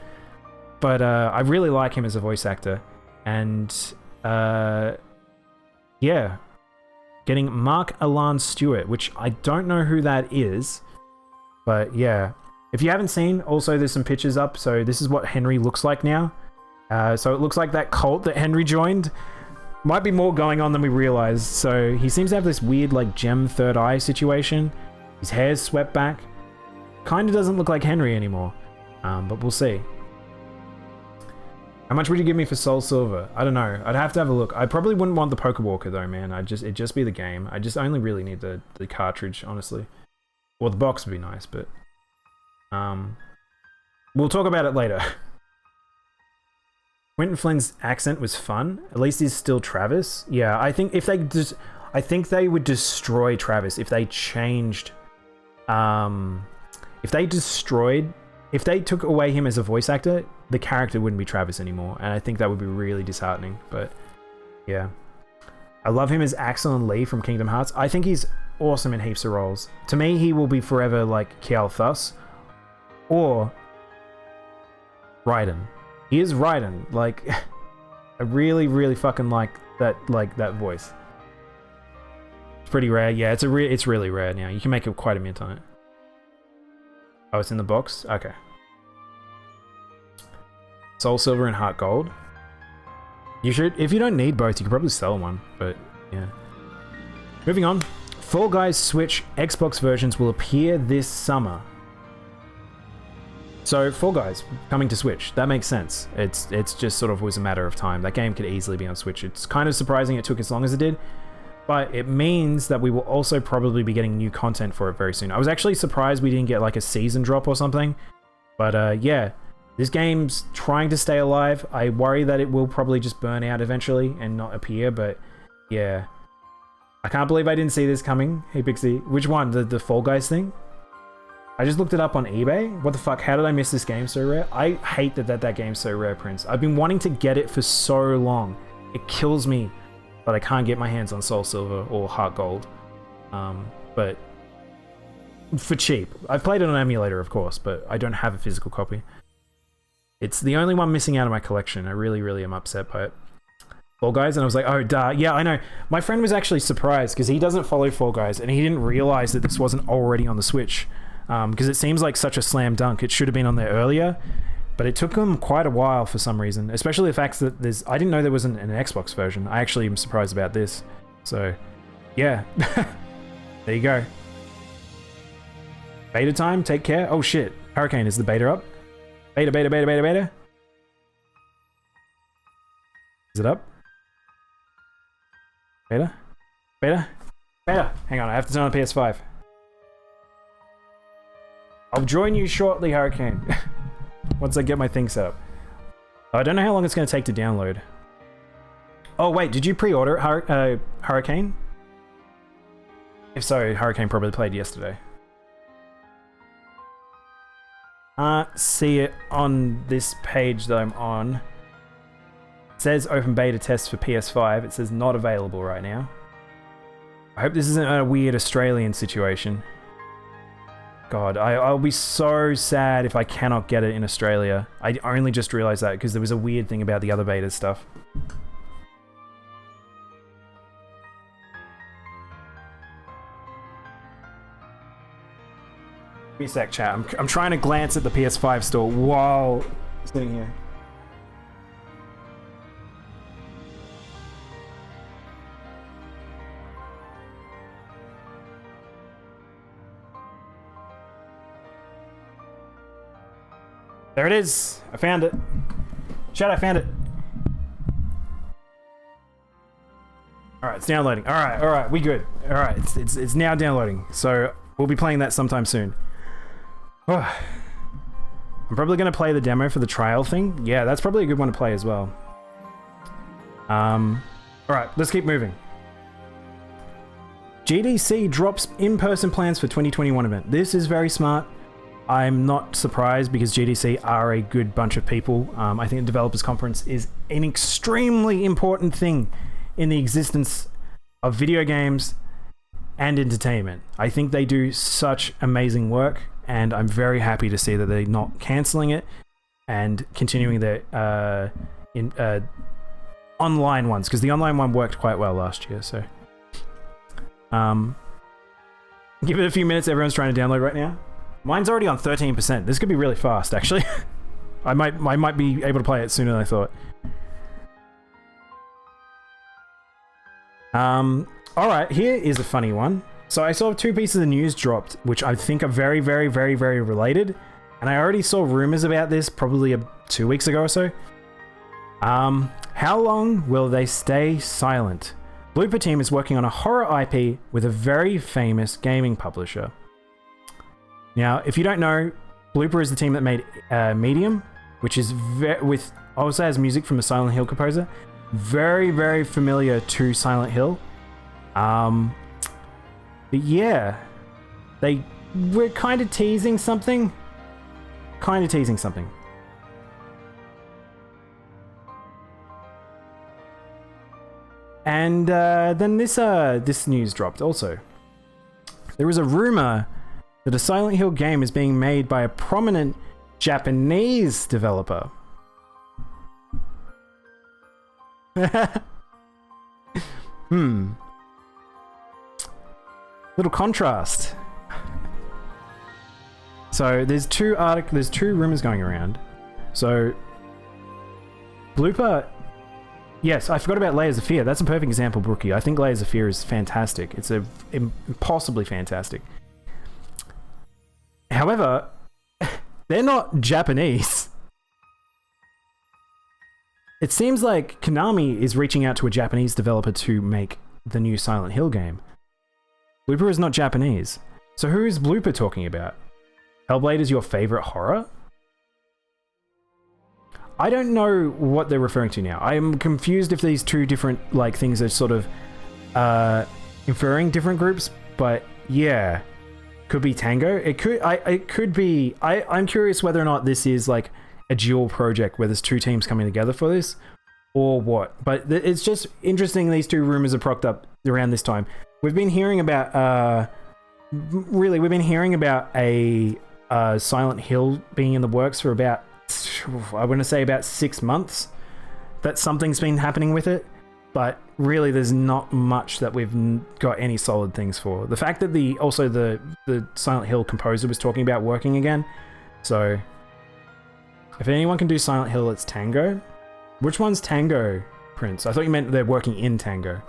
but I really like him as a voice actor. And yeah, getting Mark Alan Stewart, which I don't know who that is, but yeah. If you haven't seen, also there's some pictures up, so this is what Henry looks like now. So it looks like that cult that Henry joined. Might be more going on than we realized. So he seems to have this weird like gem third eye situation. His hair's swept back. Kind of doesn't look like Henry anymore, but we'll see. How much would you give me for Soul Silver? I don't know. I'd have to have a look. I probably wouldn't want the Pokewalker though, man. It'd just be the game. I just only really need the cartridge, honestly. Or the box would be nice, but we'll talk about it later. Quentin Flynn's accent was fun. At least he's still Travis. Yeah, I think if I think they would destroy Travis if they changed. If they took away him as a voice actor, the character wouldn't be Travis anymore, and I think that would be really disheartening. But yeah, I love him as Axel and Lee from Kingdom Hearts. I think he's awesome in heaps of roles. To me, he will be forever like Kiel Thus or Raiden. He is Raiden. Like, I really, really fucking like that voice. It's pretty rare. Yeah, it's really rare now. You can make quite a mint on it. Oh, it's in the box? Okay. Soul Silver and Heart Gold. You should, if you don't need both, you could probably sell one, but yeah. Moving on. Fall Guys Switch Xbox versions will appear this summer. So, Fall Guys coming to Switch. That makes sense. It's just sort of was a matter of time. That game could easily be on Switch. It's kind of surprising it took as long as it did, but it means that we will also probably be getting new content for it very soon. I was actually surprised we didn't get like a season drop or something, but yeah, this game's trying to stay alive. I worry that it will probably just burn out eventually and not appear, but yeah. I can't believe I didn't see this coming. Hey Pixie, which one? The Fall Guys thing? I just looked it up on eBay. What the fuck? How did I miss this game so rare? I hate that game's so rare, Prince. I've been wanting to get it for so long. It kills me that I can't get my hands on Soul Silver or Heart Gold. But for cheap. I've played it on emulator, of course, but I don't have a physical copy. It's the only one missing out of my collection. I really, really am upset by it. Fall Guys, and I was like, oh, duh. Yeah, I know. My friend was actually surprised because he doesn't follow Fall Guys, and he didn't realize that this wasn't already on the Switch. Because it seems like such a slam dunk. It should have been on there earlier, but it took them quite a while for some reason, especially the fact that I didn't know there was an Xbox version. I actually am surprised about this. So, yeah. There you go. Beta time, take care. Oh shit, Hurricane, is the beta up? Beta. Is it up? Beta? Hang on, I have to turn on PS5. I'll join you shortly, Hurricane. Once I get my thing set up. I don't know how long it's going to take to download. Oh wait, did you pre-order it, Hurricane? If so, Hurricane probably played yesterday. See it on this page that I'm on. It says open beta test for PS5. It says not available right now. I hope this isn't a weird Australian situation. God, I'll be so sad if I cannot get it in Australia. I only just realized that because there was a weird thing about the other beta stuff. Give me a sec, chat. I'm trying to glance at the PS5 store while sitting here. There it is. I found it. Chat, I found it. Alright, it's downloading. Alright, we good. Alright, it's now downloading. So we'll be playing that sometime soon. Oh. I'm probably gonna play the demo for the trial thing. Yeah, that's probably a good one to play as well. Alright, let's keep moving. GDC drops in-person plans for 2021 event. This is very smart. I'm not surprised because GDC are a good bunch of people. I think the developers conference is an extremely important thing in the existence of video games and entertainment. I think they do such amazing work, and I'm very happy to see that they're not cancelling it and continuing their online ones, because the online one worked quite well last year. So give it a few minutes. Everyone's trying to download right now. Mine's already on 13%. This could be really fast, actually. I might be able to play it sooner than I thought. Alright, here is a funny one. So I saw 2 pieces of news dropped, which I think are very, very, very, very related. And I already saw rumors about this probably 2 weeks ago or so. How long will they stay silent? Blooper Team is working on a horror IP with a very famous gaming publisher. Now, if you don't know, Blooper is the team that made Medium, which is also has music from a Silent Hill composer. Very, very familiar to Silent Hill. But yeah, we're kind of teasing something. And then this news dropped also. There is a rumor that a Silent Hill game is being made by a prominent Japanese developer. Little contrast. So there's two rumors going around. So Blooper, yes, I forgot about Layers of Fear. That's a perfect example, Brookie. I think Layers of Fear is fantastic. It's impossibly fantastic. However, they're not Japanese. It seems like Konami is reaching out to a Japanese developer to make the new Silent Hill game. Blooper is not Japanese. So who is Blooper talking about? Hellblade is your favorite horror? I don't know what they're referring to now. I'm confused if these two different things are sort of inferring different groups, but yeah. Could be Tango. It could be. I'm curious whether or not this is like a dual project where there's 2 teams coming together for this, or what. But it's just interesting. These 2 rumors are propped up around this time. We've been hearing about we've been hearing about a Silent Hill being in the works for about, I want to say about 6 months. That something's been happening with it. But really, there's not much that we've got any solid things for. The fact that the Silent Hill composer was talking about working again. So, if anyone can do Silent Hill, it's Tango. Which one's Tango, Prince? I thought you meant they're working in Tango.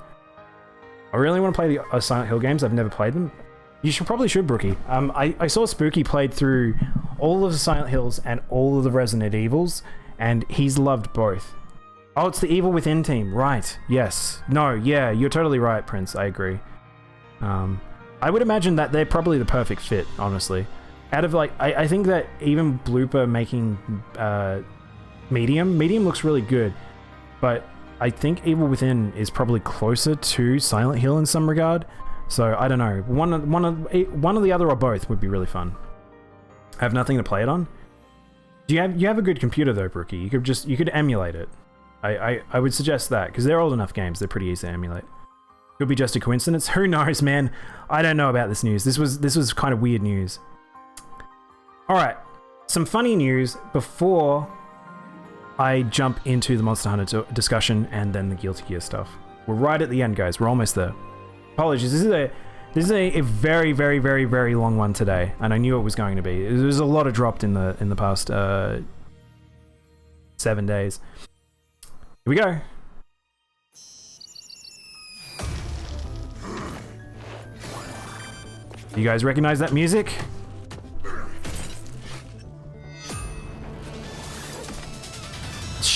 I really want to play the Silent Hill games. I've never played them. You probably should, Brookie. I saw Spooky played through all of the Silent Hills and all of the Resident Evils, and he's loved both. Oh, it's the Evil Within team. Right. Yes. No, yeah, you're totally right, Prince. I agree. I would imagine that they're probably the perfect fit, honestly. Out of I think that even Blooper making Medium looks really good, but I think Evil Within is probably closer to Silent Hill in some regard. So I don't know. One of the other or both would be really fun. I have nothing to play it on. You have a good computer though, Brookie. You could emulate it. I would suggest that, because they're old enough games, they're pretty easy to emulate. Could be just a coincidence. Who knows, man? I don't know about this news. This was kind of weird news. Alright, some funny news before I jump into the Monster Hunter discussion and then the Guilty Gear stuff. We're right at the end, guys. We're almost there. Apologies, this is a very, very, very, very long one today, and I knew it was going to be. There's a lot of dropped in the past 7 days. Here we go. You guys recognize that music?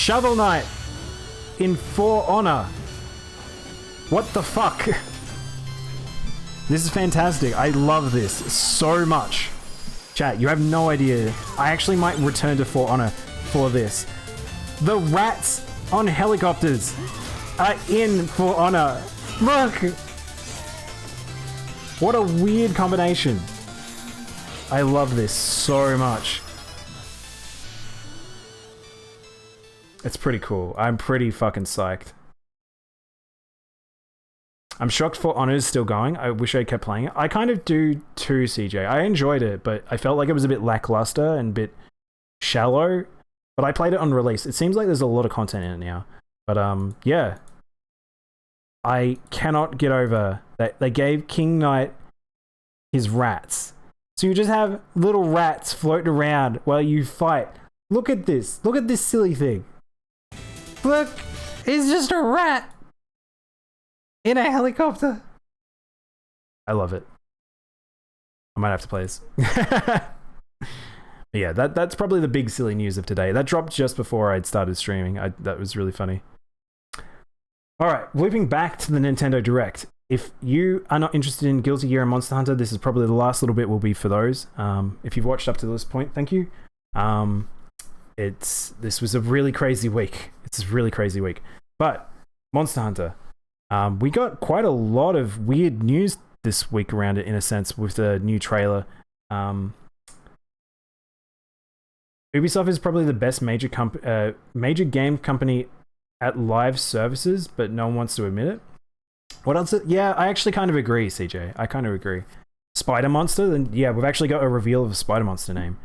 Shovel Knight in For Honor. What the fuck? This is fantastic. I love this so much. Chat, you have no idea. I actually might return to For Honor for this. The rats on helicopters are in For Honor. Look! What a weird combination. I love this so much. It's pretty cool. I'm pretty fucking psyched. I'm shocked For Honor is still going. I wish I kept playing it. I kind of do too, CJ. I enjoyed it, but I felt like it was a bit lackluster and a bit shallow. But I played it on release. It seems like there's a lot of content in it now. But yeah. I cannot get over that they gave King Knight his rats. So you just have little rats floating around while you fight. Look at this. Look at this silly thing. Look, it's just a rat in a helicopter. I love it. I might have to play this. Yeah, that's probably the big silly news of today. That dropped just before I'd started streaming. That was really funny. All right, looping back to the Nintendo Direct. If you are not interested in Guilty Gear and Monster Hunter, this is probably the last little bit will be for those. If you've watched up to this point, thank you. This was a really crazy week. It's a really crazy week. But Monster Hunter, we got quite a lot of weird news this week around it, in a sense, with the new trailer. Ubisoft is probably the best major game company at live services, but no one wants to admit it. What else? Yeah, I actually kind of agree, CJ. I kind of agree. Spider Monster, then yeah, we've actually got a reveal of a Spider Monster name.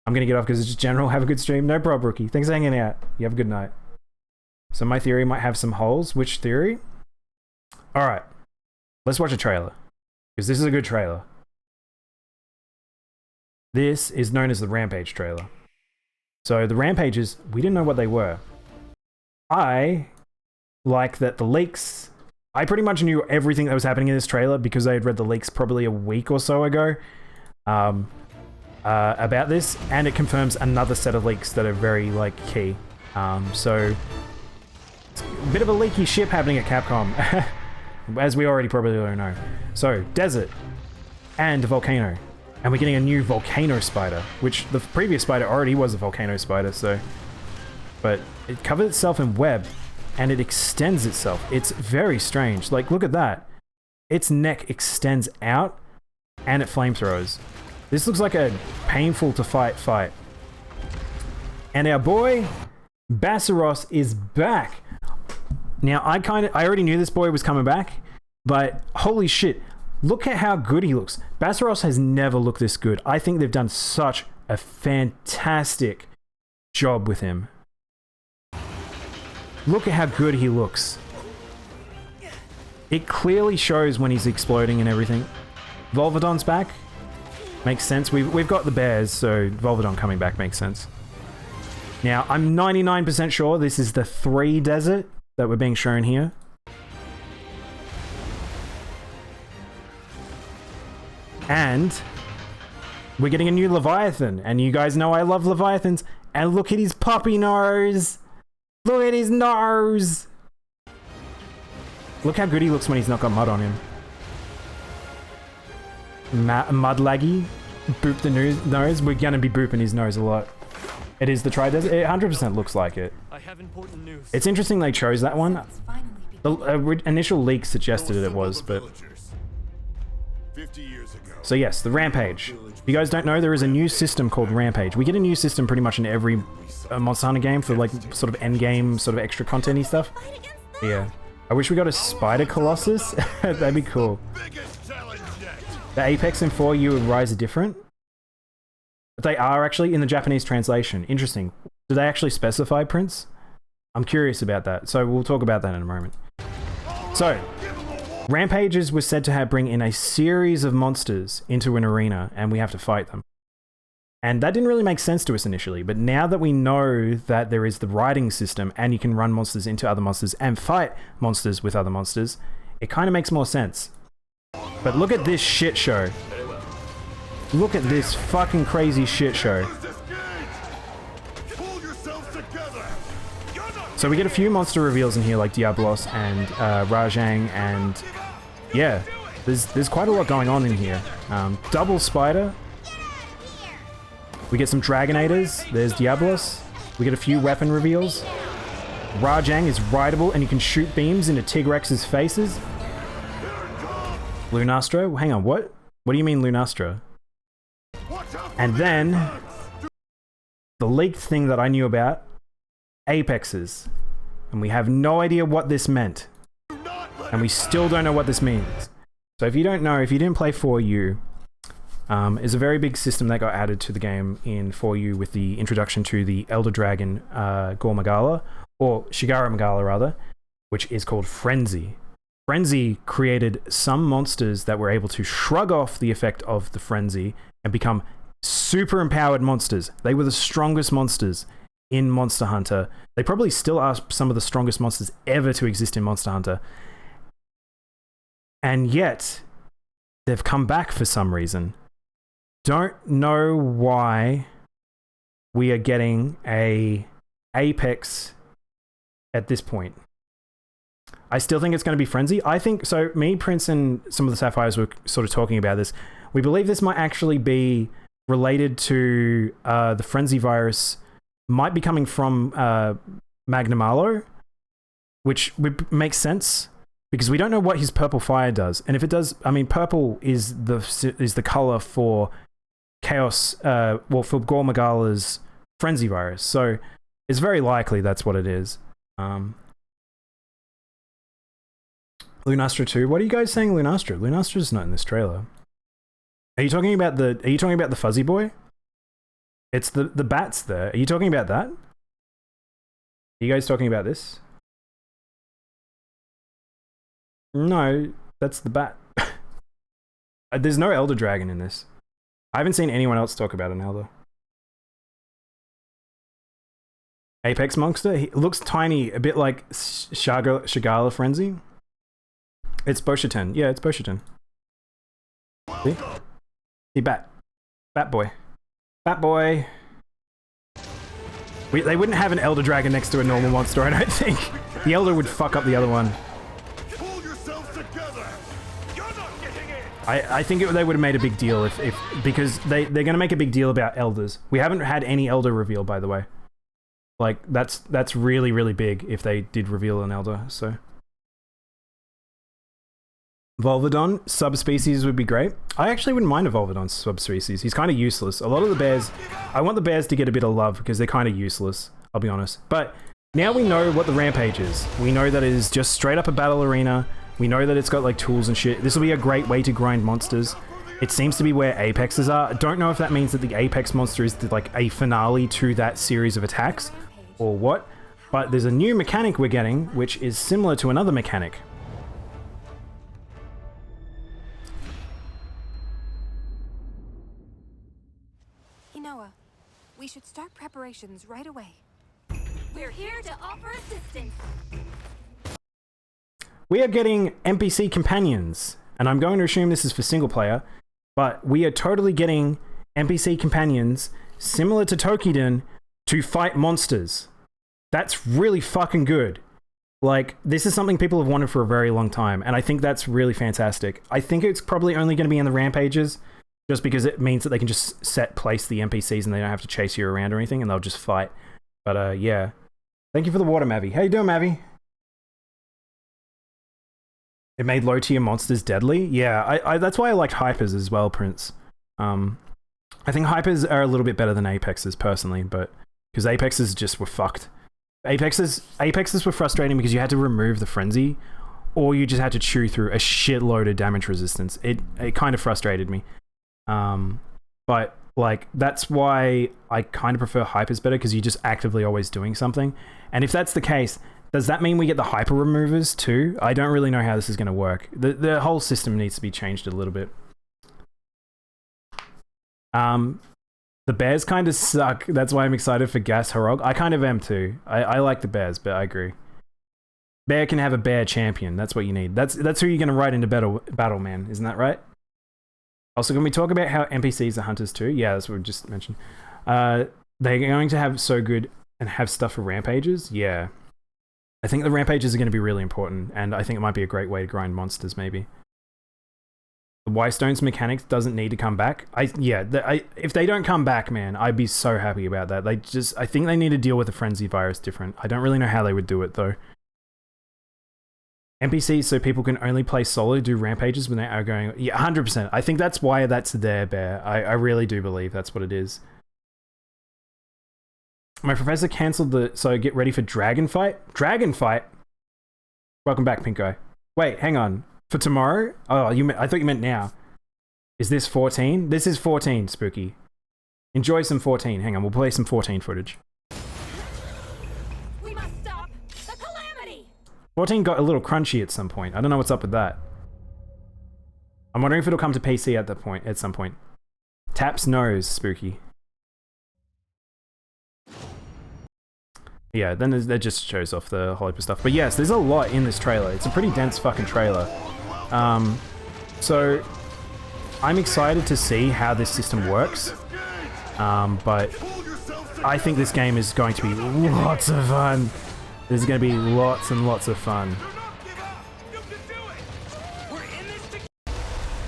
I'm gonna get off because it's just general. Have a good stream. No problem, Rookie. Thanks for hanging out. You have a good night. So my theory might have some holes. Which theory? All right, let's watch a trailer because this is a good trailer. This is known as the Rampage trailer. So the Rampages, we didn't know what they were. I like that the leaks... I pretty much knew everything that was happening in this trailer because I had read the leaks probably a week or so ago about this, and it confirms another set of leaks that are very key. So it's a bit of a leaky ship happening at Capcom, as we already probably all know. So desert and volcano, and we're getting a new volcano spider, which the previous spider already was a volcano spider. So, but it covered itself in web. And it extends itself. It's very strange. Like, look at that. Its neck extends out and it flamethrowers. This looks like a painful to fight. And our boy, Bassaros, is back. Now, I already knew this boy was coming back, but holy shit, look at how good he looks. Bassaros has never looked this good. I think they've done such a fantastic job with him. Look at how good he looks. It clearly shows when he's exploding and everything. Volvidon's back. Makes sense. We've got the bears, so Volvidon coming back makes sense. Now, I'm 99% sure this is the 3 desert that we're being shown here. And we're getting a new Leviathan. And you guys know I love Leviathans. And look at his puppy nose. Look at his nose! Look how good he looks when he's not got mud on him. Mud laggy. Boop the nose. We're gonna be booping his nose a lot. It is the Tri-Desert. It 100% looks like it.
I have important news.
It's interesting they chose that one. The initial leak suggested it was, but...
50 years ago.
So yes, the Rampage. If you guys don't know, there is a new system called Rampage. We get a new system pretty much in every Monster Hunter game for sort of end game, sort of extra content-y stuff. Yeah. I wish we got a Spider Colossus. That'd be cool. The Apex and 4U and Rise are different. But they are actually in the Japanese translation. Interesting. Do they actually specify, Prince? I'm curious about that. So we'll talk about that in a moment. So, Rampages was said to bring in a series of monsters into an arena, and we have to fight them. And that didn't really make sense to us initially, but now that we know that there is the riding system and you can run monsters into other monsters and fight monsters with other monsters, it kind of makes more sense. But look at this shit show. Look at this fucking crazy shit show. So we get a few monster reveals in here, like Diablos and Rajang, and yeah, there's quite a lot going on in here. Double Spider. We get some Dragonators. There's Diablos. We get a few weapon reveals. Rajang is rideable, and you can shoot beams into Tigrex's faces. Lunastra? Hang on, what? What do you mean Lunastra? And then, the leaked thing that I knew about, Apexes. And we have no idea what this meant. And we still don't know what this means. So if you don't know, if you didn't play 4U, is a very big system that got added to the game in 4U with the introduction to the Elder Dragon Gore Magala, or Shigara Magala rather, which is called Frenzy. Frenzy created some monsters that were able to shrug off the effect of the Frenzy and become super empowered monsters. They were the strongest monsters in Monster Hunter. They probably still are some of the strongest monsters ever to exist in Monster Hunter. And yet, they've come back for some reason. Don't know why we are getting a Apex at this point. I still think it's going to be Frenzy. I think, so me, Prince, and some of the Sapphires were sort of talking about this. We believe this might actually be related to the Frenzy virus, might be coming from Magnum Arlo, which makes sense because we don't know what his purple fire does. And if it does, I mean, purple is the color for Chaos, well, for Gore Magala's Frenzy virus. So it's very likely that's what it is. Lunastra 2. What are you guys saying, Lunastra? Lunastra's not in this trailer. Are you talking about the fuzzy boy? It's the bats there. Are you talking about that? Are you guys talking about this? No, that's the bat. There's no Elder Dragon in this. I haven't seen anyone else talk about an Elder. Apex Monster? He looks tiny, a bit like Shigala Frenzy. It's Boshitan. Yeah, it's Boshitan. See? See, Bat Boy. Bat Boy. They wouldn't have an Elder Dragon next to a normal monster, I don't think. The Elder would fuck up the other one.
Pull yourselves together. You're not getting in.
I think they would have made a big deal if because they're going to make a big deal about Elders. We haven't had any Elder reveal, by the way. Like, that's really, really big if they did reveal an Elder, so... Volvodon subspecies would be great. I actually wouldn't mind a Volvodon subspecies. He's kind of useless. A lot of the bears... I want the bears to get a bit of love because they're kind of useless, I'll be honest. But now we know what the Rampage is. We know that it is just straight up a battle arena. We know that it's got like tools and shit. This will be a great way to grind monsters. It seems to be where Apexes are. I don't know if that means that the Apex monster is like a finale to that series of attacks or what. But there's a new mechanic we're getting, which is similar to another mechanic.
We should start preparations right away. We're here to offer assistance.
We are getting NPC companions, and I'm going to assume this is for single player, but we are totally getting NPC companions similar to Tokiden to fight monsters. That's really fucking good. Like, this is something people have wanted for a very long time, and I think that's really fantastic. I think it's probably only going to be in the Rampages, just because it means that they can just place the NPCs and they don't have to chase you around or anything, and they'll just fight. But yeah. Thank you for the water, Mavi. How you doing, Mavi? It made low-tier monsters deadly? Yeah, that's why I liked Hypers as well, Prince. I think Hypers are a little bit better than Apexes, personally, but... because Apexes just were fucked. Apexes were frustrating because you had to remove the Frenzy, or you just had to chew through a shitload of damage resistance. It kind of frustrated me. But like, that's why I kind of prefer Hypers better, because you're just actively always doing something. And if that's the case, does that mean we get the Hyper removers too? I don't really know how this is going to work. The whole system needs to be changed a little bit. The bears kind of suck. That's why I'm excited for Gas Harog. I kind of am too. I like the bears, but I agree. Bear can have a bear champion. That's what you need. That's who you're going to write into battle, man. Isn't that right? Also, can we talk about how NPCs are hunters too? Yeah, that's what we just mentioned. They're going to have so good and have stuff for Rampages? Yeah. I think the rampages are going to be really important, and I think it might be a great way to grind monsters, maybe. The Y-Stones mechanics doesn't need to come back. If they don't come back, man, I'd be so happy about that. I think they need to deal with the frenzy virus different. I don't really know how they would do it, though. NPCs so people can only play solo, do rampages when they are going... Yeah, 100%. I think that's why that's there, Bear. I really do believe that's what it is. My professor cancelled the... So get ready for Dragon Fight? Dragon Fight? Welcome back, Pink Guy. Wait, hang on. For tomorrow? Oh, I thought you meant now. Is this 14? This is 14, Spooky. Enjoy some 14. Hang on, we'll play some 14 footage.
We must stop the calamity.
14 got a little crunchy at some point. I don't know what's up with that. I'm wondering if it'll come to PC at some point. Taps nose, Spooky. Yeah, then that just shows off the Hollywood stuff. But yes, there's a lot in this trailer. It's a pretty dense fucking trailer. So I'm excited to see how this system works. But I think this game is going to be lots of fun. There's going to be lots and lots of fun.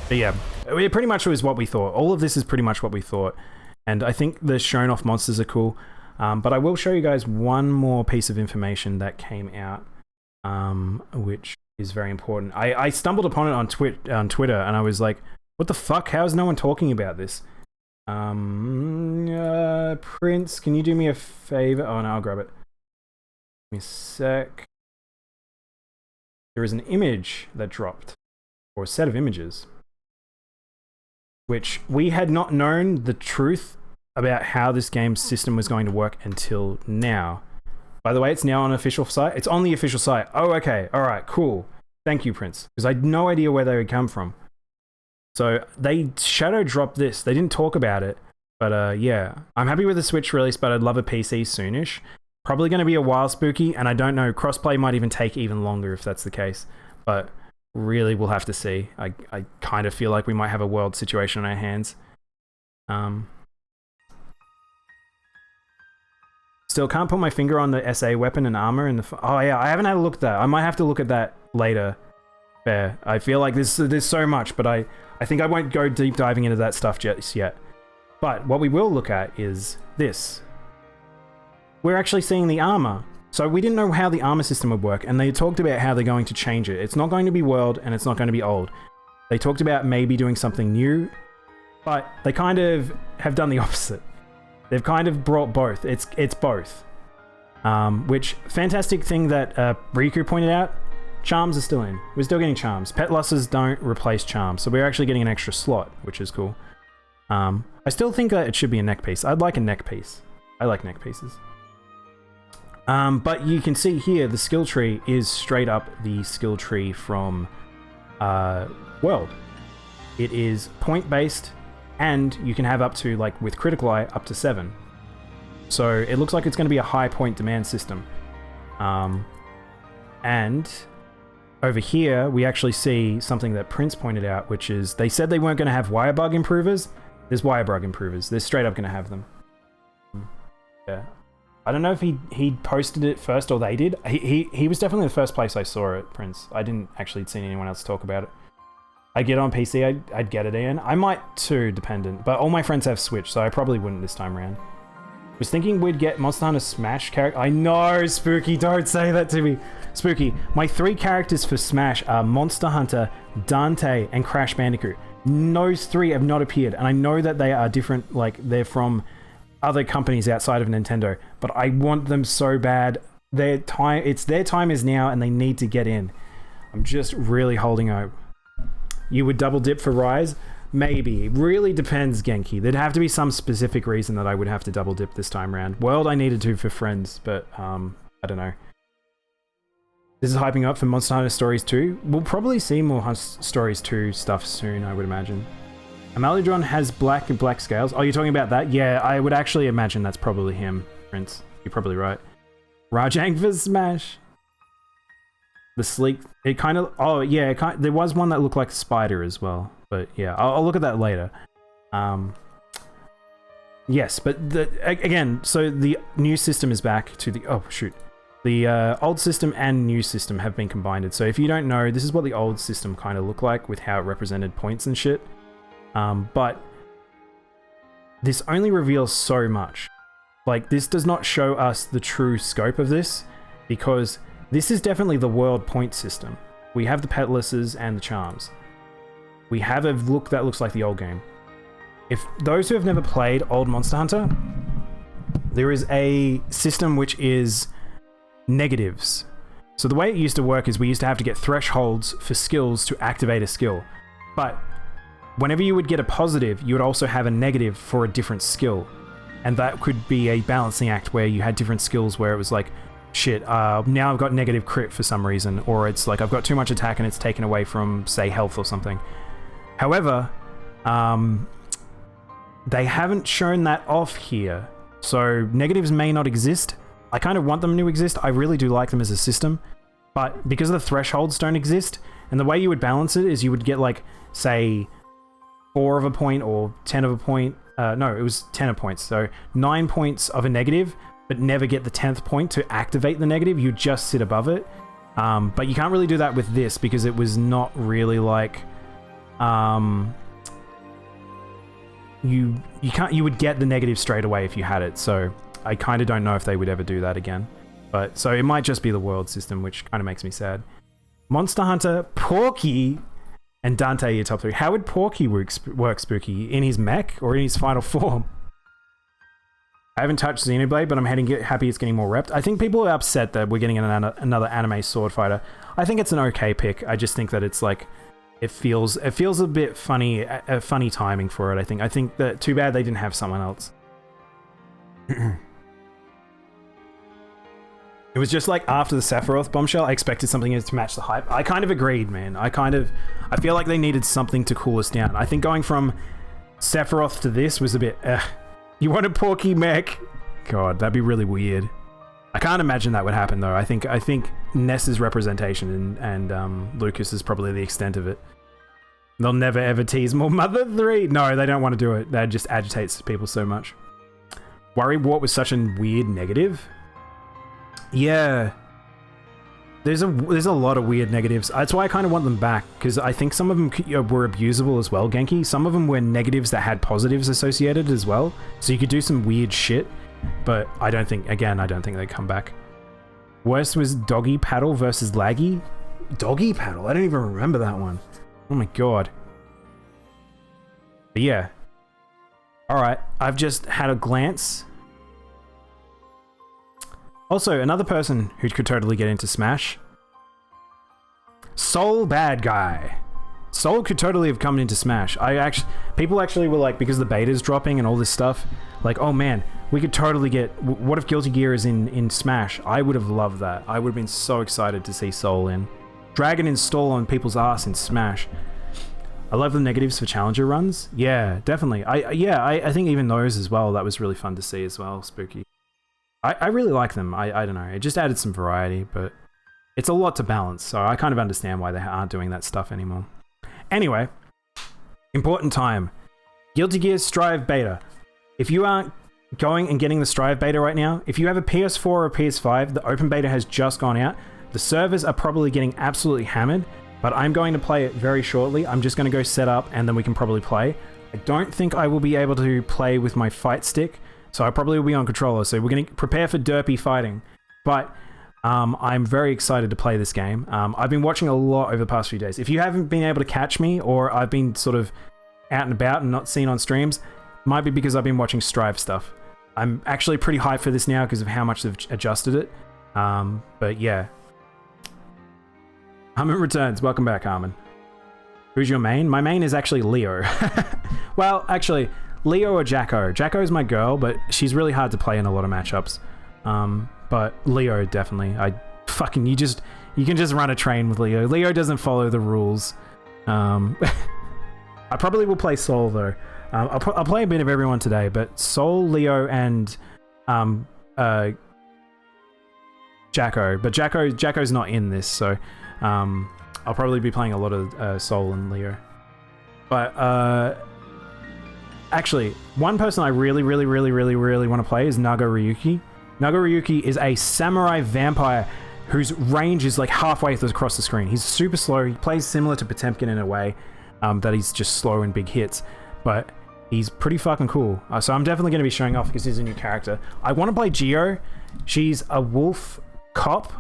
But yeah, it pretty much was what we thought. All of this is pretty much what we thought. And I think the shown off monsters are cool. But I will show you guys one more piece of information that came out, which is very important. I stumbled upon it on Twitter, and I was like, what the fuck? How is no one talking about this? Prince, can you do me a favor? Oh, no, I'll grab it. Give me a sec. There is an image that dropped, or a set of images, which we had not known the truth about how this game's system was going to work until now. By the way, it's now on an official site. It's on the official site. Oh, okay. All right, cool. Thank you, Prince. Because I had no idea where they would come from. So they shadow dropped this. They didn't talk about it. But yeah, I'm happy with the Switch release, but I'd love a PC soonish. Probably going to be a while, Spooky, and I don't know. Crossplay might even take even longer if that's the case. But really, we'll have to see. I kind of feel like we might have a world situation on our hands. Still can't put my finger on the SA weapon and armor and the... Oh yeah, I haven't had a look at that. I might have to look at that later. Fair. I feel like there's so much, but I think I won't go deep diving into that stuff just yet. But what we will look at is this. We're actually seeing the armor. So we didn't know how the armor system would work, and they talked about how they're going to change it. It's not going to be world, and it's not going to be old. They talked about maybe doing something new, but they kind of have done the opposite. They've kind of brought both. It's both. Which, fantastic thing that Riku pointed out, charms are still in. We're still getting charms. Pet losses don't replace charms, so we're actually getting an extra slot, which is cool. I still think that it should be a neck piece. I'd like a neck piece. I like neck pieces. But you can see here, the skill tree is straight up the skill tree from World. It is point-based, and you can have up to, like with Critical Eye, up to 7. So it looks like it's going to be a high point demand system. And over here, we actually see something that Prince pointed out, which is they said they weren't going to have wire bug improvers. There's wire bug improvers. They're straight up going to have them. Yeah. I don't know if he posted it first or they did. He was definitely the first place I saw it, Prince. I didn't actually see anyone else talk about it. I get it on PC, I'd get it in. I might too, dependent. But all my friends have Switch, so I probably wouldn't this time around. Was thinking we'd get Monster Hunter Smash character. I know, Spooky, don't say that to me. Spooky, my 3 characters for Smash are Monster Hunter, Dante, and Crash Bandicoot. Those 3 have not appeared, and I know that they are different, like they're from other companies outside of Nintendo, but I want them so bad. Their time is now, and they need to get in. I'm just really holding hope. You would double dip for Rise? Maybe. It really depends, Genki. There'd have to be some specific reason that I would have to double dip this time around. World I needed to for Friends, but I don't know. This is hyping up for Monster Hunter Stories 2. We'll probably see more Stories 2 stuff soon, I would imagine. Amaludron has black and black scales. Oh, you're talking about that? Yeah, I would actually imagine that's probably him, Prince. You're probably right. Rajang for Smash. The sleek, it kind of, oh yeah, there was one that looked like a spider as well, but yeah, I'll look at that later. Yes, but again, so the new system is back to the, oh shoot. The old system and new system have been combined. So if you don't know, this is what the old system kind of looked like with how it represented points and shit. But this only reveals so much. Like, this does not show us the true scope of this, because this is definitely the world point system. We have the petalisses and the charms. We have a look that looks like the old game. If those who have never played old Monster Hunter, there is a system which is negatives. So the way it used to work is we used to have to get thresholds for skills to activate a skill. But whenever you would get a positive, you would also have a negative for a different skill. And that could be a balancing act where you had different skills where it was like, shit, now I've got negative crit for some reason, or it's like I've got too much attack and it's taken away from, say, health or something. However, they haven't shown that off here. So negatives may not exist. I kind of want them to exist. I really do like them as a system. But because the thresholds don't exist, and the way you would balance it is you would get like, say, 4 of a point or 10 of a point. No, it was 10 of points. So 9 points of a negative, but never get the 10th point to activate the negative. You just sit above it. But you can't really do that with this because it was not really like... You would get the negative straight away if you had it. So I kind of don't know if they would ever do that again. But so it might just be the world system, which kind of makes me sad. Monster Hunter, Porky, and Dante, your top 3. How would Porky work, Spooky? In his mech or in his final form? I haven't touched Xenoblade, but I'm happy it's getting more repped. I think people are upset that we're getting another anime sword fighter. I think it's an okay pick. I just think that it's like, it feels a bit funny, a funny timing for it. I think that too bad they didn't have someone else. It was just like after the Sephiroth bombshell, I expected something to match the hype. I kind of agreed, man. I feel like they needed something to cool us down. I think going from Sephiroth to this was a bit, you want a Porky mech? God, that'd be really weird. I can't imagine that would happen though. I think Ness's representation and Lucas is probably the extent of it. They'll never ever tease more Mother 3. No, they don't want to do it. That just agitates people so much. Worry Wart was such a weird negative. Yeah. There's a lot of weird negatives. That's why I kind of want them back, because I think some of them were abusable as well, Genki. Some of them were negatives that had positives associated as well. So you could do some weird shit. But I don't think they come back. Worst was Doggy Paddle versus Laggy. Doggy Paddle? I don't even remember that one. Oh my god. But yeah. Alright, I've just had a glance. Also, another person who could totally get into Smash. Soul Bad Guy. Soul could totally have come into Smash. People actually were like, because the beta's dropping and all this stuff, like, oh man, we could totally get... What if Guilty Gear is in Smash? I would have loved that. I would have been so excited to see Soul in. Dragon install on people's ass in Smash. I love the negatives for Challenger runs. Yeah, definitely. I think even those as well, that was really fun to see as well, Spooky. I really like them. I don't know. It just added some variety, but it's a lot to balance, so I kind of understand why they aren't doing that stuff anymore. Anyway, important time. Guilty Gear Strive Beta. If you aren't going and getting the Strive Beta right now, if you have a PS4 or a PS5, the open beta has just gone out. The servers are probably getting absolutely hammered, but I'm going to play it very shortly. I'm just going to go set up and then we can probably play. I don't think I will be able to play with my fight stick, so I probably will be on controller. So we're going to prepare for derpy fighting. But I'm very excited to play this game. I've been watching a lot over the past few days. If you haven't been able to catch me, or I've been sort of out and about and not seen on streams, might be because I've been watching Strive stuff. I'm actually pretty hyped for this now because of how much they've adjusted it. But yeah. Harmon returns. Welcome back, Harmon. Who's your main? My main is actually Leo. Well, actually, Leo or Jacko. Jacko's my girl, but she's really hard to play in a lot of matchups. But Leo, definitely. You can just run a train with Leo. Leo doesn't follow the rules. I probably will play Soul, though. I'll play a bit of everyone today, but Soul, Leo, and Jacko. But Jacko's not in this, so I'll probably be playing a lot of Soul and Leo. But actually, one person I really want to play is Nago Ryuki. Nagaryuki is a samurai vampire whose range is like halfway across the screen. He's super slow. He plays similar to Potemkin in a way, that he's just slow in big hits, but he's pretty fucking cool. So I'm definitely going to be showing off because he's a new character. I want to play Geo. She's a wolf cop.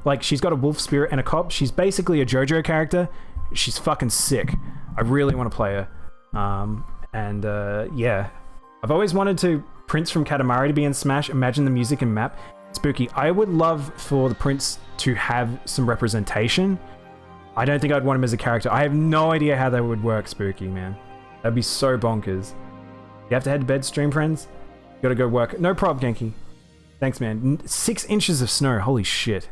Like, she's got a wolf spirit and a cop. She's basically a JoJo character. She's fucking sick. I really want to play her. Yeah. I've always wanted to Prince from Katamari to be in Smash. Imagine the music and map. Spooky. I would love for the Prince to have some representation. I don't think I'd want him as a character. I have no idea how that would work, Spooky, man. That'd be so bonkers. You have to head to bed, stream friends? Gotta go work. No prob, Genki. Thanks, man. 6 inches of snow. Holy shit.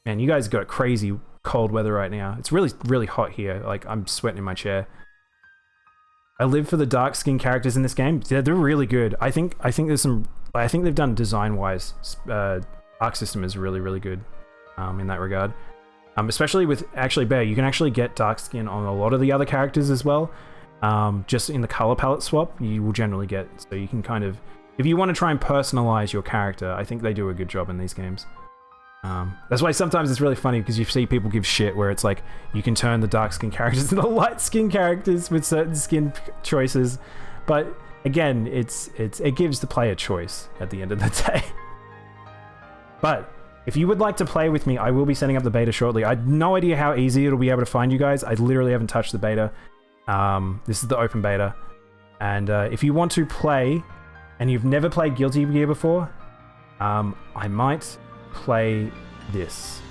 Man, you guys got crazy cold weather right now. It's really, really hot here. Like, I'm sweating in my chair. I live for the dark skin characters in this game. They're really good. I think there's some... I think they've done design-wise. Arc system is really, really good in that regard. Especially with... Actually, Bear, you can actually get dark skin on a lot of the other characters as well. Just in the color palette swap, you will generally get... So you can kind of... If you want to try and personalize your character, I think they do a good job in these games. That's why sometimes it's really funny because you see people give shit where it's like you can turn the dark skin characters into light skin characters with certain skin choices, but again, it gives the player choice at the end of the day. But if you would like to play with me, I will be setting up the beta shortly. I have no idea how easy it'll be able to find you guys. I literally haven't touched the beta. This is the open beta, and if you want to play and you've never played Guilty Gear before, I might play this.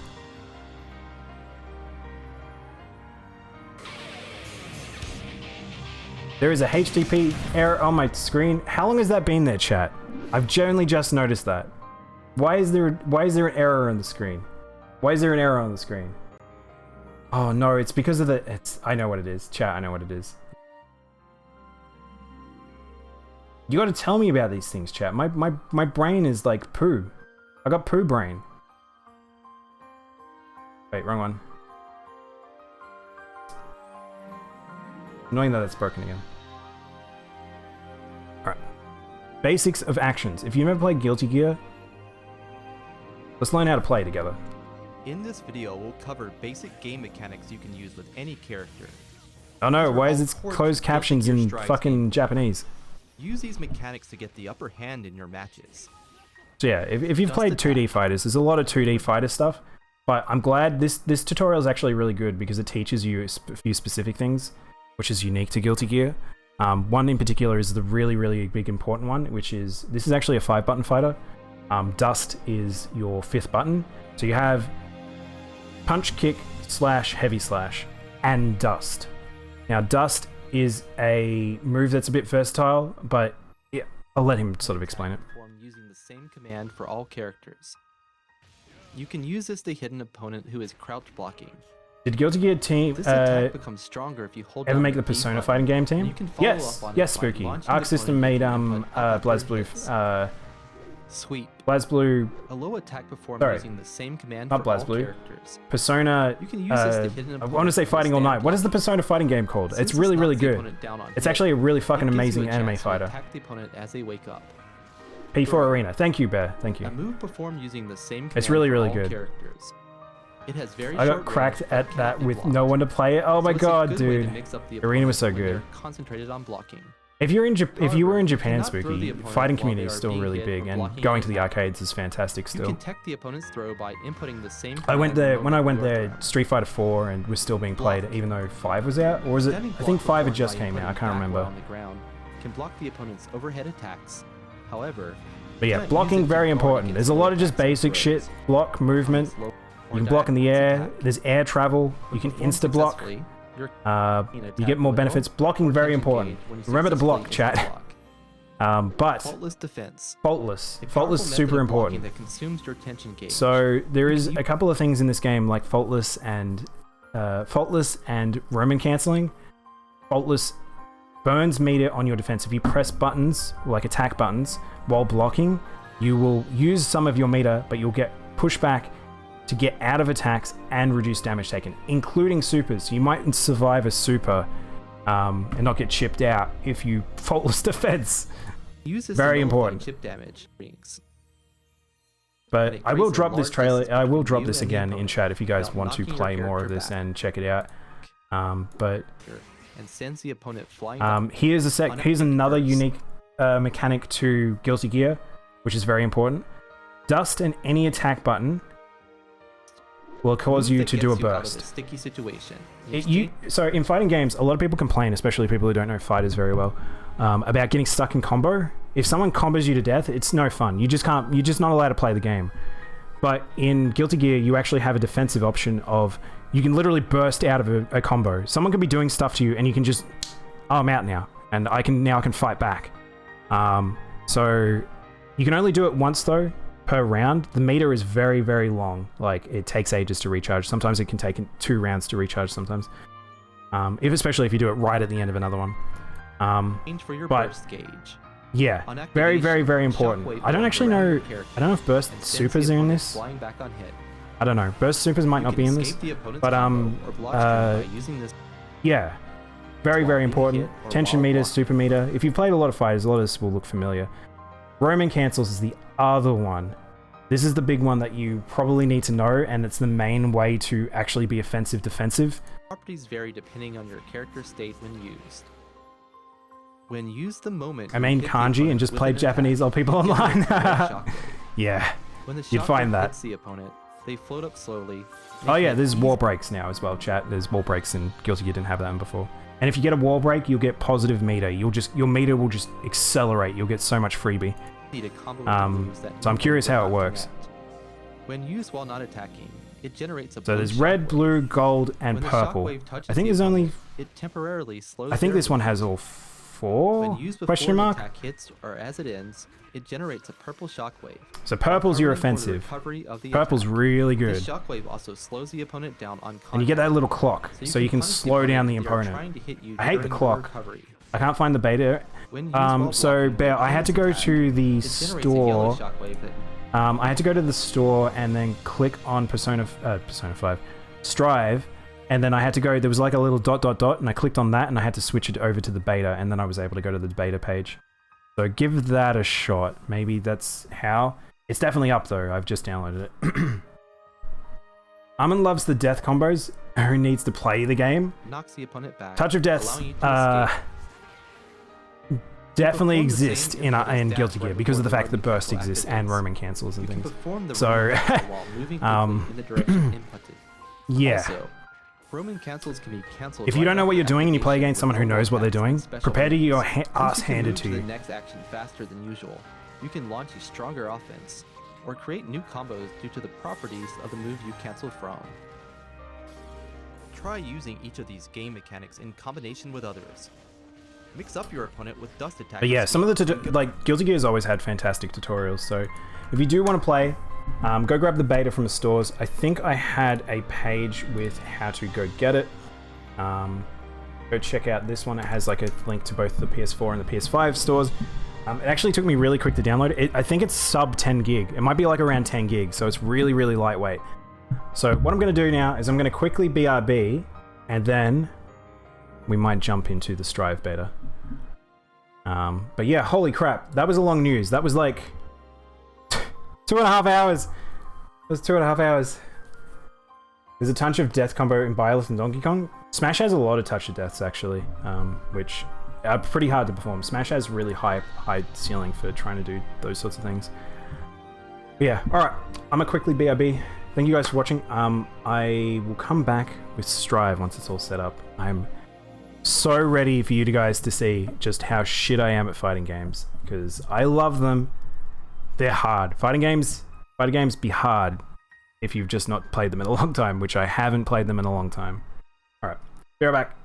There is a HTTP error on my screen. How long has that been there, chat? I've generally just noticed that. Why is there an error on the screen? Why is there an error on the screen? Oh no, it's because of the... I know what it is. Chat, I know what it is. You gotta tell me about these things, chat. My brain is like poo. I got poo brain. Wait, wrong one. Annoying that it's broken again. Alright. Basics of actions. If you've never played Guilty Gear, let's learn how to play together.
In this video, we'll cover basic game mechanics you can use with any character.
Oh no, why is it closed captions in fucking Japanese?
Use these mechanics to get the upper hand in your matches.
So yeah, if you've played 2D fighters, there's a lot of 2D fighter stuff, but I'm glad this tutorial is actually really good because it teaches you a few specific things, which is unique to Guilty Gear. One in particular is the really, really big important one, which is, this is actually a 5-button fighter. Dust is your 5th button. So you have punch, kick, slash, heavy slash, and dust. Now dust is a move that's a bit versatile, but yeah, I'll let him sort of explain it.
Using the same command for all characters. You can use this to hit an opponent who is crouch blocking.
Did Guilty Gear team
this attack becomes stronger if you hold
ever make the Persona fighting game team? Yes, yes, Spooky. Arc System made BlazBlue
Sweep.
BlazBlue.
A low attack performed using the same command for all characters.
Persona.
You can use this to hit an
I want to say Fighting All Night. What is the Persona fighting game called? It's really, really good. It's actually a really fucking amazing anime fighter.
Attack the opponent as they wake up.
P4 Arena. Thank you, Bear. Thank you.
A move performed using the same command
it's really, really
for all
good.
Characters. It has very
I got cracked at that with no one to play it. Oh my god, dude. Arena was so good.
Concentrated on blocking.
If you were in Japan, Spooky, fighting community is still really big, and going to the arcades is fantastic still.
You can tech the opponent's throw by inputting the same.
I went there when I went there. Street Fighter 4 and was still being played, even though 5 was out, or was it? I think 5 had just came out. I can't remember.
On the ground, can block the opponent's overhead attacks. However,
but yeah, blocking very important. There's a lot of just basic shit. Block, movement. You can block in the air. There's air travel. You can insta block. You get more benefits. Blocking very important. Remember to block, chat. But
faultless defense.
Faultless super important.
That consumes your attention gauge.
So there is a couple of things in this game like faultless and Roman canceling. Faultless burns meter on your defense. If you press buttons, like attack buttons, while blocking, you will use some of your meter, but you'll get pushback to get out of attacks and reduce damage taken, including supers. You might survive a super and not get chipped out if you faultless defense.
Use this
very important.
Chip damage.
But
it
I will
creates a
drop this
large
trailer.
distance
I will
between
drop
you
this
and the
again in
opponent
chat if you guys
without
want to
knocking your
play more of
character
this
back.
and check it out. But
And sends the opponent flying.
here's another unique mechanic to Guilty Gear, which is very important. Dust and any attack button will cause you to do a burst.
Sticky situation.
So in fighting games, a lot of people complain, especially people who don't know fighters very well, about getting stuck in combo. If someone combos you to death, it's no fun. You're just not allowed to play the game. But in Guilty Gear, you actually have a defensive option of you can literally burst out of a combo. Someone could be doing stuff to you, and you can just, oh, I'm out now, and I can fight back. So you can only do it once though per round. The meter is very, very long. Like, it takes ages to recharge. Sometimes it can take 2 rounds to recharge. Sometimes, especially if you do it right at the end of another one.
Change for your burst gauge.
Yeah, very, very, very important. I don't actually know. I don't know if burst supers are in this.
Flying back on hit.
I don't know. Burst supers might not be in this, but yeah, very, very important. Tension meter, super meter. If you've played a lot of fighters, a lot of this will look familiar. Roman cancels is the other one. This is the big one that you probably need to know, and it's the main way to actually be offensive defensive.
Properties vary depending on your character state when used. When used the moment
I mean kanji and just played Japanese old people online. Yeah,
when the
you'd find that.
hits the opponent, they float up slowly.
Oh yeah, there's wall breaks now as well, chat. There's wall breaks in Guilty Gear, didn't have that before. And if you get a wall break, you'll get positive meter. Your meter will just accelerate. You'll get so much freebie. So I'm curious how it works.
When used while not attacking, it generates a
So there's red, blue, gold, and purple. I think there's only.
It temporarily slows.
I think this one has all 4?
When used before
Question mark?
the attack hits or as it ends, it generates a purple shockwave.
So purple's your offensive. Purple's really good.
This shockwave also slows the opponent down on contact.
And you get that little clock, so you can slow down the opponent. I hate the clock. I can't find the beta. So Bear, I had to go to the store. I had to go to the store and then click on Persona 5, Strive. And then I had to go, there was like a little ... and I clicked on that and I had to switch it over to the beta, and then I was able to go to the beta page. So give that a shot. Maybe that's how. It's definitely up though, I've just downloaded it. Armin loves the death combos. Who needs to play the game?
Knocks the opponent back,
Touch of Death definitely exist in Guilty Gear because of the fact that burst exists and Roman cancels and things. So, yeah.
Roman cancels can be canceled.
If you don't know what you're doing and you play against someone who knows what they're doing, prepare to get your ass handed to you.
The next action faster than usual. You can launch a stronger offense, or create new combos due to the properties of the move you canceled from. Try using each of these game mechanics in combination with others. Mix up your opponent with dust attacks.
But yeah, some of the Guilty Gear has always had fantastic tutorials. So if you do want to play, go grab the beta from the stores. I think I had a page with how to go get it. Go check out this one. It has like a link to both the PS4 and the PS5 stores. It actually took me really quick to download it. I think it's sub 10 gig. It might be like around 10 gigs, so it's really, really lightweight. So what I'm going to do now is I'm going to quickly BRB, and then we might jump into the Strive beta. But yeah, holy crap, that was a long news. That was like 2.5 hours. That was 2.5 hours. There's a touch of death combo in Byleth and Donkey Kong. Smash has a lot of touch of deaths actually, which are pretty hard to perform. Smash has really high ceiling for trying to do those sorts of things. But yeah, alright, I'm gonna quickly BRB. Thank you guys for watching. I will come back with Strive once it's all set up. I'm so ready for you guys to see just how shit I am at fighting games, because I love them. They're hard. Fighting games be hard if you've just not played them in a long time, which I haven't played them in a long time. Alright, be right back.